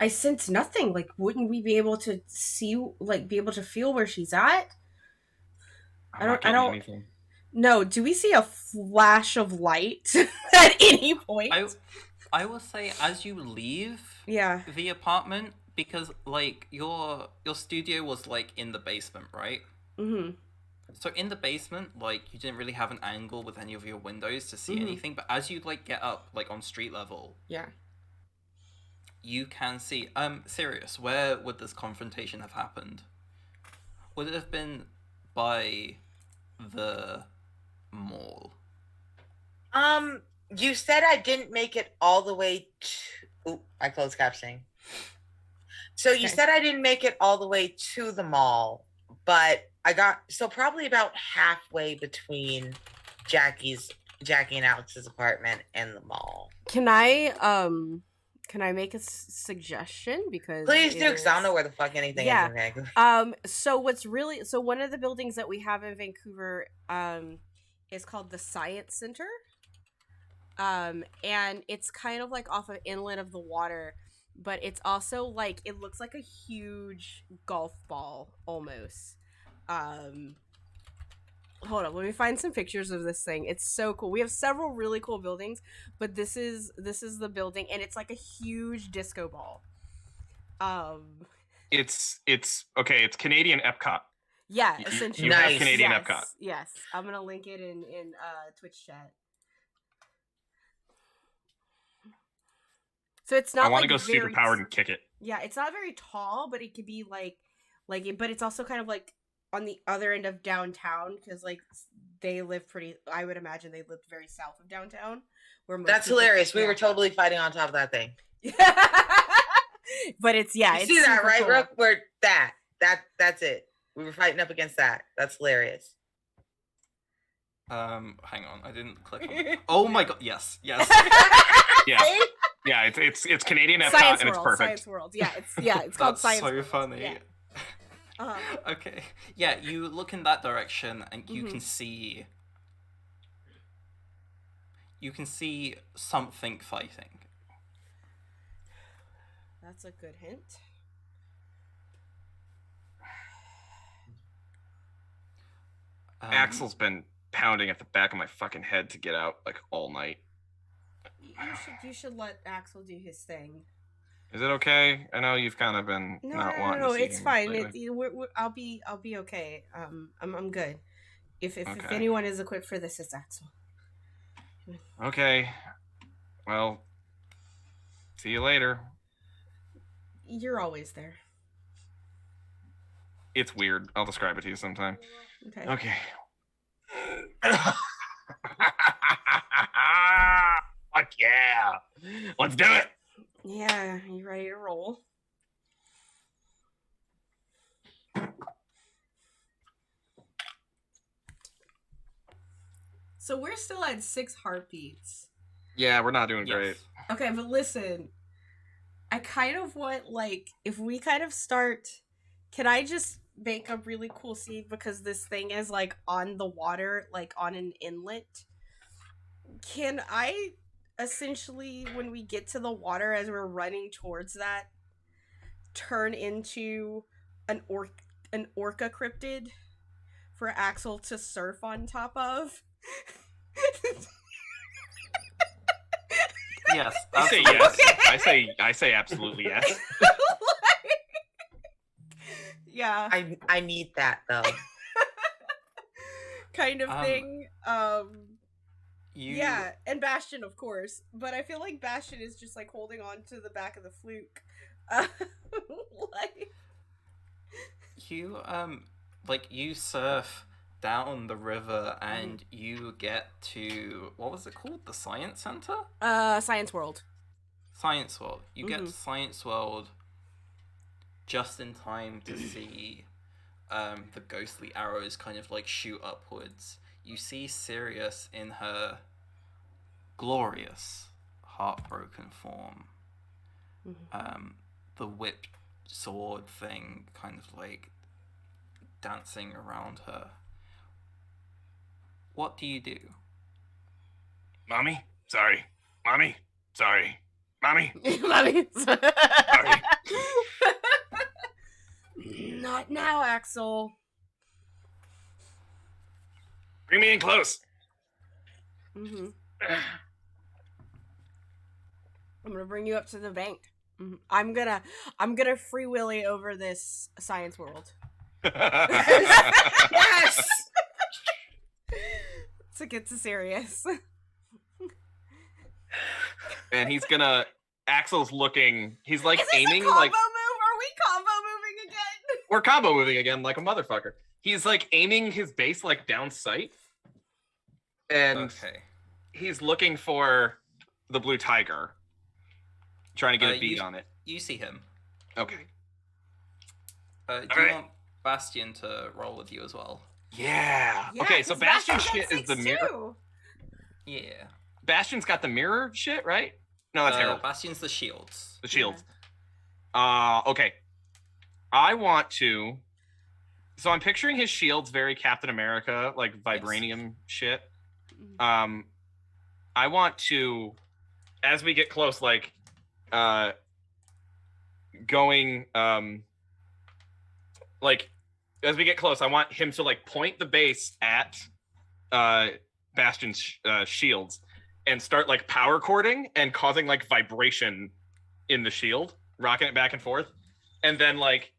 Speaker 1: I sense nothing. Like, wouldn't we be able to see, like, be able to feel where she's at?
Speaker 4: I don't anything.
Speaker 1: No, do we see a flash of light at any point?
Speaker 2: I will say, as you leave the apartment, because, like, your studio was, like, in the basement, right?
Speaker 1: Mm-hmm.
Speaker 2: So in the basement, like, you didn't really have an angle with any of your windows to see anything, but as you, like, get up, like, on street level...
Speaker 1: Yeah.
Speaker 2: You can see... Sirius, where would this confrontation have happened? Would it have been by the mall?
Speaker 5: You said I didn't make it all the way to... Ooh, I closed captioning. So you said I didn't make it all the way to the mall, but I got... So probably about halfway between Jackie and Alex's apartment and the mall.
Speaker 1: Can I make a suggestion? Because
Speaker 5: please do, because I don't know where the fuck anything is in Vancouver.
Speaker 1: So one of the buildings that we have in Vancouver is called the Science Center. And it's kind of like off of inlet of the water, but it's also like, it looks like a huge golf ball almost. Hold on, let me find some pictures of this thing. It's so cool. We have several really cool buildings, but this is the building, and it's like a huge disco ball.
Speaker 4: It's okay. It's Canadian Epcot.
Speaker 1: Yeah, essentially.
Speaker 4: You have Canadian Epcot.
Speaker 1: Yes, I'm gonna link it in Twitch chat. So it's not.
Speaker 4: I want
Speaker 1: like
Speaker 4: to go super powered and kick it.
Speaker 1: Yeah, it's not very tall, but it could be like it. But it's also kind of like on the other end of downtown, because like they live pretty. I would imagine they lived very south of downtown.
Speaker 5: That's hilarious. We were totally fighting on top of that thing.
Speaker 1: But it's
Speaker 5: you
Speaker 1: it's
Speaker 5: see that, right,
Speaker 1: cool.
Speaker 5: Rook? Where that's it. We were fighting up against that. That's hilarious.
Speaker 2: Hang on, I didn't click on it. Oh my god, yes.
Speaker 4: Yeah, it's Canadian Epcot,
Speaker 1: Science
Speaker 4: and
Speaker 1: World,
Speaker 4: it's perfect.
Speaker 1: Science World. It's called Science World.
Speaker 2: That's so funny.
Speaker 1: Yeah.
Speaker 2: Okay. Yeah, you look in that direction and you can see something fighting.
Speaker 1: That's a good hint.
Speaker 4: Axel's been pounding at the back of my fucking head to get out like all night.
Speaker 1: You should let Axel do his thing.
Speaker 4: Is it okay? I know you've kind of been not wanting to see
Speaker 1: it's
Speaker 4: him
Speaker 1: fine.
Speaker 4: lately.
Speaker 1: I'll be okay. I'm good. If anyone is equipped for this, it's Axel.
Speaker 4: Okay. Well, see you later.
Speaker 1: You're always there.
Speaker 4: It's weird. I'll describe it to you sometime. Okay. Fuck yeah. Let's do it.
Speaker 1: Yeah, you ready to roll? So we're still at 6 heartbeats.
Speaker 4: Yeah, we're not doing great.
Speaker 1: Okay, but listen. I kind of want, like, if we kind of start... Can I just make a really cool scene, because this thing is, like, on the water, like, on an inlet? Can I... essentially, when we get to the water, as we're running towards that, turn into an orca cryptid for Axel to surf on top of.
Speaker 2: Yes.
Speaker 4: I say
Speaker 2: absolutely.
Speaker 4: yes. I say absolutely yes.
Speaker 1: Yeah,
Speaker 5: I need that though.
Speaker 1: kind of thing.
Speaker 2: You,
Speaker 1: Yeah, and Bastion, of course. But I feel like Bastion is just like holding on to the back of the fluke. Like,
Speaker 2: you surf down the river and you get to, what was it called? The Science Center?
Speaker 1: Science World.
Speaker 2: Science World. You get
Speaker 1: Mhm.
Speaker 2: to Science World just in time to see the ghostly arrows kind of like shoot upwards. You see Sirius in her glorious, heartbroken form. The whip sword thing kind of like dancing around her. What do you do?
Speaker 4: Mommy, sorry. Mommy, sorry. Mommy,
Speaker 1: Mommy.
Speaker 4: sorry.
Speaker 1: Not now, Axel.
Speaker 4: Bring me in close.
Speaker 1: Mm-hmm. I'm gonna bring you up to the bank. Mhm. I'm gonna free willy over this Science World
Speaker 5: Yes.
Speaker 1: to get to Sirius.
Speaker 4: And he's gonna. Axel's looking. He's like
Speaker 1: Is this
Speaker 4: aiming
Speaker 1: a combo
Speaker 4: like
Speaker 1: move? Are we combo moving again?
Speaker 4: we're combo moving again like a motherfucker. He's like aiming his base like down sight, and
Speaker 2: Okay.
Speaker 4: he's looking for the blue tiger, trying to get a beat on it.
Speaker 2: You see him.
Speaker 4: Okay.
Speaker 2: Do you
Speaker 4: Alright.
Speaker 2: want Bastion to roll with you as well?
Speaker 4: Yeah.
Speaker 1: Yeah,
Speaker 4: Okay. So
Speaker 1: 'cause
Speaker 4: Bastion's
Speaker 1: Bastion's
Speaker 4: shit
Speaker 1: at
Speaker 4: is the
Speaker 1: 6
Speaker 4: mirror.
Speaker 1: too.
Speaker 2: Yeah.
Speaker 4: Bastion's got the mirror shit, right? No, that's Harold.
Speaker 2: Bastion's the shields.
Speaker 4: The shield. Okay. I want to. So I'm picturing his shields very Captain America, like vibranium shit. I want to, as we get close, like, going, like, as we get close, I want him to like point the base at Bastion's shields and start like power cording and causing like vibration in the shield, rocking it back and forth, and then like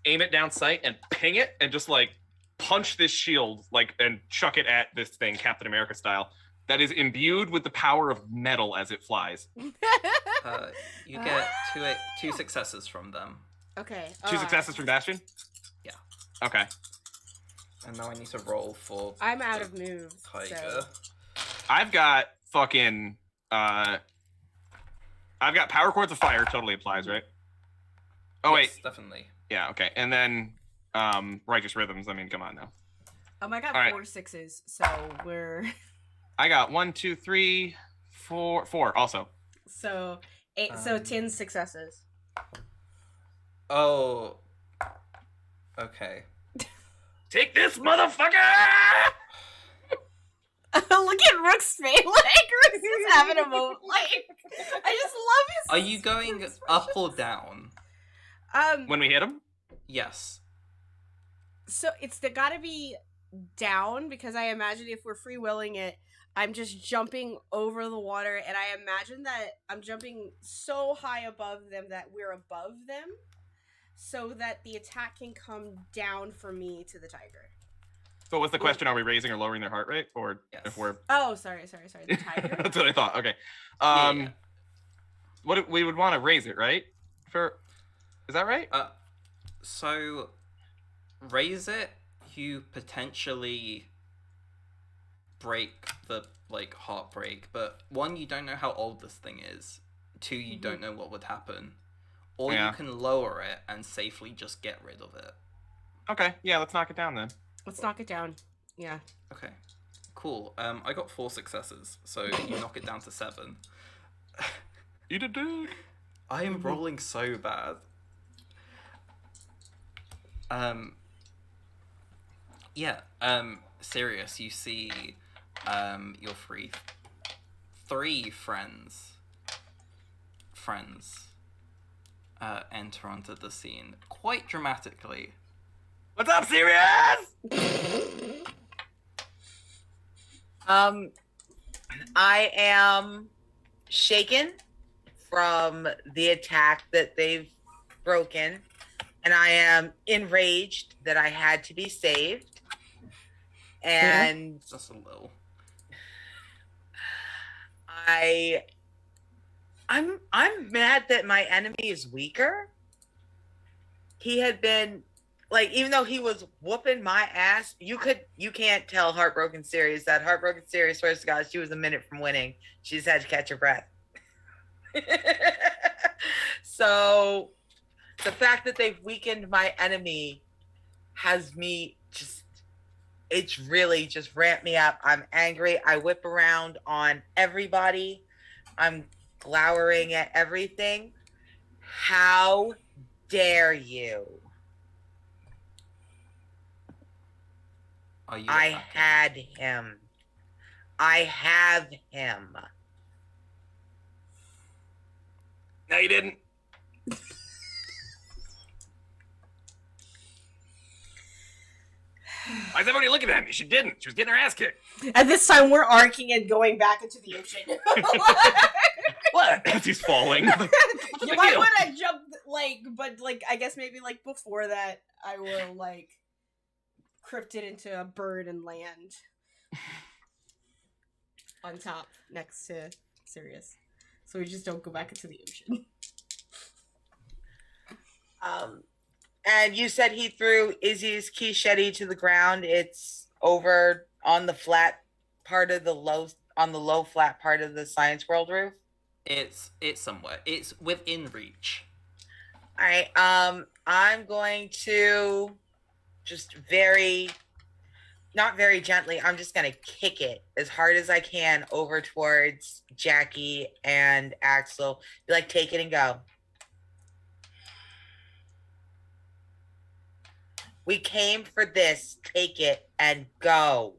Speaker 4: aim it down sight and ping it and just like punch this shield like and chuck it at this thing Captain America style that is imbued with the power of metal as it flies.
Speaker 2: You get two successes from them.
Speaker 1: Okay.
Speaker 4: Two successes from Bastion?
Speaker 2: Yeah.
Speaker 4: Okay.
Speaker 2: And now I need to roll for
Speaker 1: I'm out of moves.
Speaker 2: Tiger.
Speaker 1: So.
Speaker 4: I've got fucking I've got power chords of fire totally applies, right? Oh
Speaker 2: Yes,
Speaker 4: wait.
Speaker 2: definitely.
Speaker 4: Yeah, okay. And then righteous rhythms, I mean, come on now.
Speaker 1: I got
Speaker 4: All right.
Speaker 1: 4 6s, so we're
Speaker 4: I got 1, 2, 3, 4 also.
Speaker 1: so 8. So 10 successes.
Speaker 2: Oh. Okay.
Speaker 4: Take this, motherfucker!
Speaker 1: Look at Rook's face. Like Rook's just having a moment. Like I just love his.
Speaker 2: Are you going up or down?
Speaker 4: When we hit him?
Speaker 2: Yes.
Speaker 1: So it's gotta be down because I imagine if we're free willing it, I'm just jumping over the water, and I imagine that I'm jumping so high above them that we're above them, so that the attack can come down for me to the tiger.
Speaker 4: So what's the question? Are we raising or lowering their heart rate? Or
Speaker 2: Yes.
Speaker 4: if we're...
Speaker 1: Oh, sorry. The tiger.
Speaker 4: That's what I thought. Okay.
Speaker 2: Yeah.
Speaker 4: What we would want to raise it, right? Is that right?
Speaker 2: So raise it, you potentially break the like heartbreak, but 1, you don't know how old this thing is. 2, you don't know what would happen. Or
Speaker 4: Yeah.
Speaker 2: you can lower it and safely just get rid of it.
Speaker 4: Okay. Yeah, let's knock it down then.
Speaker 1: Let's knock it down. Yeah.
Speaker 2: Okay. Cool. I got 4 successes, so you knock it down to 7.
Speaker 4: Eat a dude.
Speaker 2: I am rolling so bad. Yeah, Sirius, you see your three friends enter onto the scene quite dramatically.
Speaker 4: What's up, Sirius?
Speaker 5: I am shaken from the attack that they've broken, and I am enraged that I had to be saved. And
Speaker 2: Just a little.
Speaker 5: I'm mad that my enemy is weaker. He had been like, even though he was whooping my ass, you can't tell Heartbroken Series that Heartbroken Series, swears to God, she was a minute from winning. She just had to catch her breath. So the fact that they've weakened my enemy has me it's really just ramped me up. I'm angry. I whip around on everybody. I'm glowering at everything. How dare you?
Speaker 2: Are you
Speaker 5: I
Speaker 2: attacking?
Speaker 5: had him. I have him.
Speaker 4: No, you didn't. Why is everybody looking at me? She didn't. She was getting her ass kicked.
Speaker 1: At this time, we're arcing and going back into the ocean.
Speaker 4: What? As he's falling.
Speaker 1: You might want to jump, but I guess maybe before that, I will crypt it into a bird and land on top next to Sirius, so we just don't go back into the ocean.
Speaker 5: And you said he threw Izzy's Kishetti to the ground. It's over on the flat part of the low flat part of the Science World roof.
Speaker 2: It's somewhere. It's within reach.
Speaker 5: All right. I'm going to just not very gently. I'm just gonna kick it as hard as I can over towards Jackie and Axel. Be like, take it and go. We came for this. Take it and go.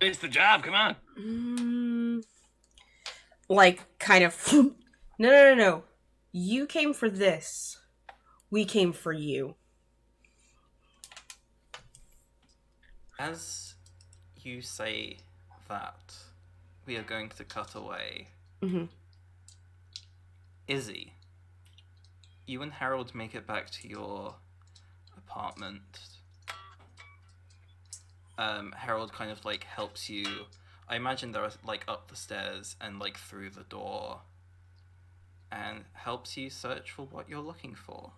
Speaker 4: Finish the job. Come on.
Speaker 1: Kind of. No. You came for this. We came for you.
Speaker 2: As you say that, we are going to cut away.
Speaker 1: Mm-hmm.
Speaker 2: Izzy, you and Harold make it back to your apartment. Harold kind of helps you. I imagine they're up the stairs and through the door, and helps you search for what you're looking for.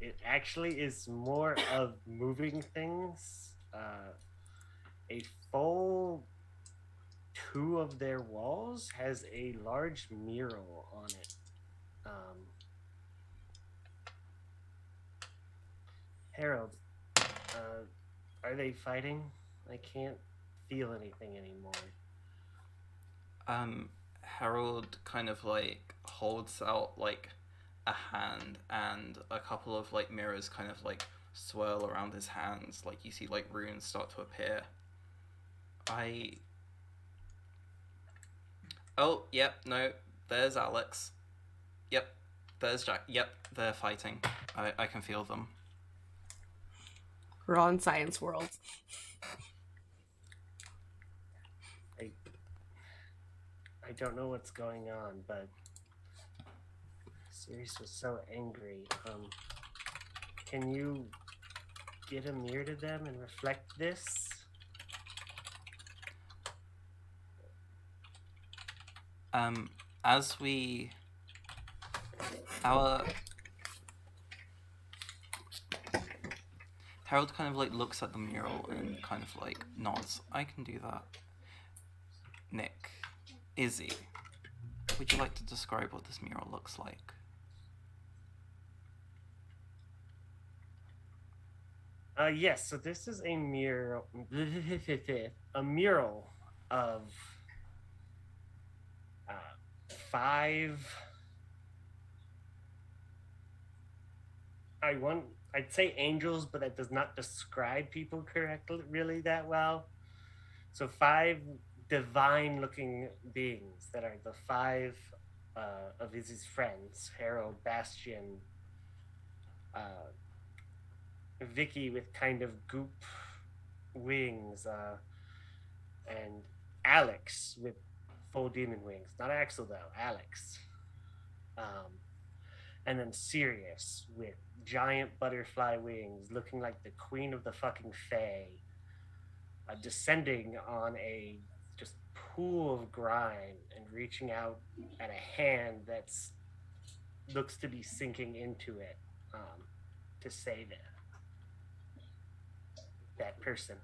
Speaker 3: It actually is more of moving things. A full 2 of their walls has a large mural on it. Harold, are they fighting? I can't feel anything anymore.
Speaker 2: Harold kind of holds out a hand, and a couple of mirrors kind of swirl around his hands. You see runes start to appear. Oh, yep, no, there's Alex. Yep, there's Jack. Yep, they're fighting. I can feel them.
Speaker 1: We're on Science World.
Speaker 3: I don't know what's going on, but Sirius was so angry. Can you get a mirror to them and reflect this?
Speaker 2: As we... Harold kind of looks at the mural and kind of nods. I can do that. Nick, Izzy, would you like to describe what this mural looks like?
Speaker 3: Yes, so this is a mural, a mural of 5. I'd say angels, but that does not describe people correctly, really that well. So 5 divine-looking beings that are the 5 of Izzy's friends: Harold, Bastion, Vicky with kind of goop wings, and Alex with full demon wings. Not Axel though, Alex. And then Sirius with giant butterfly wings, looking like the queen of the fucking fae, descending on a just pool of grime and reaching out at a hand that's looks to be sinking into it, to save it. That person.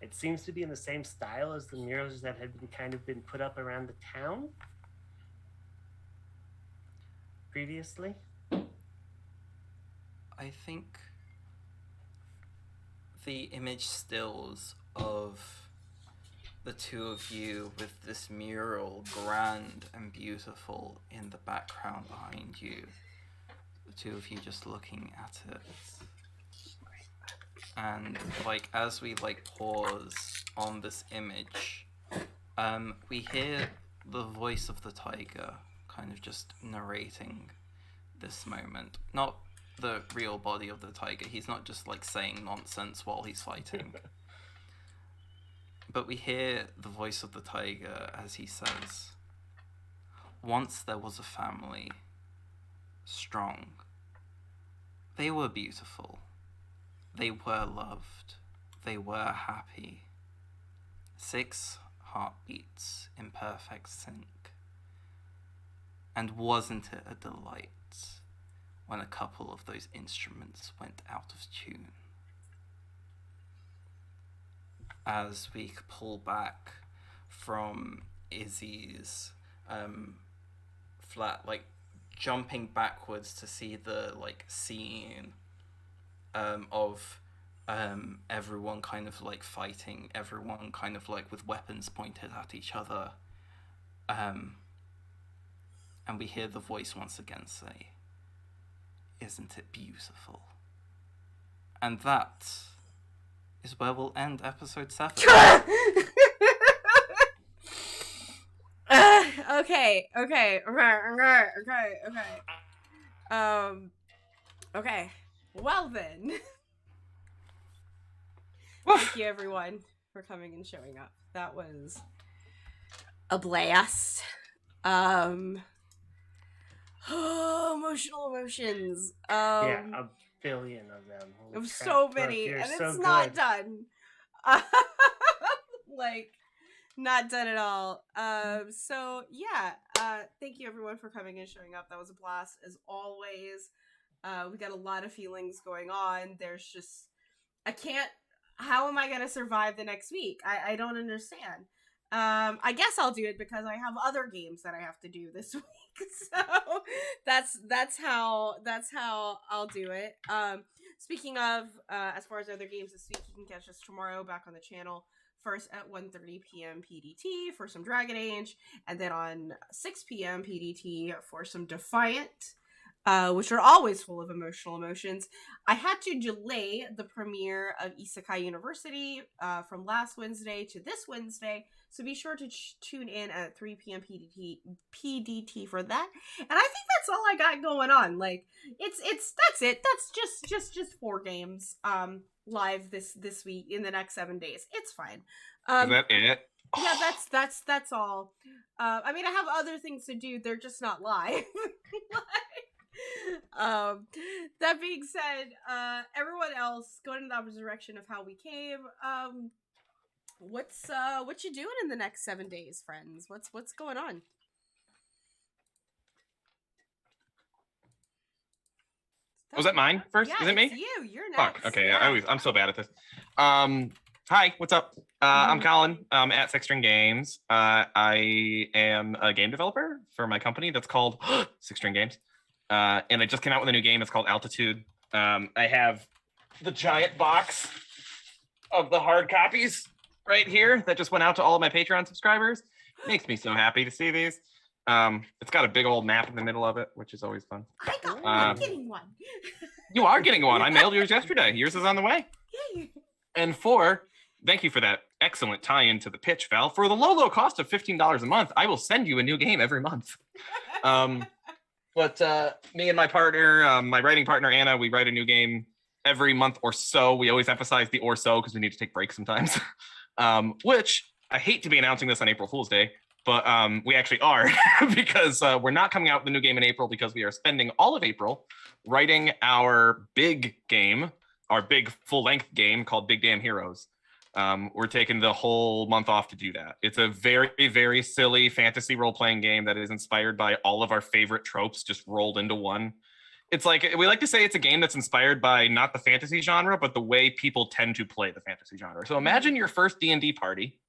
Speaker 3: It seems to be in the same style as the murals that had been put up around the town previously.
Speaker 2: I think the image stills of the two of you with this mural, grand and beautiful, in the background behind you. The two of you just looking at it. And like as we like pause on this image, we hear the voice of the tiger kind of just narrating this moment. Not the real body of the tiger. He's not just like saying nonsense while he's fighting. But we hear the voice of the tiger as he says, "Once there was a family, strong. They were beautiful. They were loved. They were happy. 6 heartbeats in perfect sync. And wasn't it a delight when a couple of those instruments went out of tune?" As we pull back from Izzy's flat, like jumping backwards to see the like scene of everyone kind of like fighting, everyone kind of like with weapons pointed at each other, and we hear the voice once again say, "Isn't it beautiful?" And that is where we'll end episode 7.
Speaker 1: Okay. Okay. Well then. Thank you everyone for coming and showing up. That was a blast. Emotional emotions.
Speaker 3: Yeah, a billion of them. Holy
Speaker 1: Of
Speaker 3: crap,
Speaker 1: so
Speaker 3: Brooke,
Speaker 1: many,
Speaker 3: you're
Speaker 1: and
Speaker 3: so
Speaker 1: it's not
Speaker 3: good.
Speaker 1: done. Like, not done at all. So yeah, thank you everyone for coming and showing up. That was a blast as always. We got a lot of feelings going on. There's just, how am I gonna survive the next week? I don't understand. I guess I'll do it because I have other games that I have to do this week. So that's how I'll do it. Speaking of, as far as other games this week, you can catch us tomorrow back on the channel. First at 1:30 p.m. PDT for some Dragon Age, and then on 6 p.m. PDT for some Defiant, which are always full of emotions. I had to delay the premiere of Isekai University from last Wednesday to this Wednesday, so be sure to tune in at 3 p.m. PDT for that. And I think that's all I got going on. Like, that's it. That's just 4 games live this week in the next 7 days. It's fine.
Speaker 4: Is that it?
Speaker 1: Yeah, that's all. I mean, I have other things to do. They're just not live. That being said, everyone else going in the opposite direction of how we came. What you doing in the next 7 days, friends? What's going on?
Speaker 4: Was that mine first?
Speaker 1: Yeah,
Speaker 4: Is it me?
Speaker 1: it's you. You're next.
Speaker 4: Fuck. Okay.
Speaker 1: Yeah.
Speaker 4: I'm so bad at this. Hi. What's up? I'm Colin. At Six String Games. I am a game developer for my company that's called Six String Games. And I just came out with a new game. It's called Altitude. I have the giant box of the hard copies right here that just went out to all of my Patreon subscribers. Makes me so happy to see these. It's got a big old map in the middle of it, which is always fun.
Speaker 1: I'm getting one.
Speaker 4: You are getting one. I mailed yours yesterday. Yours is on the way.
Speaker 1: Yay.
Speaker 4: And 4, thank you for that excellent tie-in to the pitch, Val. For the low cost of $15 a month, I will send you a new game every month. But me and my partner, my writing partner, Anna, we write a new game every month or so. We always emphasize the or so because we need to take breaks sometimes. Which I hate to be announcing this on April Fool's Day, but we actually are because we're not coming out with a new game in April because we are spending all of April writing our big game, our big full-length game called Big Damn Heroes. We're taking the whole month off to do that. It's a very, very silly fantasy role-playing game that is inspired by all of our favorite tropes just rolled into one. It's like, we like to say it's a game that's inspired by not the fantasy genre, but the way people tend to play the fantasy genre. So imagine your first D&D party.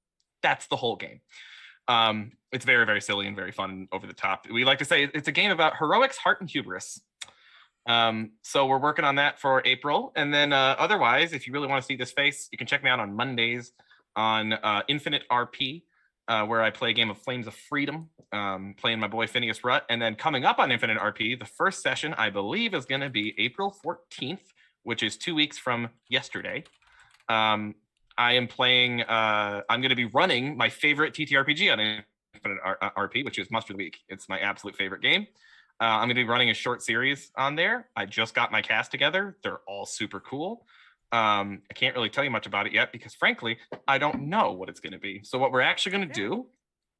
Speaker 4: That's the whole game. It's very, very silly and very fun and over the top. We like to say it's a game about heroics, heart, and hubris. So we're working on that for April. And then otherwise, if you really want to see this face, you can check me out on Mondays on Infinite RP, where I play a game of Flames of Freedom, playing my boy Phineas Rutt. And then coming up on Infinite RP, the first session, I believe, is going to be April 14th, which is 2 weeks from yesterday. I am playing, I'm going to be running my favorite TTRPG on Infinite RP, which is Mustard Week. It's my absolute favorite game. I'm going to be running a short series on there. I just got my cast together. They're all super cool. I can't really tell you much about it yet because, frankly, I don't know what it's going to be. So what we're actually going to do,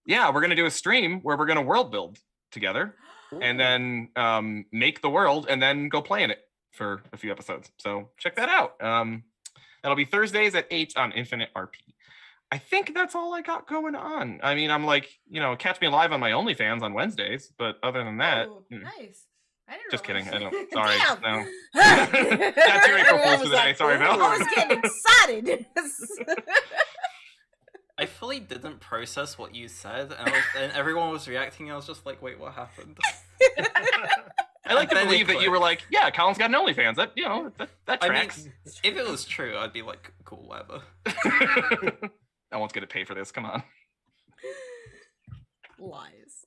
Speaker 4: we're going to do a stream where we're going to world build together and then make the world and then go play in it for a few episodes. So check that out. That'll be Thursdays at 8 on Infinite RP. I think that's all I got going on. I mean, I'm like, catch me live on my OnlyFans on Wednesdays, but other than that,
Speaker 1: nice. I didn't
Speaker 4: just
Speaker 1: realize.
Speaker 4: kidding. I don't. Sorry.
Speaker 1: Damn.
Speaker 4: No. That's your April Fool's for the day. Sorry, Val.
Speaker 1: I was getting excited.
Speaker 2: I fully didn't process what you said, and everyone was reacting. And I was just like, "Wait, what happened?"
Speaker 4: I like to believe that you were like, "Yeah, Colin's got an OnlyFans. That that tracks."
Speaker 2: I mean, if it was true, I'd be like, "Cool, whatever."
Speaker 4: No one's gonna pay for this. Come on.
Speaker 1: Lies.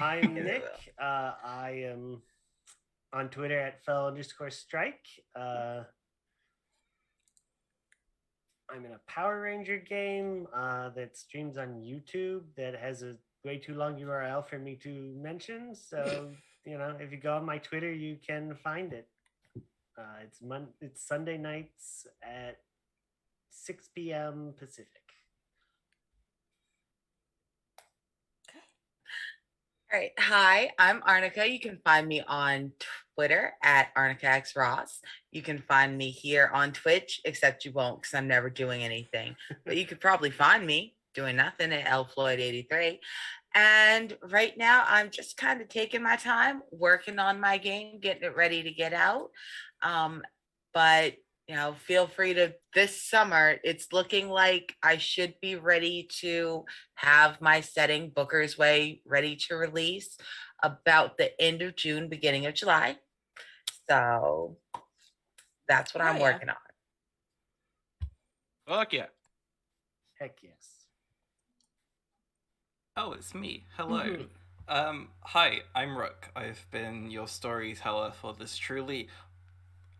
Speaker 3: I'm Nick. I am on Twitter at @fell_strike. I'm in a Power Ranger game that streams on YouTube that has a way too long URL for me to mention. So, if you go on my Twitter, you can find it. It's Sunday nights at 6 p.m. Pacific.
Speaker 5: All right. Hi, I'm Arnica. You can find me on Twitter at ArnicaXRoss. You can find me here on Twitch, except you won't because I'm never doing anything. But you could probably find me doing nothing at LFloyd83. And right now, I'm just kind of taking my time, working on my game, getting it ready to get out. But feel free to, this summer, it's looking like I should be ready to have my setting Booker's Way ready to release about the end of June, beginning of July. So that's what I'm working on.
Speaker 4: Fuck yeah.
Speaker 3: Heck yes.
Speaker 2: Oh, it's me. Hello. Hi, I'm Rook. I've been your storyteller for this truly.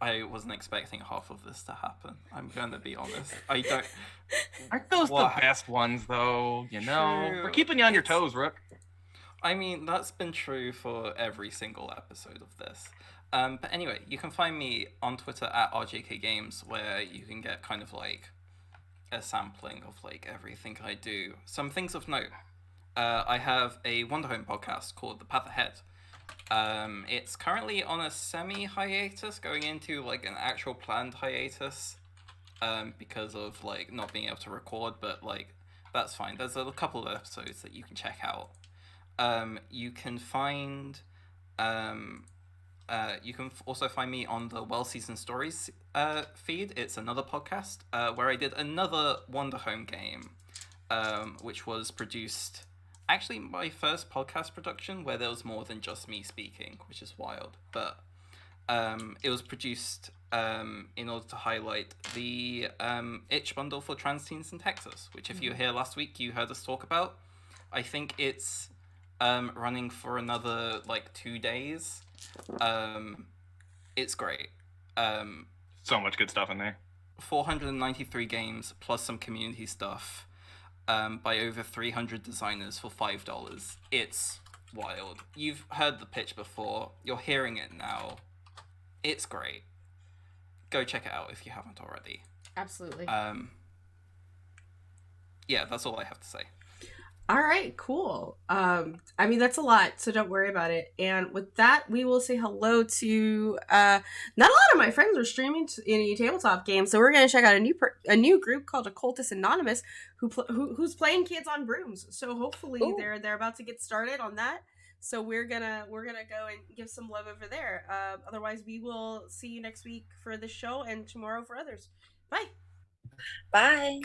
Speaker 2: I wasn't expecting half of this to happen. I'm gonna be honest. Aren't
Speaker 4: those the best ones, though?
Speaker 2: True.
Speaker 4: We're keeping you on your toes, Rook.
Speaker 2: I mean, that's been true for every single episode of this. But anyway, you can find me on Twitter at RJKGames, where you can get kind of like a sampling of like everything I do. Some things of note. I have a Wonder Home podcast called The Path Ahead. It's currently on a semi-hiatus, going into like an actual planned hiatus, because of like not being able to record, but like that's fine. There's a couple of episodes that you can check out. You can find also find me on the Well Seasoned Stories feed. It's another podcast where I did another Wonder Home game, which was produced. Actually, my first podcast production where there was more than just me speaking, which is wild. But it was produced in order to highlight the itch bundle for trans teens in Texas, which if you were here last week, you heard us talk about. I think it's running for another 2 days. It's great.
Speaker 4: So much good stuff in there.
Speaker 2: 493 games plus some community stuff by over 300 designers for $5. It's wild. You've heard the pitch before. You're hearing it now. It's great. Go check it out if you haven't already.
Speaker 1: Absolutely.
Speaker 2: Yeah, that's all I have to say.
Speaker 1: All right, cool. I mean, that's a lot, so don't worry about it. And with that, we will say hello to not a lot of my friends are streaming any tabletop games, so we're going to check out a new group called Occultist Anonymous who's playing Kids on Brooms. So hopefully they're about to get started on that. So we're gonna go and give some love over there. Otherwise, we will see you next week for this show and tomorrow for others. Bye.
Speaker 5: Bye.